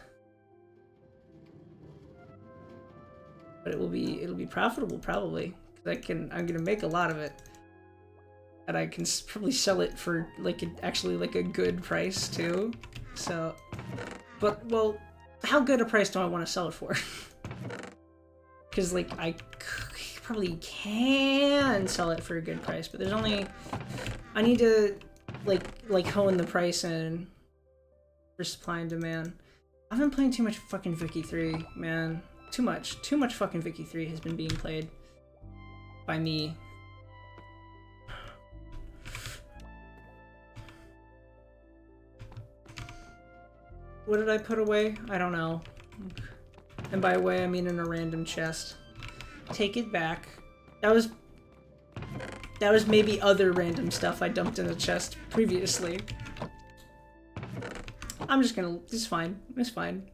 But it'll be profitable, probably. Because I'm gonna make a lot of it. And I can probably sell it for, like, actually, like, a good price, too. So, but, well, how good a price do I want to sell it for? Because, like, I probably can sell it for a good price, but there's only... I need to, like hone the price in for supply and demand. I've been playing too much fucking Vicky 3, man. Too much fucking Vicky 3 has been being played by me. What did I put away? I don't know. And by away, I mean in a random chest. Take it back. That was maybe other random stuff I dumped in a chest previously. I'm just gonna... It's fine. It's fine.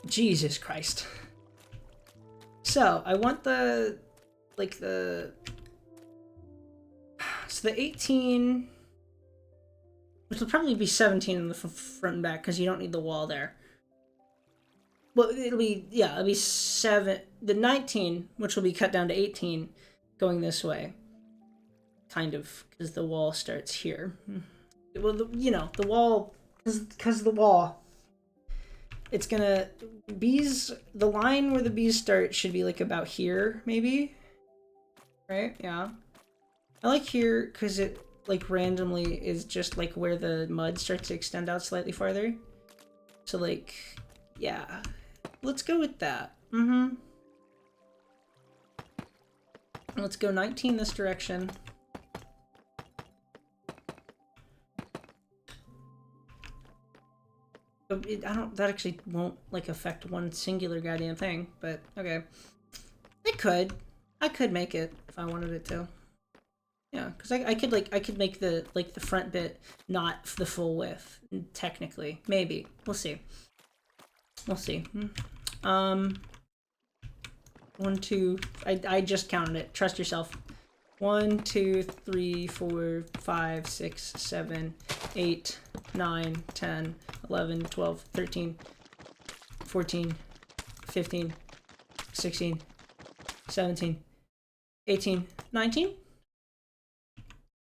Jesus Christ. So, I want the... Like, the... So the 18... Which will probably be 17 in the front and back, because you don't need the wall there. Well, it'll be... Yeah, it'll be 7... The 19, which will be cut down to 18, going this way. Kind of, because the wall starts here. Well, you know, the wall... Because the wall... It's gonna... Bees... The line where the bees start should be, like, about here, maybe? Right? Yeah. I like here, because it, like, randomly is just, like, where the mud starts to extend out slightly farther. So, like, yeah. Let's go with that. Let's go 19 this direction. That actually won't, like, affect one singular goddamn thing, but okay. It could. I could make it if I wanted it to. Yeah, because I could make the, like, the front bit not the full width, technically. Maybe. We'll see. We'll see. 1, 2... I just counted it. Trust yourself. 1, 2, 3, 4, 5, 6, 7, 8, 9, 10, 11, 12, 13, 14, 15, 16, 17, 18, 19?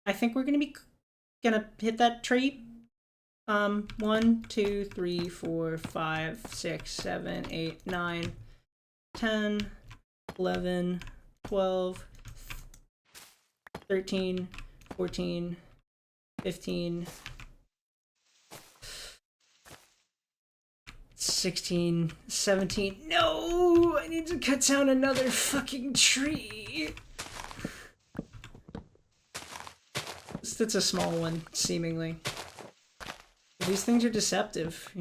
I think we're gonna hit that tree. 1, 2, 3, 4, 5, 6, 7, 8, 9, 10, 11, 12, 13, 14, 15, 16, 17. No! I need to cut down another fucking tree! That's a small one, seemingly. These things are deceptive.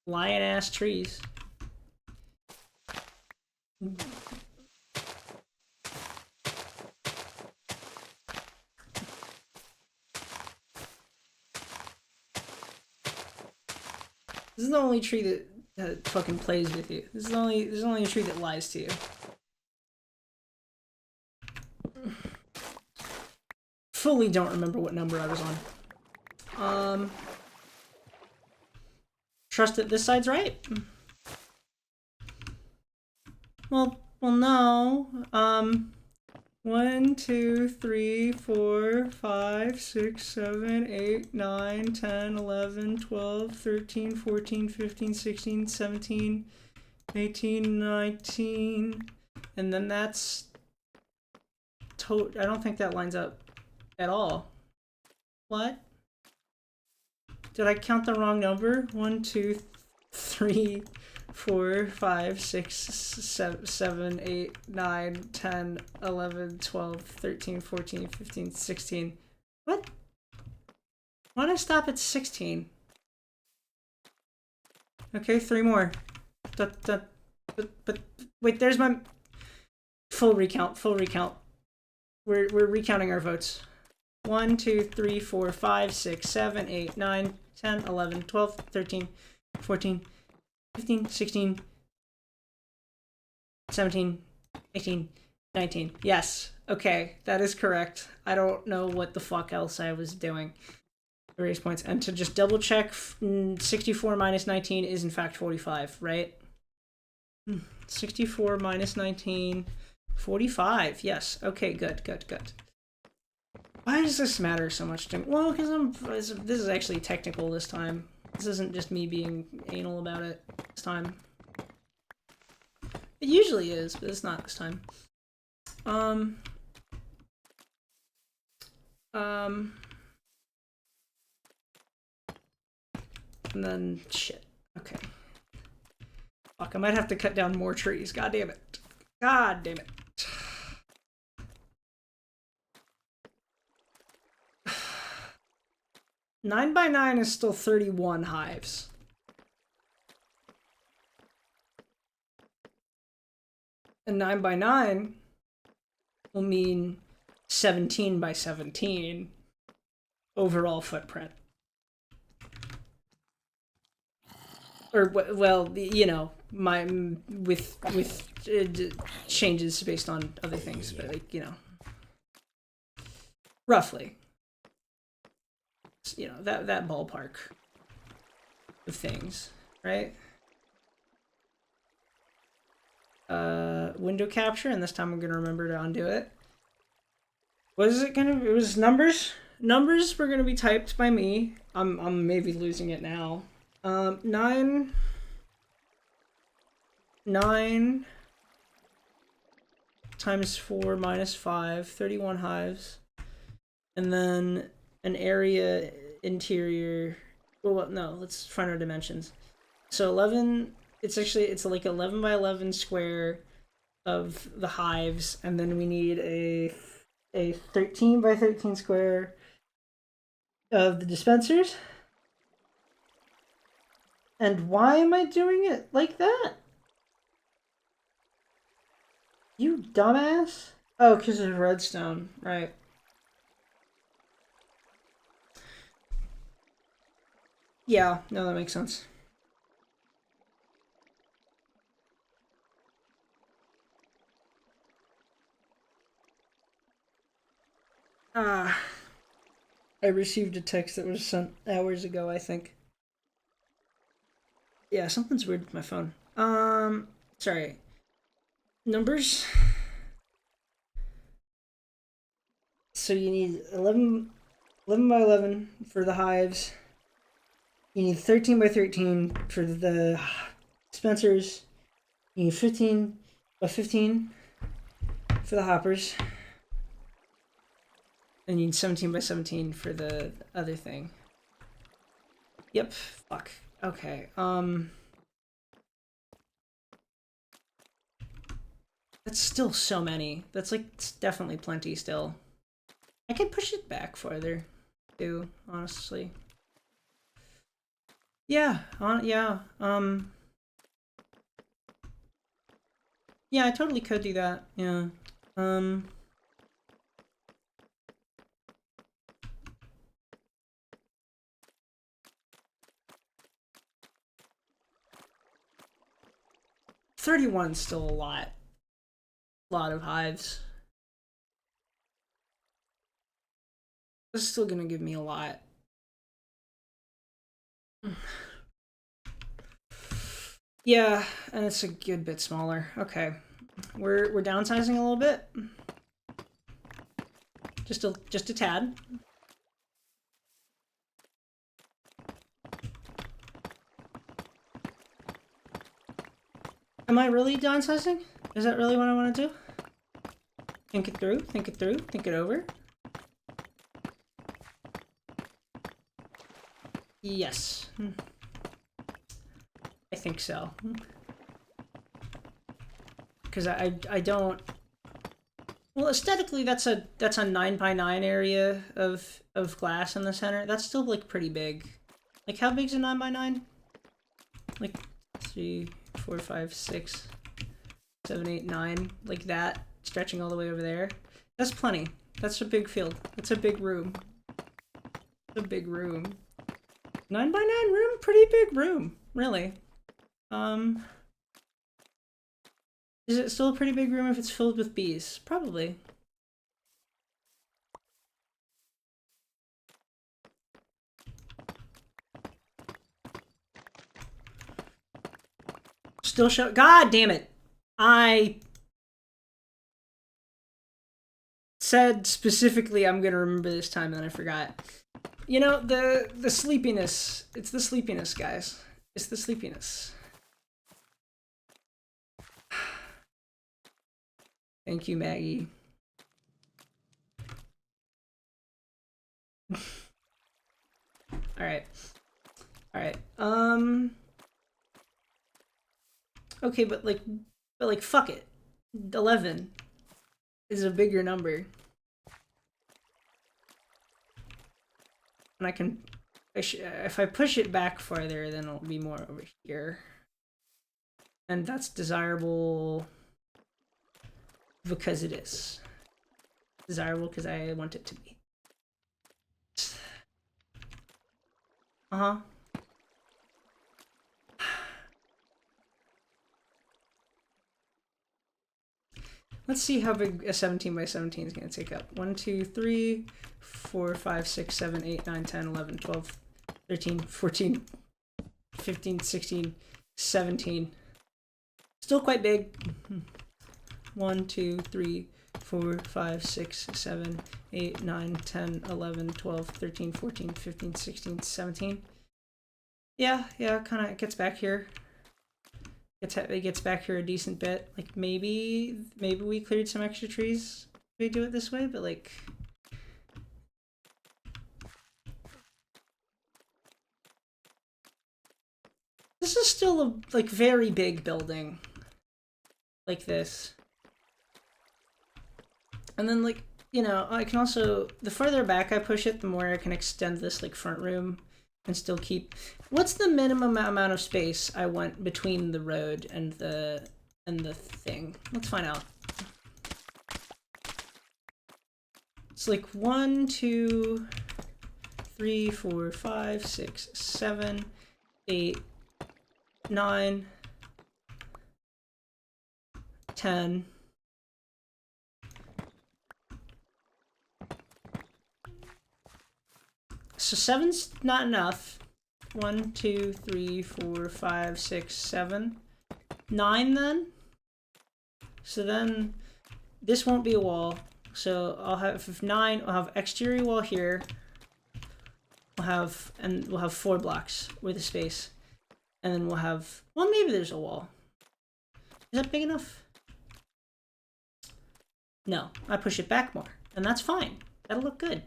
Lion-ass trees. This is the only tree that fucking plays with you. This is the only tree that lies to you. fully don't remember what number I was on. Trust that this side's right. Well, no. 1, 2, 3, 4, 5, 6, 7, 8, 9, 10, 11, 12, 13, 14, 15, 16, 17, 18, 19, and then that's I don't think that lines up at all. What? Did I count the wrong number? 1, 2, 3, 4, 5, 6, 7, 8, 9, 10, 11, 12, 13, 14, 15, 16. What? Why did I stop at 16? Okay, 3 more. But wait, there's my full recount. We're recounting our votes. 1, 2, 3, 4, 5, 6, 7, 8, 9, 10, 11, 12, 13, 14, 15, 16, 17, 18, 19. Yes. Okay, that is correct. I don't know what the fuck else I was doing. Various points. And to just double check, 64 minus 19 is in fact 45, right? 64 minus 19, 45. Yes. Okay, good. Why does this matter so much to me? Well, because this is actually technical this time. This isn't just me being anal about it this time. It usually is, but it's not this time. And then shit. Okay. Fuck, I might have to cut down more trees. God damn it. 9 by 9 is still 31 hives. And 9 by 9 will mean 17 by 17 overall footprint. Or, well, you know, with changes based on other things, but, like, you know, roughly. You know, that ballpark of things, right? Window capture, and this time I'm gonna remember to undo it. What is it gonna be? It was numbers. Numbers were gonna be typed by me. I'm maybe losing it now. 9 times 4 minus 5, 31 hives, and then an area interior. Well, no, let's find our dimensions. So 11. It's like 11 by 11 square of the hives, and then we need a 13 by 13 square of the dispensers. And why am I doing it like that? You dumbass. Oh, because of redstone, right. Yeah, no, that makes sense. I received a text that was sent hours ago, I think. Yeah, something's weird with my phone. Sorry. Numbers. So you need 11 by 11 for the hives. You need 13 by 13 for the dispensers. You need 15 by 15 for the hoppers. And you need 17 by 17 for the other thing. Yep, fuck. Okay, that's still so many. That's like definitely plenty still. I could push it back farther, too, honestly. Yeah, yeah, yeah, I totally could do that, yeah. 31's still a lot of hives. This is still gonna give me a lot. Yeah, and it's a good bit smaller. Okay, we're downsizing a little bit, just a tad. Am I really downsizing? Is that really what I want to do? Think it through. Think it through. Think it over. Yes. I think so. Because I don't. Well, aesthetically, that's a 9x9 area of glass in the center. That's still like pretty big. Like how big's a 9x9? Like 3, 4, 5, 6, 7, 8, 9. Like that, stretching all the way over there. That's plenty. That's a big field. That's a big room. A big room. 9x9 room, pretty big room, really. Is it still a pretty big room if it's filled with bees? Probably. Still show. God damn it! I said specifically I'm gonna remember this time, and then I forgot. You know, the sleepiness. It's the sleepiness, guys. It's the sleepiness. Thank you, Maggie. Alright. Alright. Okay, but like, fuck it. 11 is a bigger number. And I can... if I push it back farther, then it'll be more over here. And that's desirable... because it is. Desirable because I want it to be. Uh-huh. Let's see how big a 17 by 17 is going to take up. 1, 2, 3, 4, 5, 6, 7, 8, 9, 10, 11, 12, 13, 14, 15, 16, 17. Still quite big. 1, 2, 3, 4, 5, 6, 7, 8, 9, 10, 11, 12, 13, 14, 15, 16, 17. Yeah, kind of gets back here. It gets back here a decent bit. Like maybe we cleared some extra trees if we do it this way, but like this is still a like very big building. Like this. And then like, you know, I can also, the further back I push it, the more I can extend this like front room and still keep. What's the minimum amount of space I want between the road and the thing? Let's find out. It's like 1, 2, 3, 4, 5, 6, 7, 8, 9, 10. So 7's not enough. 1, 2, 3, 4, 5, 6, 7. 9 then? So then this won't be a wall. So I'll have 9, I'll have exterior wall here. We'll have 4 blocks with a space. And then we'll have, well, maybe there's a wall. Is that big enough? No, I push it back more, and that's fine. That'll look good.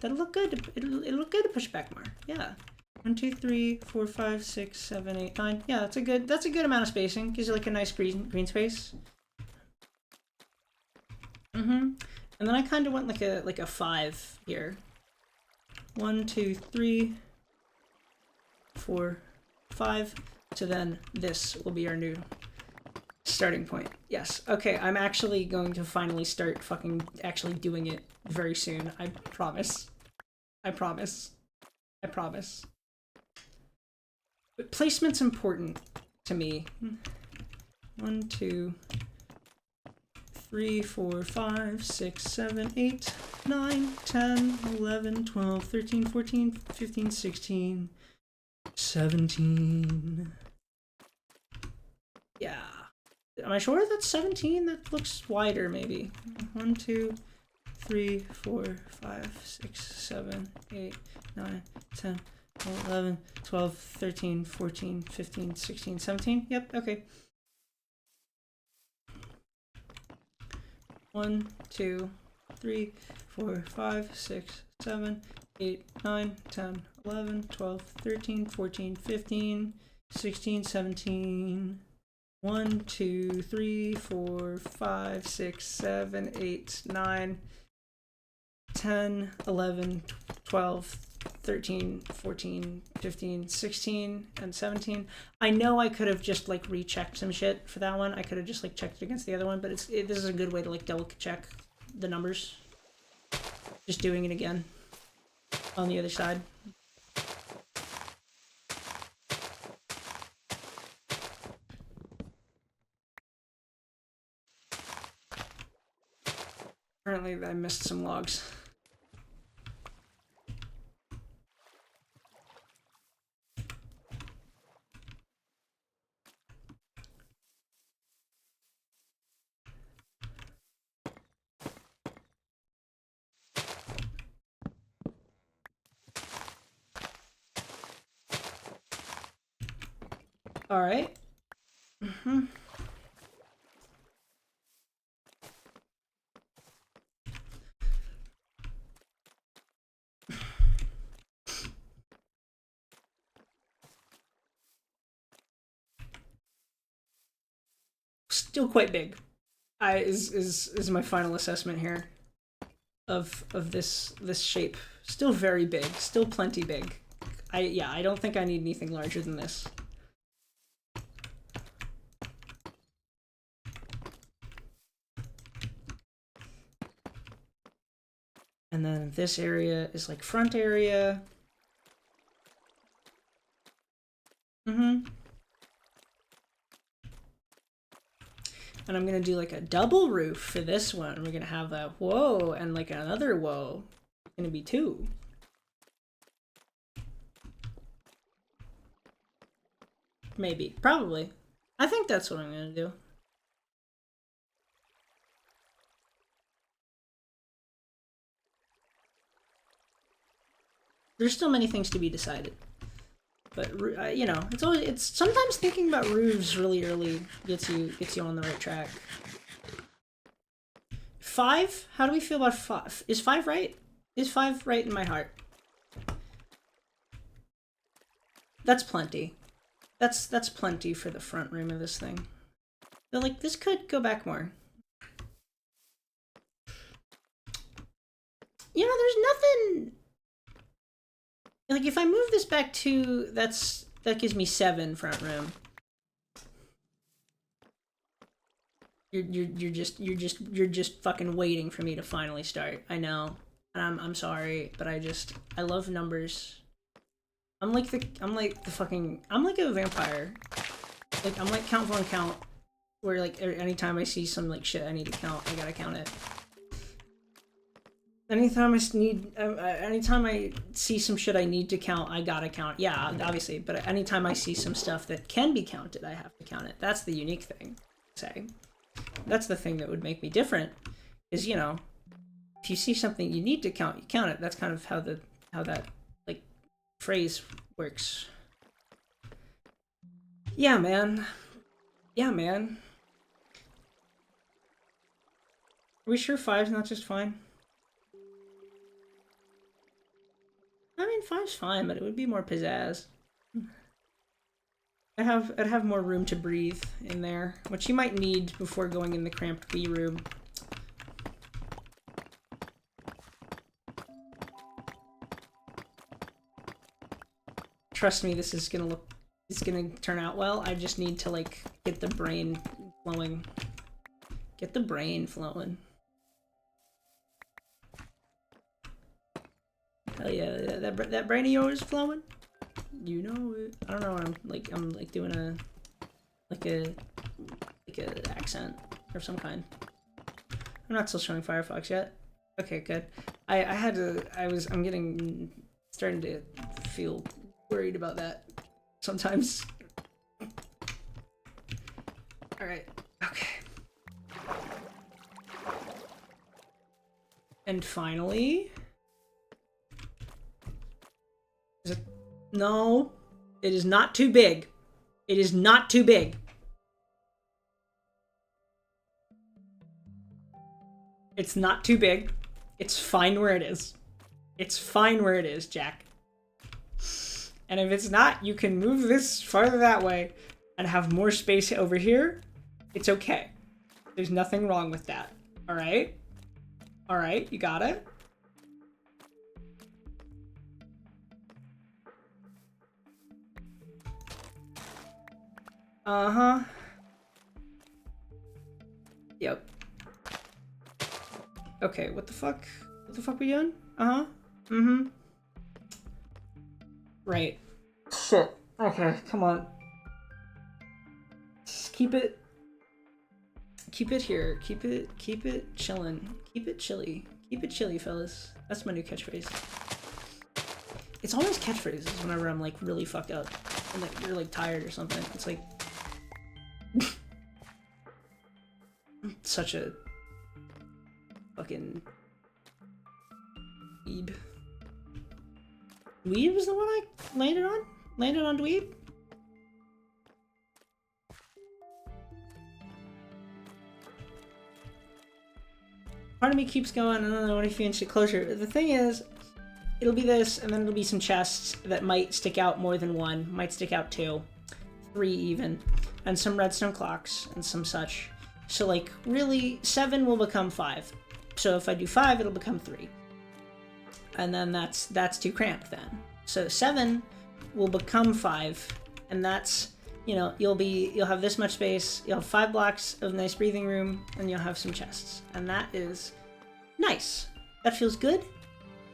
That'll look good. It'll look good to push it back more. Yeah. 1, 2, 3, 4, 5, 6, 7, 8, 9. Yeah, that's a good amount of spacing. Gives you like a nice green space. And then I kind of went like a 5 here. 1, 2, 3, 4, 5. So then this will be our new starting point. Yes. Okay, I'm actually going to finally start fucking actually doing it very soon. I promise. I promise. I promise. But placement's important to me. 1, 2, 3, 4, 5, 6, 7, 8, 9, 10, 11, 12, 13, 14, 15, 16, 17. Yeah. Am I sure that's 17? That looks wider, maybe. 1, 2, 3, 4, 5, 6, 7, 8, 9, 10, 11, 12, 13, 14, 15, 16, 17. Yep, okay. 1, 2, 3, 4, 5, 6, 7, 8, 9, 10, 11, 12, 13, 14, 15, 16, 17. 1, 2, 3, 4, 5, 6, 7, 8, 9, 10, 11, 12, 13, 14, 15, 16, and 17. I know I could have just like rechecked some shit for that one. I could have just like checked it against the other one, but this is a good way to like double check the numbers. Just doing it again on the other side. Apparently I missed some logs. All right. Still quite big. Is my final assessment here of this shape. Still very big. Still plenty big. I don't think I need anything larger than this. And then this area is like front area. And I'm gonna do like a double roof for this one. We're gonna have a whoa and like another whoa. It's gonna be 2. Maybe. Probably. I think that's what I'm gonna do. There's still many things to be decided. But you know, it's sometimes thinking about roofs really early gets you on the right track. 5? How do we feel about 5? Is 5 right? Is 5 right in my heart? That's plenty. That's plenty for the front room of this thing. But like this could go back more. You know, there's nothing. Like if I move this back 2, that gives me 7 front room. You're just fucking waiting for me to finally start. I know, and I'm sorry, but I love numbers. I'm like a vampire. Like I'm like count for count, where like anytime I see some like shit I need to count, I gotta count it. Anytime I see some shit I need to count, I gotta count. Yeah, obviously, but anytime I see some stuff that can be counted, I have to count it. That's the unique thing, say. That's the thing that would make me different, is, you know, if you see something you need to count, you count it. That's kind of how that, like, phrase works. Yeah, man. Yeah, man. Are we sure 5's not just fine? I mean, 5's fine, but it would be more pizzazz. I'd have more room to breathe in there, which you might need before going in the cramped B room. Trust me, it's gonna turn out well. I just need to like get the brain flowing. Get the brain flowing. Hell yeah, that brain of yours flowing? You know it. I don't know what I'm like doing a accent of some kind. I'm not still showing Firefox yet. Okay, good. I'm getting, starting to feel worried about that sometimes. All right, okay. And finally, no, it is not too big. It is not too big. It's not too big. It's fine where it is. It's fine where it is, Jack. And if it's not, you can move this farther that way and have more space over here. It's okay. There's nothing wrong with that. All right? All right, you got it? Uh-huh. Yep. Okay, what the fuck? What the fuck we doing? Uh-huh. Mm-hmm. Right. Shit. Okay, come on. Just keep it here. Keep it chillin'. Keep it chilly. Keep it chilly, fellas. That's my new catchphrase. It's always catchphrases whenever I'm like really fucked up and like you're like tired or something. It's like such a fucking dweeb. Dweeb is the one I landed on? Landed on dweeb? Part of me keeps going, I don't know, what if you inch it closer? The thing is, it'll be this, and then it'll be some chests that might stick out more than one, might stick out 2, 3 even, and some redstone clocks, and some such. So like, really, 7 will become 5. So if I do 5, it'll become 3. And then that's too cramped then. So 7 will become 5, and that's, you know, you'll have this much space, you'll have 5 blocks of nice breathing room, and you'll have some chests. And that is nice. That feels good.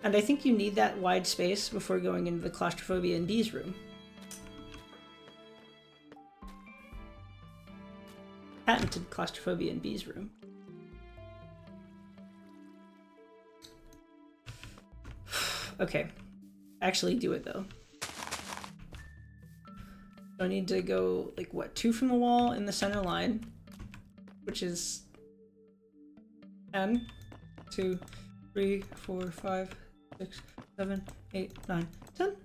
And I think you need that wide space before going into the claustrophobia in B's room. Patented claustrophobia in B's room. Okay. Actually do it though. So I need to go, like, what, 2 from the wall in the center line, which is 10, 2, 3, 4, 5, 6, 7, 8, 9, 10.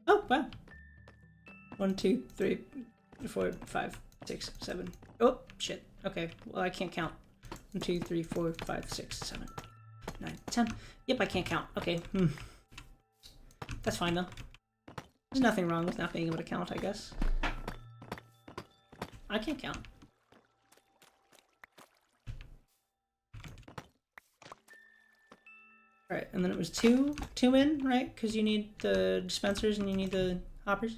Oh, wow. 1, 2, 3, 4, 5, 6, 7. Oh, shit. Okay, well, I can't count. 1, 2, 3, 4, 5, 6, 7, 9, 10. Yep, I can't count. Okay, That's fine, though. There's nothing wrong with not being able to count, I guess. I can't count. Alright, and then it was two in, right? Because you need the dispensers and you need the hoppers.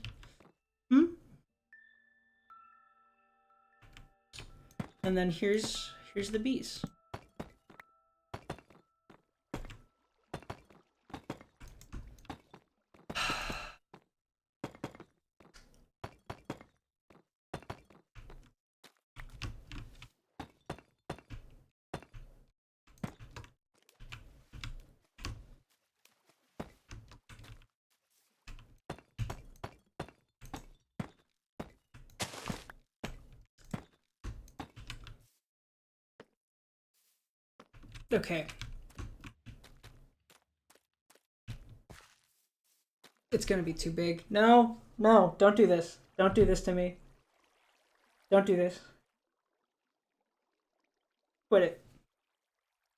And then here's the bees. Okay. It's gonna be too big. No, no, don't do this. Don't do this to me. Don't do this. Quit it.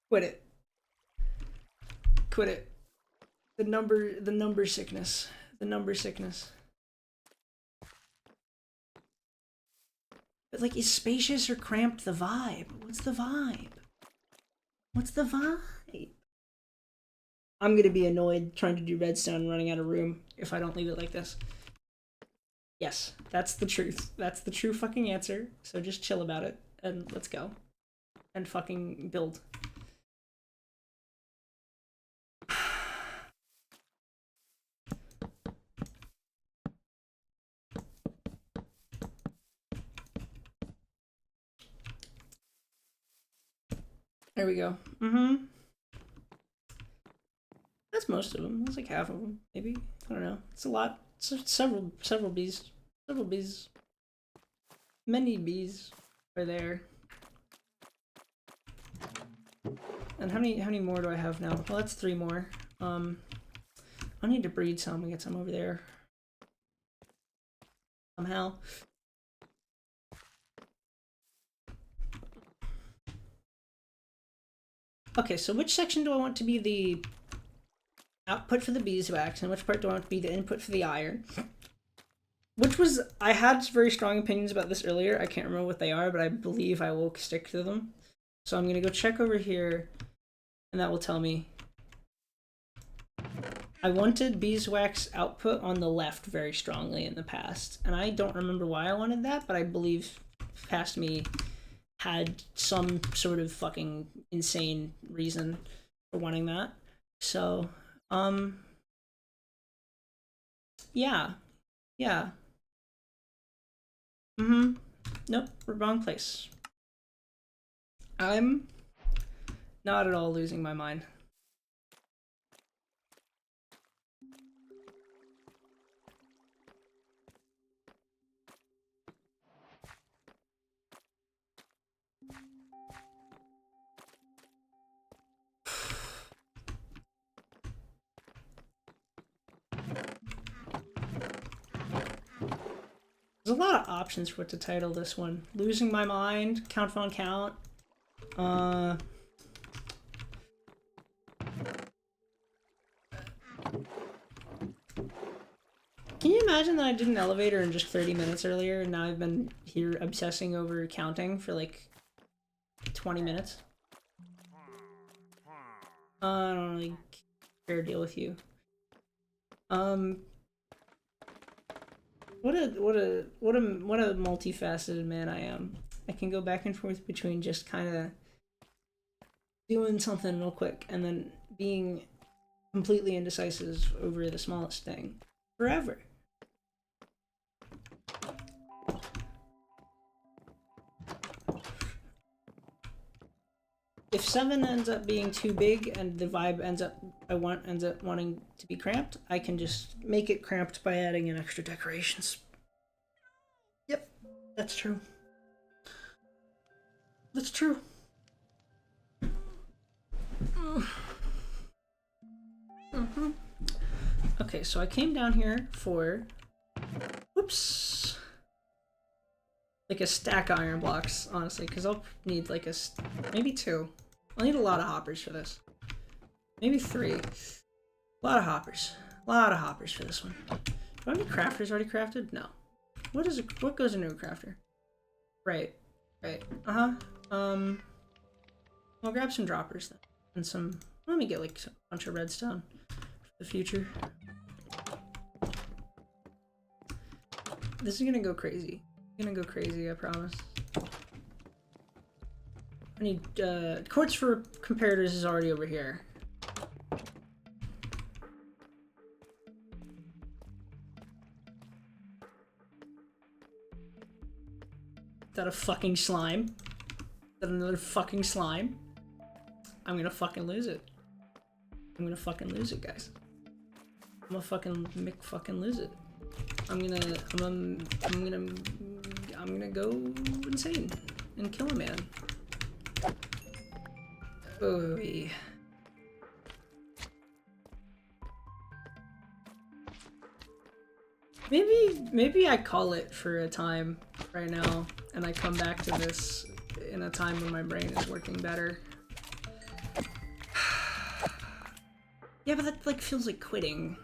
Quit it. Quit it. The number sickness. The number sickness. But like, is spacious or cramped the vibe? What's the vibe? What's the vibe? I'm gonna be annoyed trying to do redstone running out of room if I don't leave it like this. Yes, that's the truth. That's the true fucking answer. So just chill about it and let's go. And fucking build. There we go. That's most of them. That's like half of them, maybe. I don't know. It's a lot. It's several bees. Several bees. Many bees are there. And how many more do I have now? Well, that's 3 more. I need to breed some and get some over there. Somehow. Okay, so which section do I want to be the output for the beeswax, and which part do I want to be the input for the iron? I had very strong opinions about this earlier. I can't remember what they are, but I believe I will stick to them. So I'm going to go check over here, and that will tell me. I wanted beeswax output on the left very strongly in the past, and I don't remember why I wanted that, but I believe past me had some sort of fucking insane reason for wanting that. So, yeah. Nope, wrong place. I'm not at all losing my mind. There's a lot of options for what to title this one. Losing my mind, count on count. Can you imagine that I did an elevator in just 30 minutes earlier, and now I've been here obsessing over counting for like 20 minutes? I don't really care to deal with you. What a multifaceted man I am. I can go back and forth between just kind of doing something real quick and then being completely indecisive over the smallest thing forever. If 7 ends up being too big and the vibe ends up wanting to be cramped, I can just make it cramped by adding in extra decorations. Yep, that's true. That's true. Okay, so I came down here for, whoops, like a stack of iron blocks, honestly, because I'll need like maybe 2. I'll need a lot of hoppers for this. Maybe 3. A lot of hoppers. A lot of hoppers for this one. Do I have any crafters already crafted? No. What goes into a crafter? Right. I'll grab some droppers then. And some, let me get like a bunch of redstone for the future. This is gonna go crazy. It's gonna go crazy, I promise. I need, quartz for comparators is already over here. Is that a fucking slime? Is that another fucking slime? I'm gonna fucking lose it. I'm gonna fucking lose it, guys. I'm gonna fucking lose it. I'm gonna go insane and kill a man. Oh, yeah. Maybe I call it for a time right now, and I come back to this in a time when my brain is working better. Yeah, but that like feels like quitting.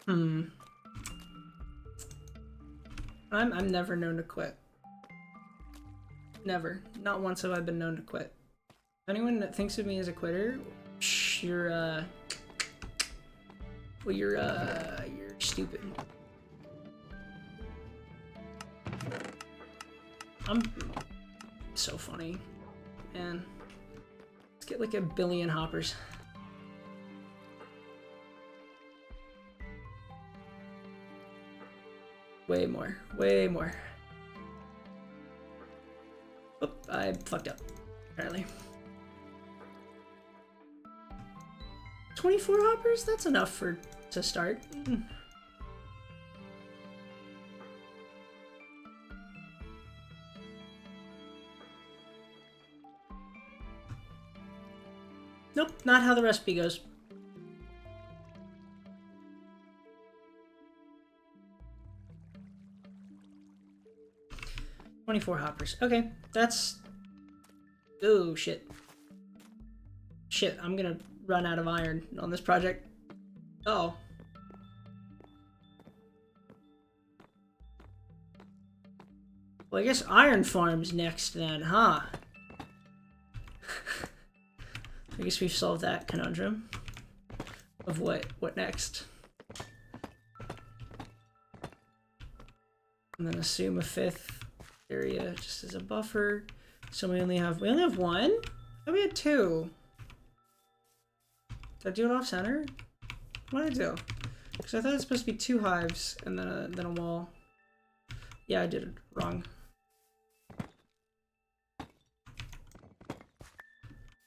I'm never known to quit. Never. Not once have I been known to quit. Anyone that thinks of me as a quitter, you're stupid. I'm so funny, man. Let's get like 1 billion hoppers. Way more. Way more. Oh, I fucked up, apparently. 24 hoppers? That's enough to start. Nope, not how the recipe goes. $24 hoppers. Okay, that's... Oh, shit. Shit, I'm gonna run out of iron on this project. Uh-oh. Well, I guess iron farm's next then, huh? I guess we've solved that conundrum. Of what next? And then assume a 5th area just as a buffer. So we only have one? Oh, we had 2. Did I do it off center? What did I do? Because I thought it's supposed to be 2 hives and then a wall. Yeah, I did it wrong.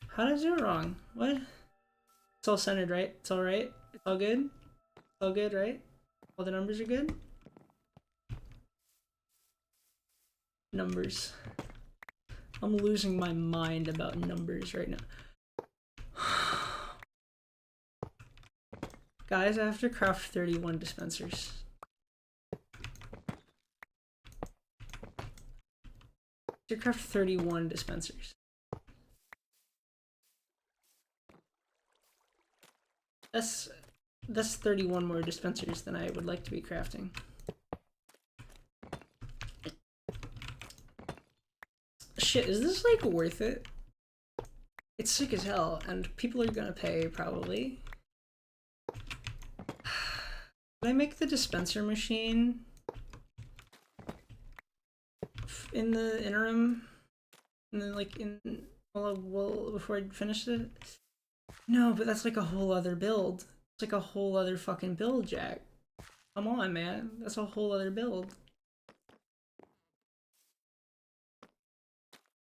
How did I do it wrong? What? It's all centered, right? It's all right? It's all good? It's all good, right? All the numbers are good? Numbers. I'm losing my mind about numbers right now. Guys, I have to craft 31 dispensers. To craft 31 dispensers. That's 31 more dispensers than I would like to be crafting. Shit, is this like worth it? It's sick as hell, and people are gonna pay probably. Can I make the dispenser machine in the interim? And then like well, before I finish it? No, but that's like a whole other build. It's like a whole other fucking build, Jack. Come on, man. That's a whole other build.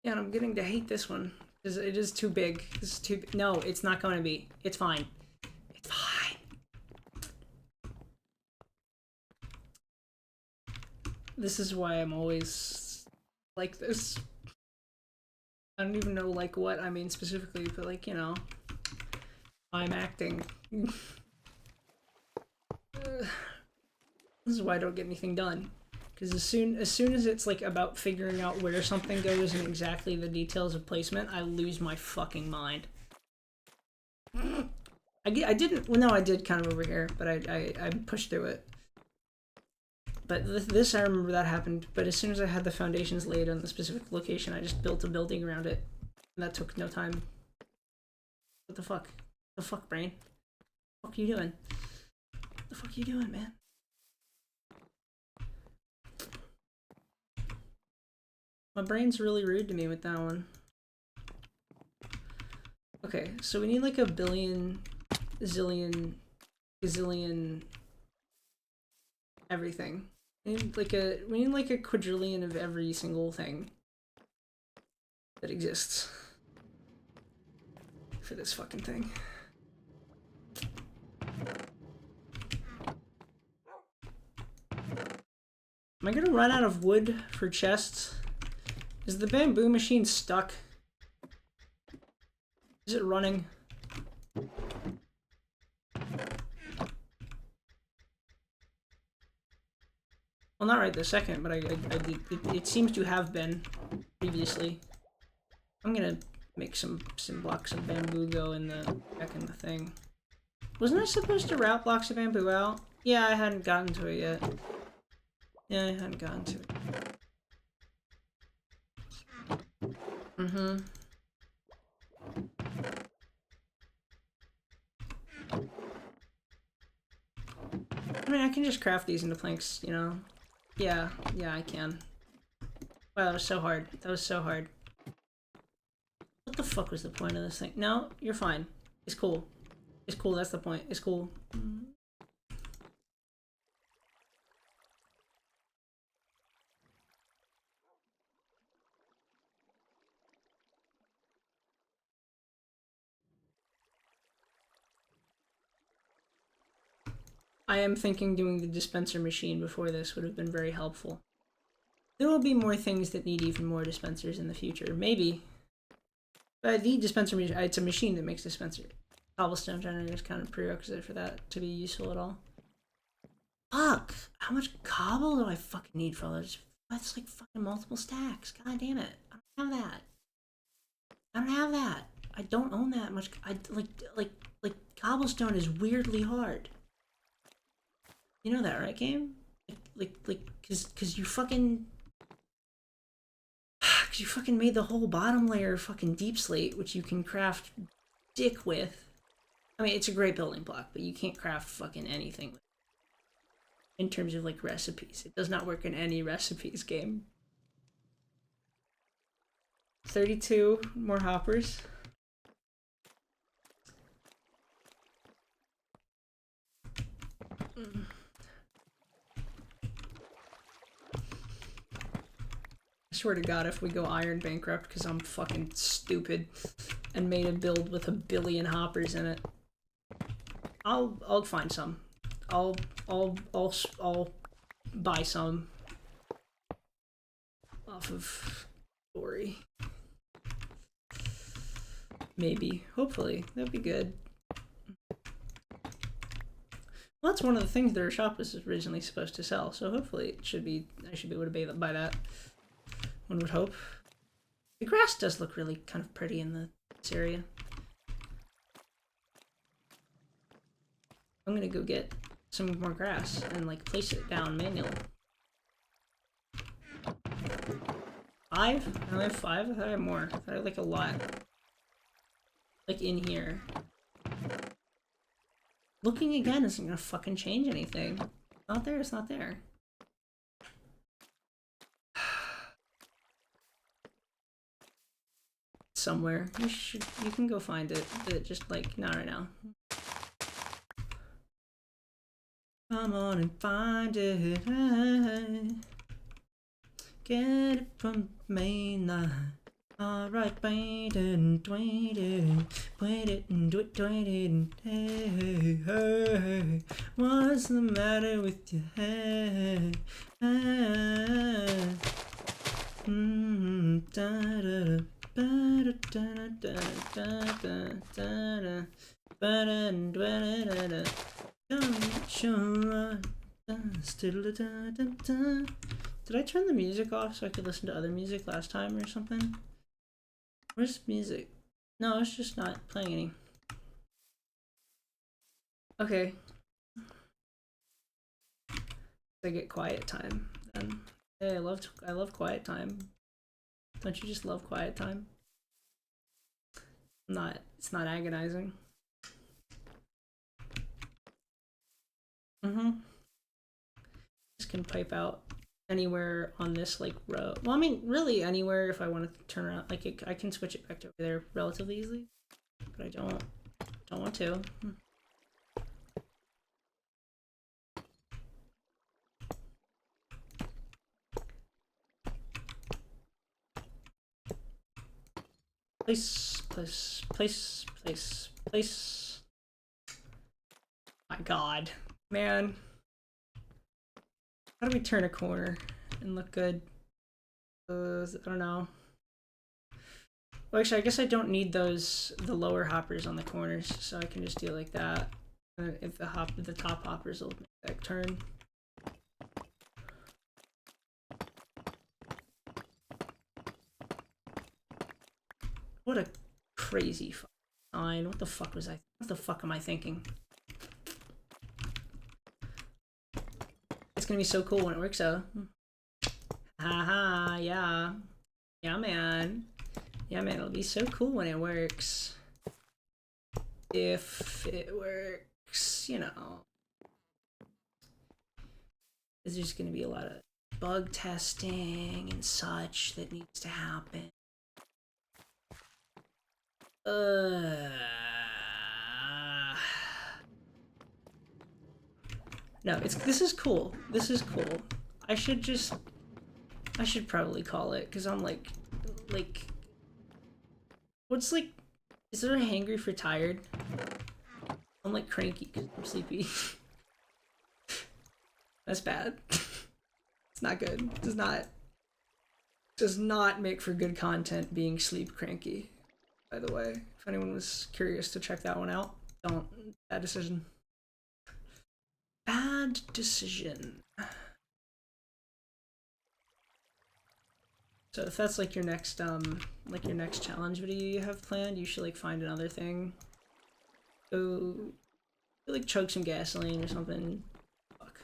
Yeah, and I'm getting to hate this one. Because it is too big. This is too... No, it's not going to be. It's fine. It's fine. This is why I'm always like this. I don't even know like what I mean specifically, but like, you know, I'm acting. This is why I don't get anything done. Because as soon as it's like about figuring out where something goes and exactly the details of placement, I lose my fucking mind. I didn't. Well, no, I did kind of over here, but I pushed through it. But this I remember that happened. But as soon as I had the foundations laid on the specific location, I just built a building around it, and that took no time. What the fuck? The fuck, brain? What the fuck you doing? What the fuck you doing, man? My brain's really rude to me with that one. Okay, so we need like a billion, zillion, gazillion, everything. We need like a quadrillion of every single thing that exists for this fucking thing. Am I gonna run out of wood for chests? Is the bamboo machine stuck? Is it running? Well, not right this second, but it seems to have been previously. I'm gonna make some blocks of bamboo go in back in the thing. Wasn't I supposed to route blocks of bamboo out? Yeah, I hadn't gotten to it yet. Yeah, I hadn't gotten to it. Mm-hmm. I mean, I can just craft these into planks, you know? Yeah, I can. Wow, that was so hard. That was so hard. What the fuck was the point of this thing? No, you're fine. It's cool. It's cool, that's the point. It's cool. I am thinking doing the dispenser machine before this would have been very helpful. There will be more things that need even more dispensers in the future. Maybe. But the dispenser, it's a machine that makes dispenser. Cobblestone generator is kind of prerequisite for that to be useful at all. Fuck! How much cobble do I fucking need for all this? That's like fucking multiple stacks. God damn it. I don't have that. I don't have that. I don't own that much. Like cobblestone is weirdly hard. You know that, right, game? Cause you fucking made the whole bottom layer fucking deep slate, which you can craft dick with. I mean, it's a great building block, but you can't craft fucking anything with it. In terms of like recipes. It does not work in any recipes game. 32 more hoppers. I swear to God, if we go iron bankrupt because I'm fucking stupid and made a build with 1 billion hoppers in it, I'll find some. I'll buy some off of Dory. Maybe, hopefully, that'd be good. Well, that's one of the things their shop was originally supposed to sell, so hopefully it should be. I should be able to buy that. One would hope. The grass does look really kind of pretty in this area. I'm gonna go get some more grass and like place it down manually. 5? I only have 5? I thought I had more. I thought I had like a lot. Like in here. Looking again isn't gonna fucking change anything. Not there, it's not there. Somewhere. You can go find it, but just like not right now. Come on and find it. Get it from the main line. Alright, wait it, wait it, and do it, and hey, hey, what's the matter with your head? Did I turn the music off so I could listen to other music last time or something? Where's music? No, it's just not playing any. Okay. I get quiet time then. Hey, I love quiet time. Don't you just love quiet time? It's not agonizing. Just can pipe out anywhere on this like row. Well, I mean, really anywhere if I want to turn around. Like I can switch it back to over there relatively easily, but I don't want to. Place. My God, man. How do we turn a corner and look good? I don't know. Well, actually, I guess I don't need the lower hoppers on the corners, so I can just do it like that. And if the top hoppers will make that turn. What a crazy sign. What the fuck was I? What the fuck am I thinking? It's gonna be so cool when it works out. Haha, yeah. Yeah, man. Yeah, man, it'll be so cool when it works. If it works, you know. There's just gonna be a lot of bug testing and such that needs to happen. No, this is cool. This is cool. I should probably call it, because I'm like, what's like, is there a hangry for tired? I'm like cranky because I'm sleepy. That's bad. It's not good. Does not make for good content being sleep cranky, by the way. If anyone was curious to check that one out, don't. Bad decision. Bad decision. So if that's like your next challenge video you have planned, you should like find another thing. Go like chug some gasoline or something. Fuck.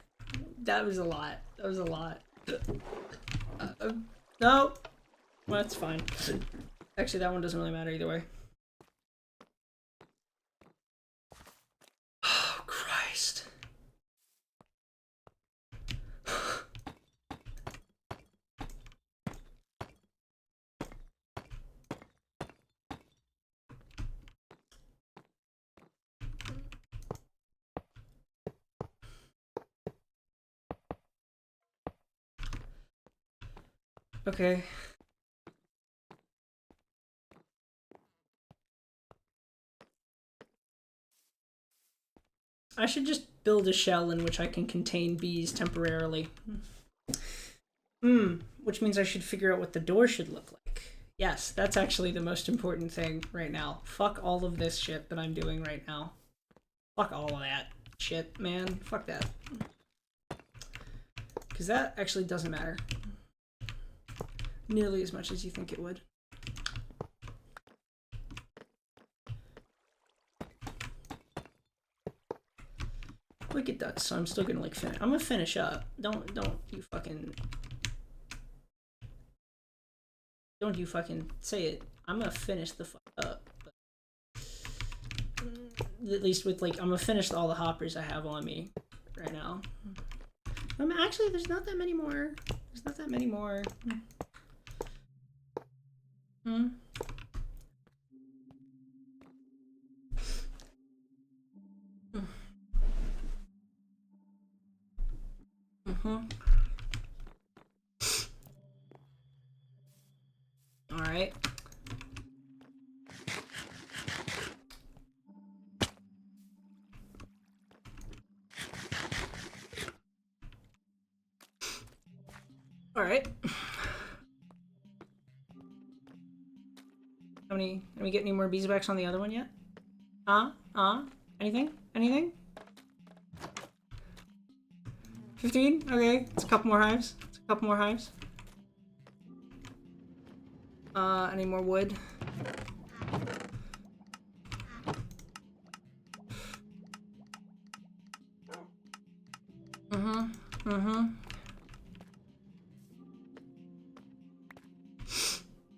That was a lot. That was a lot. No! Well, that's fine. Actually, that one doesn't really matter either way. Oh, Christ. Okay. I should just build a shell in which I can contain bees temporarily. Which means I should figure out what the door should look like. Yes, that's actually the most important thing right now. Fuck all of this shit that I'm doing right now. Fuck all of that shit, man. Fuck that. Because that actually doesn't matter. Nearly as much as you think it would. Like it does, so I'm still gonna like finish. I'm gonna finish up. Don't you fucking say it. I'm gonna finish the fuck up. At least with like, I'm gonna finish all the hoppers I have on me right now. Actually, there's not that many more. There's not that many more. Alright. Alright. Have we get any more beeswax on the other one yet? Anything? Anything? 15? Okay, it's a couple more hives. It's a couple more hives. Any more wood?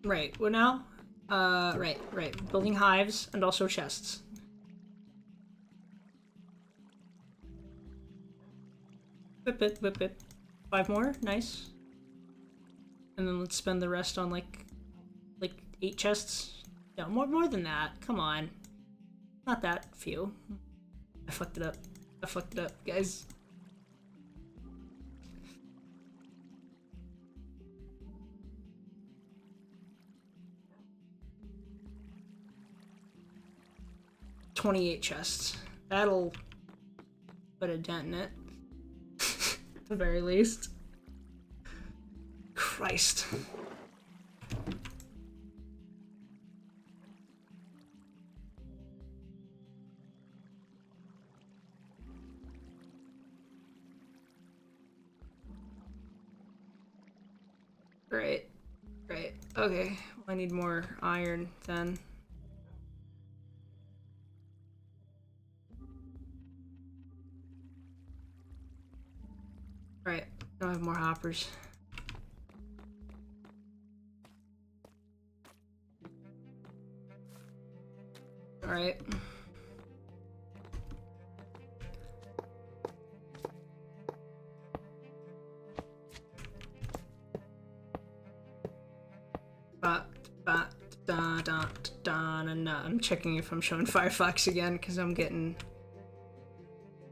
Right, what now? Right. Building hives and also chests. Whip it. 5 more, nice. And then let's spend the rest on like 8 chests. No, more than that. Come on. Not that few. I fucked it up. Guys. $28 chests. That'll put a dent in it. At the very least. Christ. Right. Okay. I need more iron then. Right. Now I have more hoppers. Alright. I'm checking if I'm showing Firefox again because I'm getting,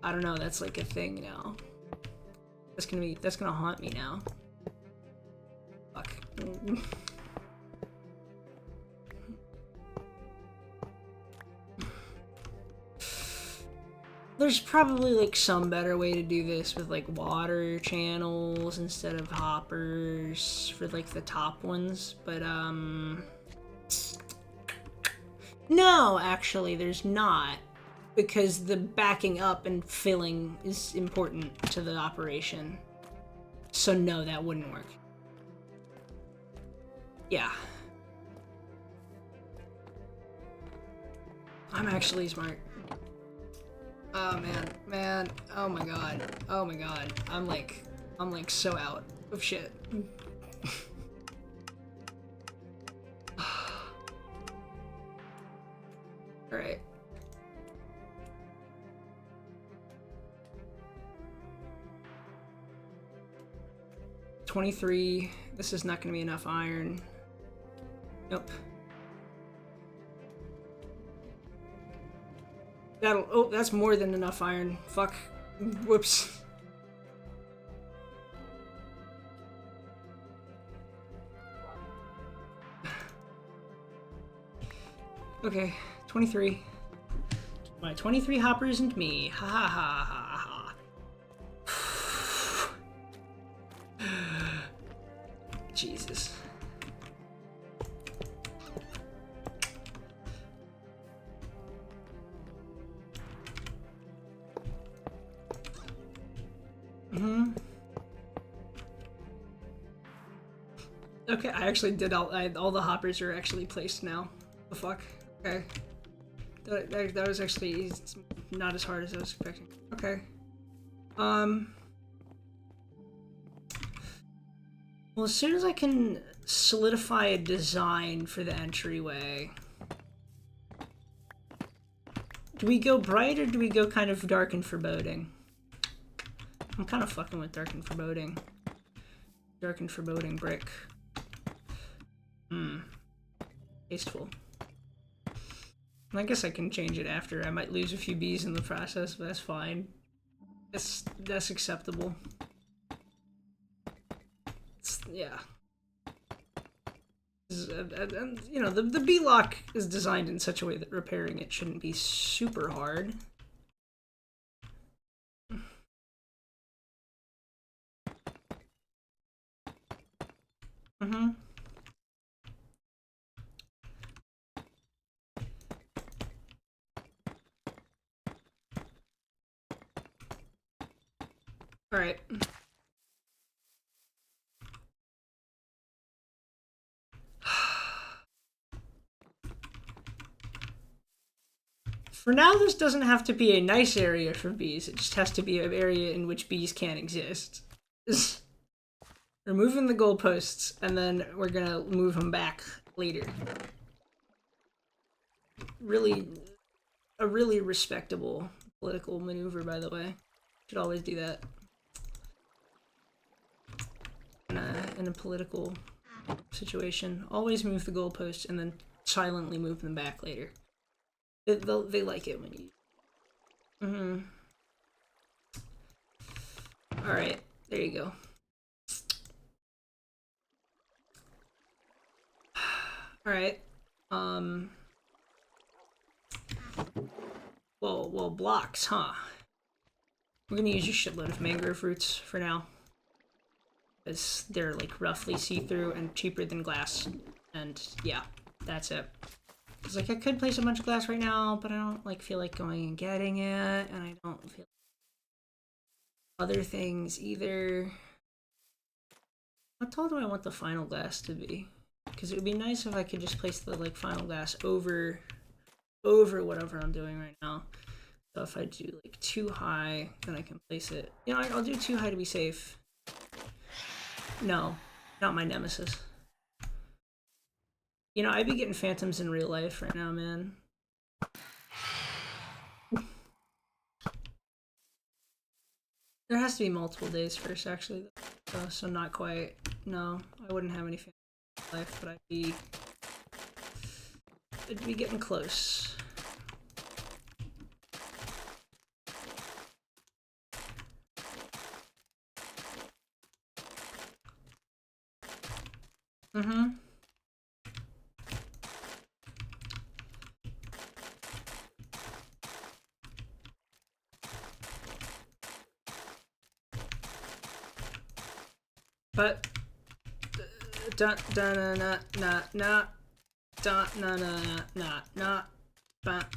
I don't know, that's like a thing now. That's gonna haunt me now. Fuck. There's probably like some better way to do this with like water channels instead of hoppers for like the top ones, but no, actually there's not, because the backing up and filling is important to the operation. So no, that wouldn't work. Yeah. I'm actually smart. Oh man, oh my god, I'm like so out of shit. Alright. $23, this is not gonna be enough iron. Nope. That'll, oh, that's more than enough iron. Fuck. Whoops. Okay, 23. My 23 hoppers and me. Ha ha ha ha ha. Jesus. Okay, I actually did all the hoppers are actually placed now. The fuck? Okay. That was actually not as hard as I was expecting. Okay. Well, as soon as I can solidify a design for the entryway, do we go bright or do we go kind of dark and foreboding? I'm kind of fucking with dark and foreboding. Dark and foreboding brick. Tasteful. I guess I can change it after. I might lose a few bees in the process, but that's fine. That's acceptable. Yeah. You know, the bee lock is designed in such a way that repairing it shouldn't be super hard. Alright. For now, this doesn't have to be a nice area for bees. It just has to be an area in which bees can't exist. Removing the goalposts, and then we're gonna move them back later. Really, a really respectable political maneuver, by the way. Should always do that. In a political situation, always move the goalposts and then silently move them back later. They like it when you... Alright, there you go. Alright, well, blocks, huh? We're gonna use a shitload of mangrove roots for now. Because they're, like, roughly see-through and cheaper than glass. And, yeah, that's it. Because, like, I could place a bunch of glass right now, but I don't, like, feel like going and getting it, and I don't feel other things either. How tall do I want the final glass to be? Because it would be nice if I could just place the, like, final glass over whatever I'm doing right now. So if I do, like, too high, then I can place it. You know, I'll do too high to be safe. No, not my nemesis. You know, I'd be getting phantoms in real life right now, man. There has to be multiple days first, actually. So not quite. No, I wouldn't have any phantoms in real life, but I'd be getting close. But da da na na na na da na na na na ba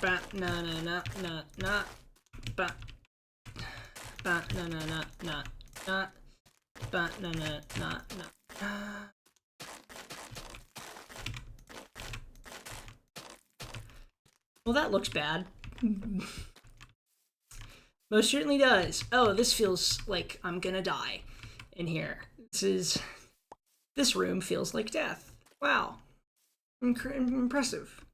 ba na na na na na ba ba na na na na na ba na na na na. Well, that looks bad. Most certainly does. Oh, this feels like I'm gonna die in here. This room feels like death. Wow. Impressive.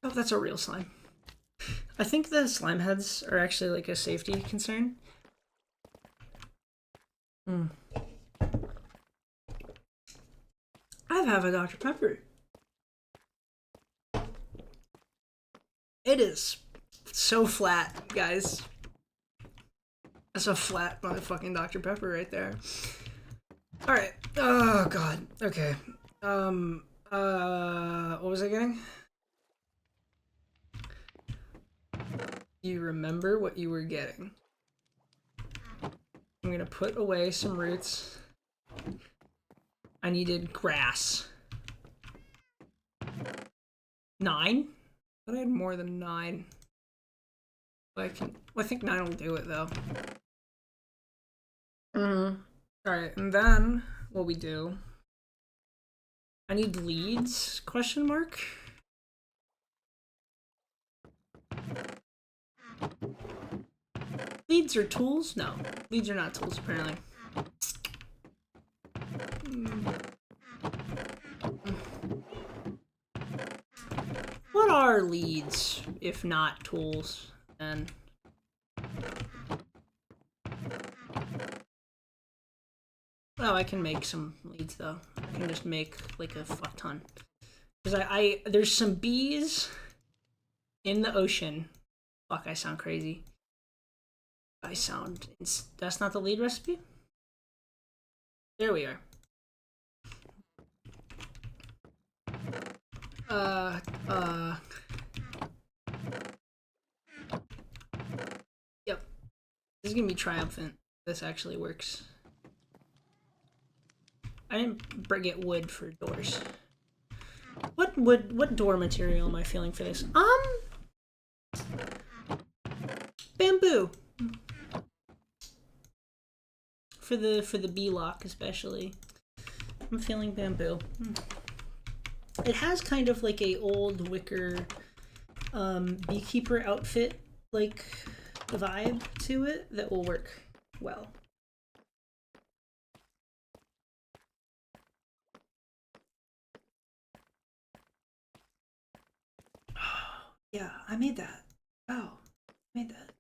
Oh, that's a real slime. I think the slime heads are actually like a safety concern. I've have a Dr. Pepper. It is so flat, guys. That's a flat motherfucking Dr. Pepper right there. Alright. Oh god. Okay. What was I getting? You remember what you were getting. I'm gonna put away some roots. I needed grass. 9? But I had more than 9. I think 9 will do it though. Alright, and then what we do. I need leads? Question mark? Leads are tools? No. Leads are not tools, apparently. What are leads, if not tools? And oh, I can make some leads though. I can just make like a fuck ton. Because there's some bees in the ocean. Fuck, I sound crazy. That's not the lead recipe? There we are. Yep. This is gonna be triumphant. This actually works. I didn't get wood for doors. What door material am I feeling for this? Bamboo. For the bee lock especially. I'm feeling bamboo. It has kind of like a old wicker beekeeper outfit like vibe to it that will work well. Yeah, I made that. Wow, I made that.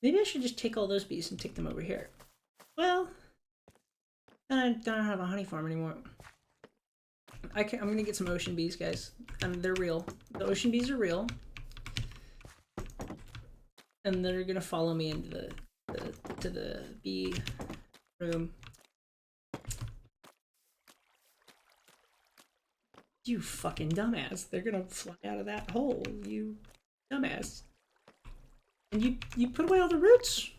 Maybe I should just take all those bees and take them over here. Well, then I don't have a honey farm anymore. I'm gonna get some ocean bees, guys, and they're real. The ocean bees are real, and they're gonna follow me into the bee room. You fucking dumbass! They're gonna fly out of that hole, you dumbass! And you put away all the roots.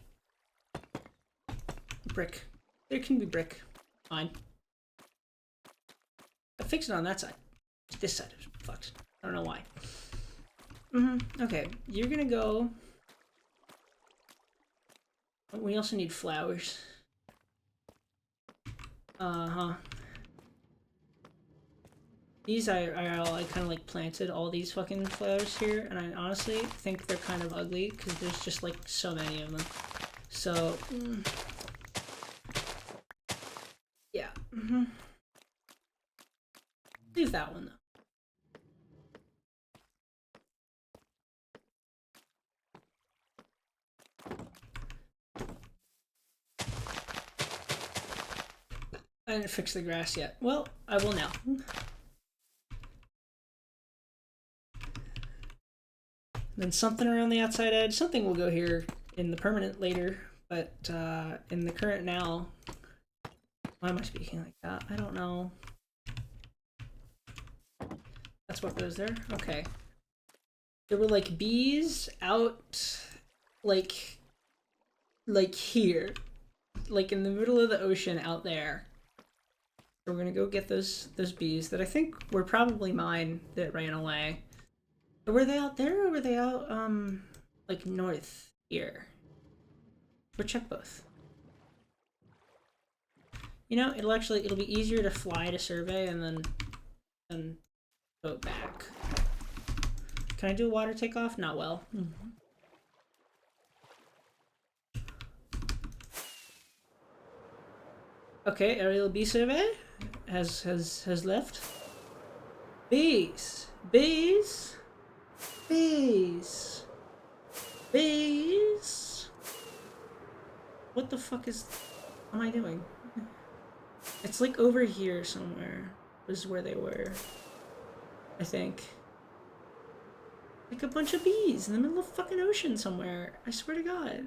Brick. There can be brick. Fine. I fixed it on that side. This side is fucked. I don't know why. Okay, you're gonna go. We also need flowers. These I kind of like planted all these fucking flowers here, and I honestly think they're kind of ugly because there's just like so many of them. So yeah. Leave that one though. I didn't fix the grass yet. Well, I will now. Then something around the outside edge. Something will go here in the permanent later, but in the current now. Why am I speaking like that? I don't know. That's what goes there? Okay. There were like bees out, like like here, like in the middle of the ocean out there. So we're gonna go get those bees that I think were probably mine that ran away. Or were they out there, or were they out like north here? We'll check both. You know, it'll be easier to fly to survey and then go back. Can I do a water takeoff? Not well. Okay, aerial bee survey has left. Bees, bees, bees, bees. What the fuck is? What am I doing? It's like over here somewhere. This is where they were. I think. Like a bunch of bees in the middle of the fucking ocean somewhere. I swear to God.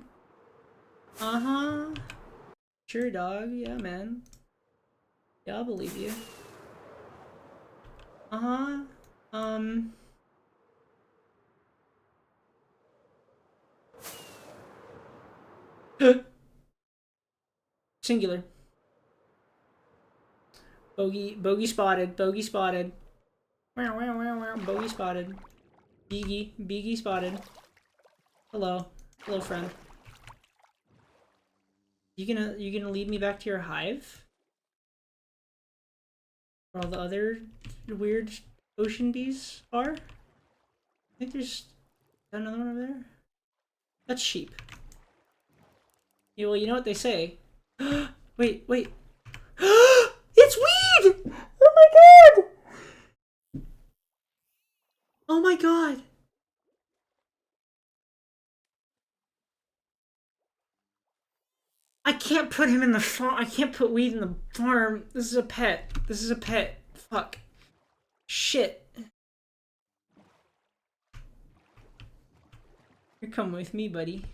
Uh-huh. Sure, dog. Yeah, man. Yeah, I'll believe you. Uh-huh. Singular. Bogey spotted. Bogey spotted. Wow, wow, wow, wow. Bogey spotted. Beagie spotted. Hello. Hello, friend. You gonna lead me back to your hive? Where all the other weird ocean bees are? I think there's another one over there. That's sheep. Yeah, well, you know what they say. Wait. It's weed! Oh my god! Oh my god! I can't put him in the farm. I can't put weed in the farm. This is a pet. This is a pet. Fuck. Shit. You're coming with me, buddy.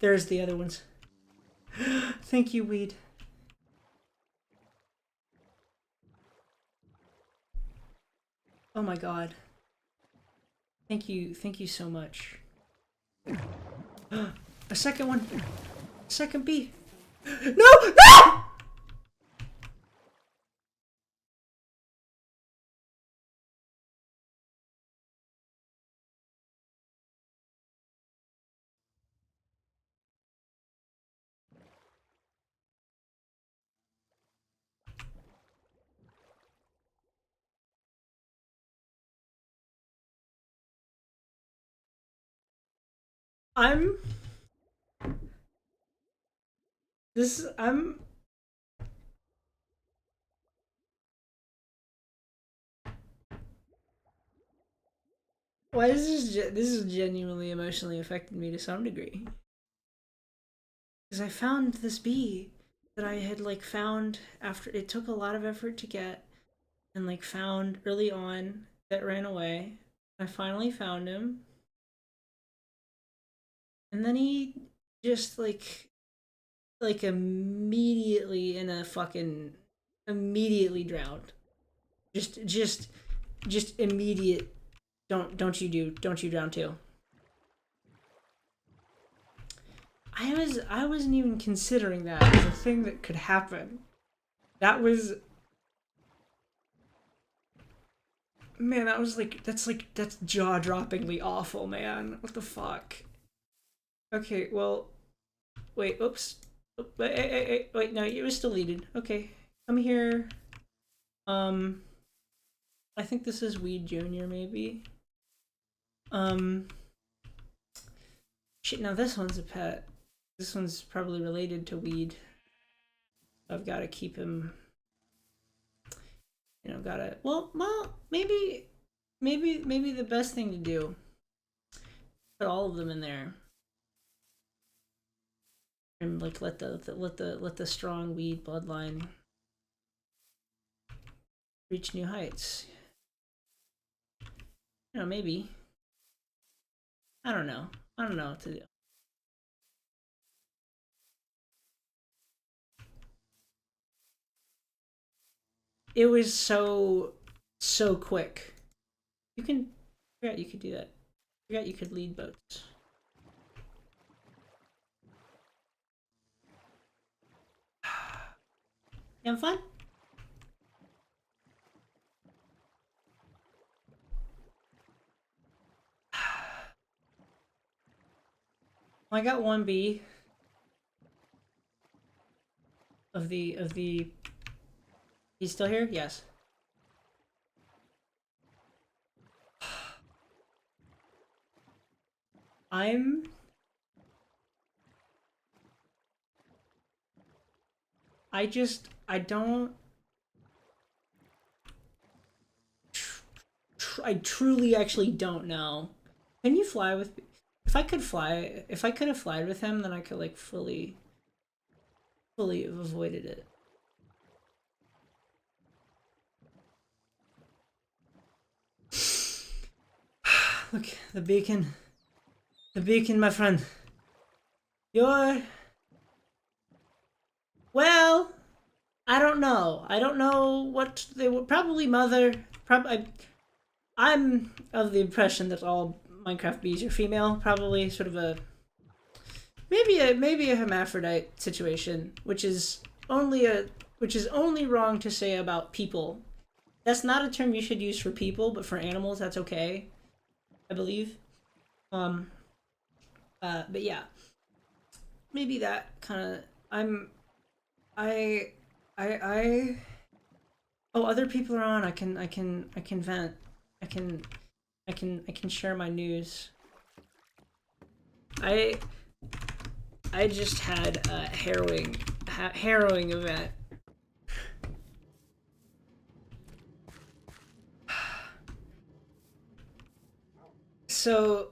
There's the other ones. Thank you, weed. Oh my god. Thank you so much. A second one. Second bee. No! I'm why is this is genuinely emotionally affected me to some degree. Because I found this bee that I had like found after it took a lot of effort to get and like found early on that ran away. I finally found him. And then he just like immediately in a fucking immediately drowned. Just immediate. Don't you drown too. I wasn't even considering that as a thing that could happen. That was, man, that was that's jaw-droppingly awful, man. What the fuck? Okay, well, wait, oops. Wait, no, it was still deleted. Okay, come here. I think this is Weed Junior, maybe. Shit, now this one's a pet. This one's probably related to Weed. I've got to keep him. You know, gotta. Well, maybe the best thing to do. Put all of them in there, and like let the strong Weed bloodline reach new heights. You know, maybe. I don't know. I don't know what to do. It was so quick. You can Forgot you could do that. Forgot you could lead boats. You having fun? I got 1B of the. He's still here? Yes. I don't. I truly actually don't know. Can you fly with? If I could fly, if I could have flied with him, then I could like fully have avoided it. Look, the beacon. The beacon, my friend. You're... Well, I don't know. I don't know what they were. Probably mother. I'm of the impression that all Minecraft bees are female. Probably sort of a... Maybe a hermaphrodite situation, which is only wrong to say about people. That's not a term you should use for people, but for animals, that's okay, I believe. But yeah, maybe that kind of. Oh, other people are on. I can vent. I can share my news. I just had a harrowing event. So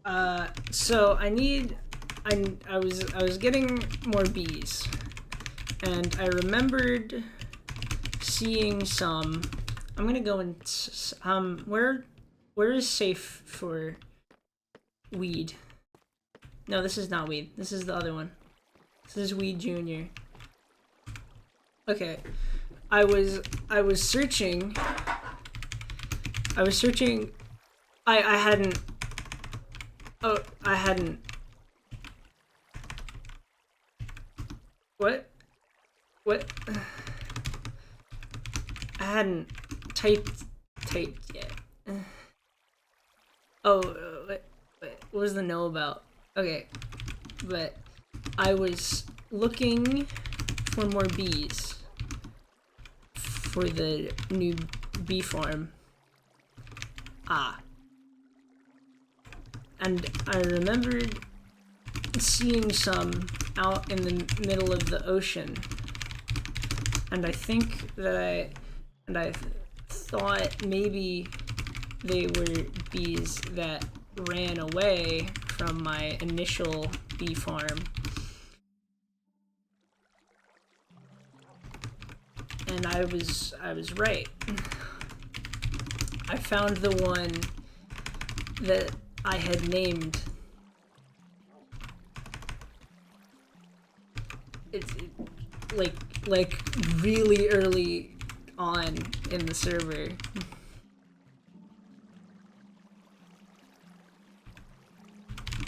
I was getting more bees, and I remembered seeing some. I'm gonna go and where is safe for weed? No, this is not weed. This is the other one. This is Weed Junior. Okay, I was searching. I hadn't. Oh, I hadn't. What? I hadn't typed yet. Oh, what was the no about? Okay, but I was looking for more bees for the new bee farm. And I remembered seeing some out in the middle of the ocean, and I think that I thought maybe they were bees that ran away from my initial bee farm. And I was right. I found the one that I had named. It's like really early on in the server.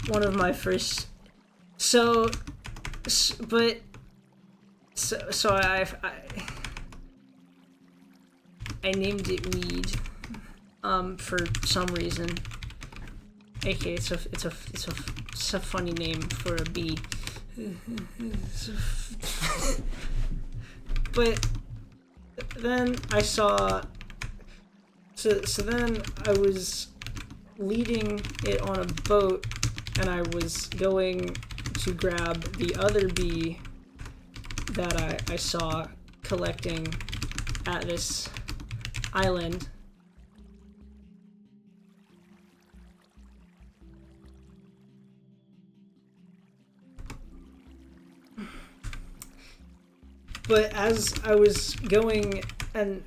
One of my first. So I named it Weed, for some reason. Okay, it's a funny name for a bee. But then I saw. So then I was leading it on a boat, and I was going to grab the other bee that I saw collecting at this island. But as I was going, and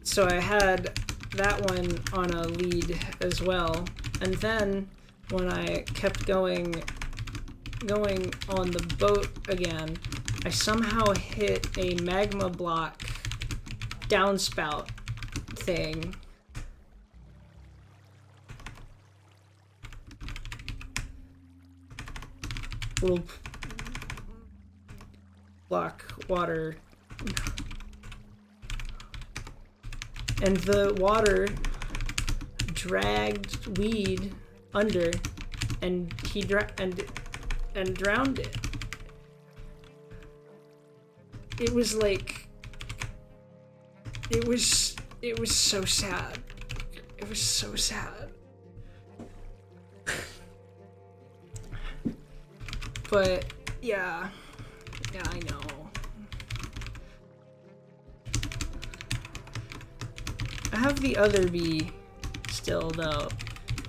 so I had that one on a lead as well, and then when I kept going on the boat again, I somehow hit a magma block downspout thing. Little block water. And the water dragged weed under, and he and drowned it. It was like, it was so sad. It was so sad. But yeah, I know. I have the other bee still though,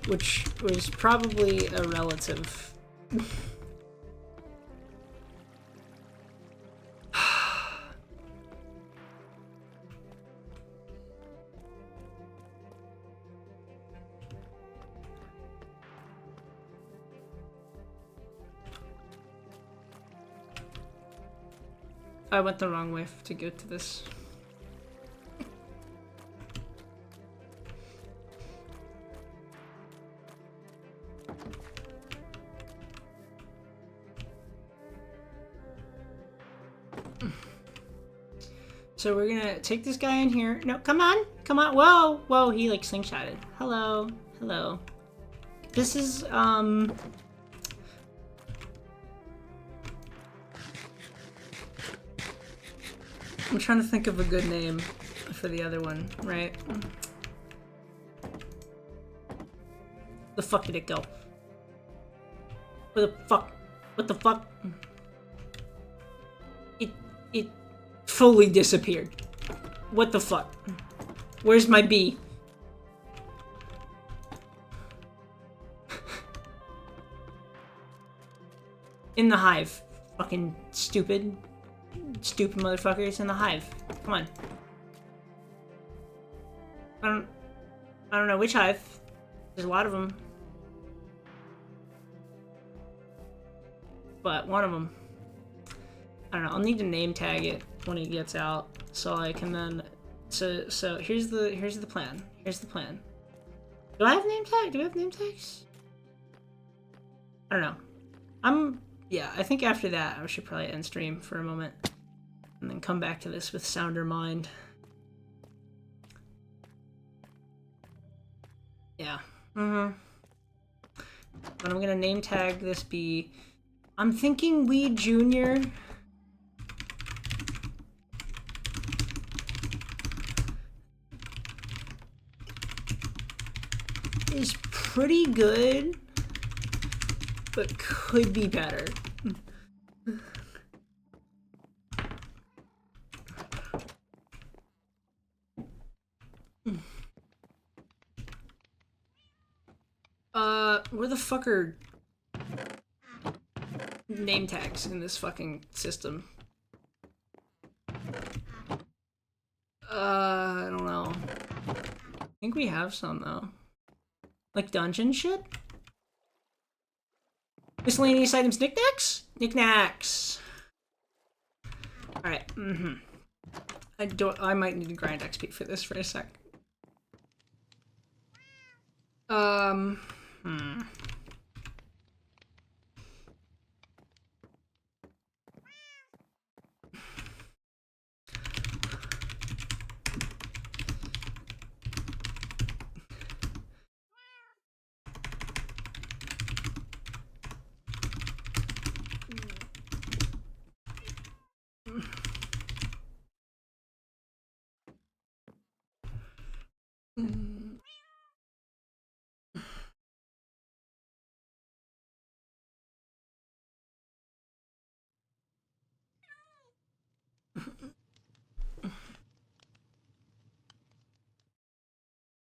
which was probably a relative. I went the wrong way to go to this. So we're gonna take this guy in here. No, come on, come on. Whoa, whoa, he like slingshotted. Hello, hello. This is, I'm trying to think of a good name for the other one, right? The fuck did it go? Where the fuck? What the fuck? It fully disappeared. What the fuck? Where's my bee? In the hive. Fucking stupid. Stupid motherfuckers in the hive. Come on. I don't know which hive. There's a lot of them. But one of them. I don't know. I'll need to name tag it when it gets out, so I can then. So here's the plan. Here's the plan. Do I have name tag? Do we have name tags? I don't know. Yeah. I think after that I should probably end stream for a moment, and then come back to this with sounder mind. Yeah. But I'm gonna name tag this bee. I'm thinking Weed Junior. Is pretty good, but could be better. Where the fuck are name tags in this fucking system? I don't know. I think we have some though. Like dungeon shit? Miscellaneous items, knickknacks? Knickknacks. Alright, I might need to grind XP for this for a sec.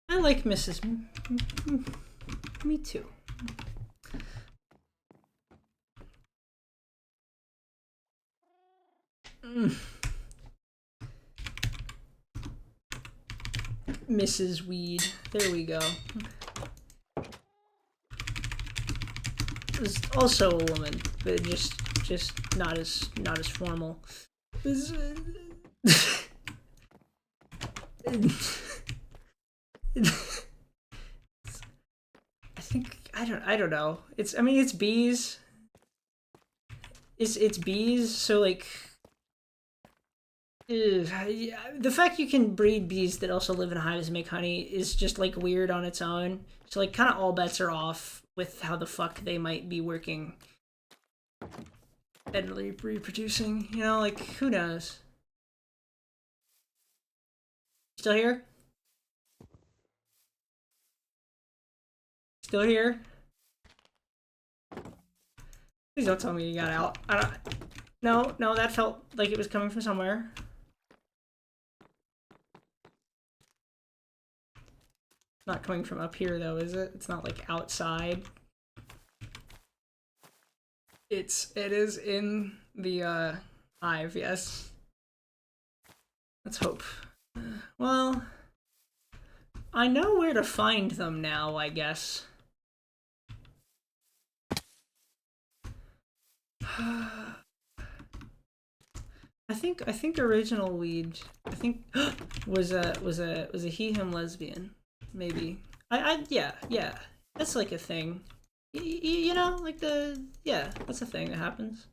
I like Mrs. Me too. Mrs. Weed. There we go. Is also a woman, but just not as formal. I don't know. I mean, it's bees. It's bees, so like, yeah, the fact you can breed bees that also live in hives and make honey is just like weird on its own. So like, kind of all bets are off with how the fuck they might be working and reproducing. You know, like who knows? Still here? Still here? Please don't tell me you got out. I don't. No, no, that felt like it was coming from somewhere. It's not coming from up here though, is it? It's not like outside. It is in the hive, yes. Let's hope. Well, I know where to find them now, I guess. I think original weed was a he him lesbian, maybe. Yeah, that's like a thing. You know, like yeah, that's a thing that happens.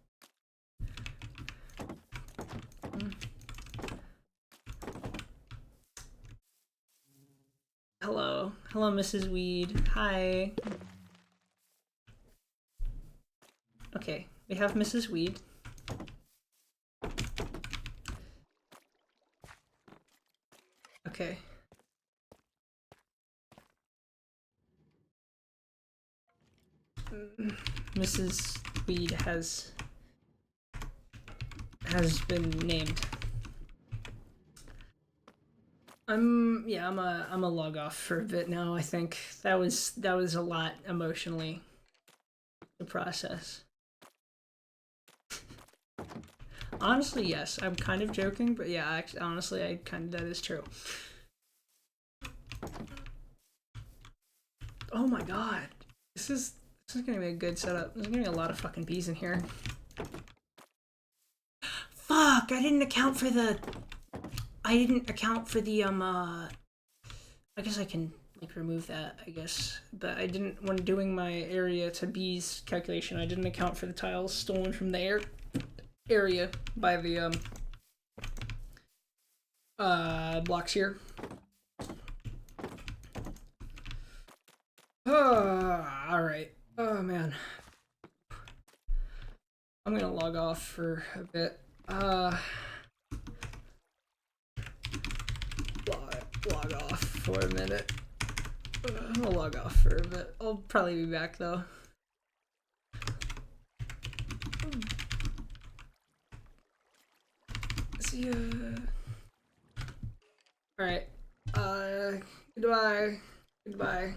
Hello, Mrs. Weed. Hi. Okay, we have Mrs. Weed. Okay. Mrs. Weed has been named. I'm a log off for a bit now. I think that was a lot emotionally to process. Honestly, yes. I'm kind of joking, but yeah, actually, honestly, that is true. Oh my god, this is gonna be a good setup. There's gonna be a lot of fucking bees in here. Fuck! I didn't account for the. I guess I can like remove that. I guess, but I didn't when doing my area to bees calculation. I didn't account for the tiles stolen from the area by the blocks here. All right. Oh man, I'm gonna log off for a bit. Log off for a minute. I'm gonna log off for a bit. I'll probably be back though. See ya. Alright. Goodbye. Goodbye.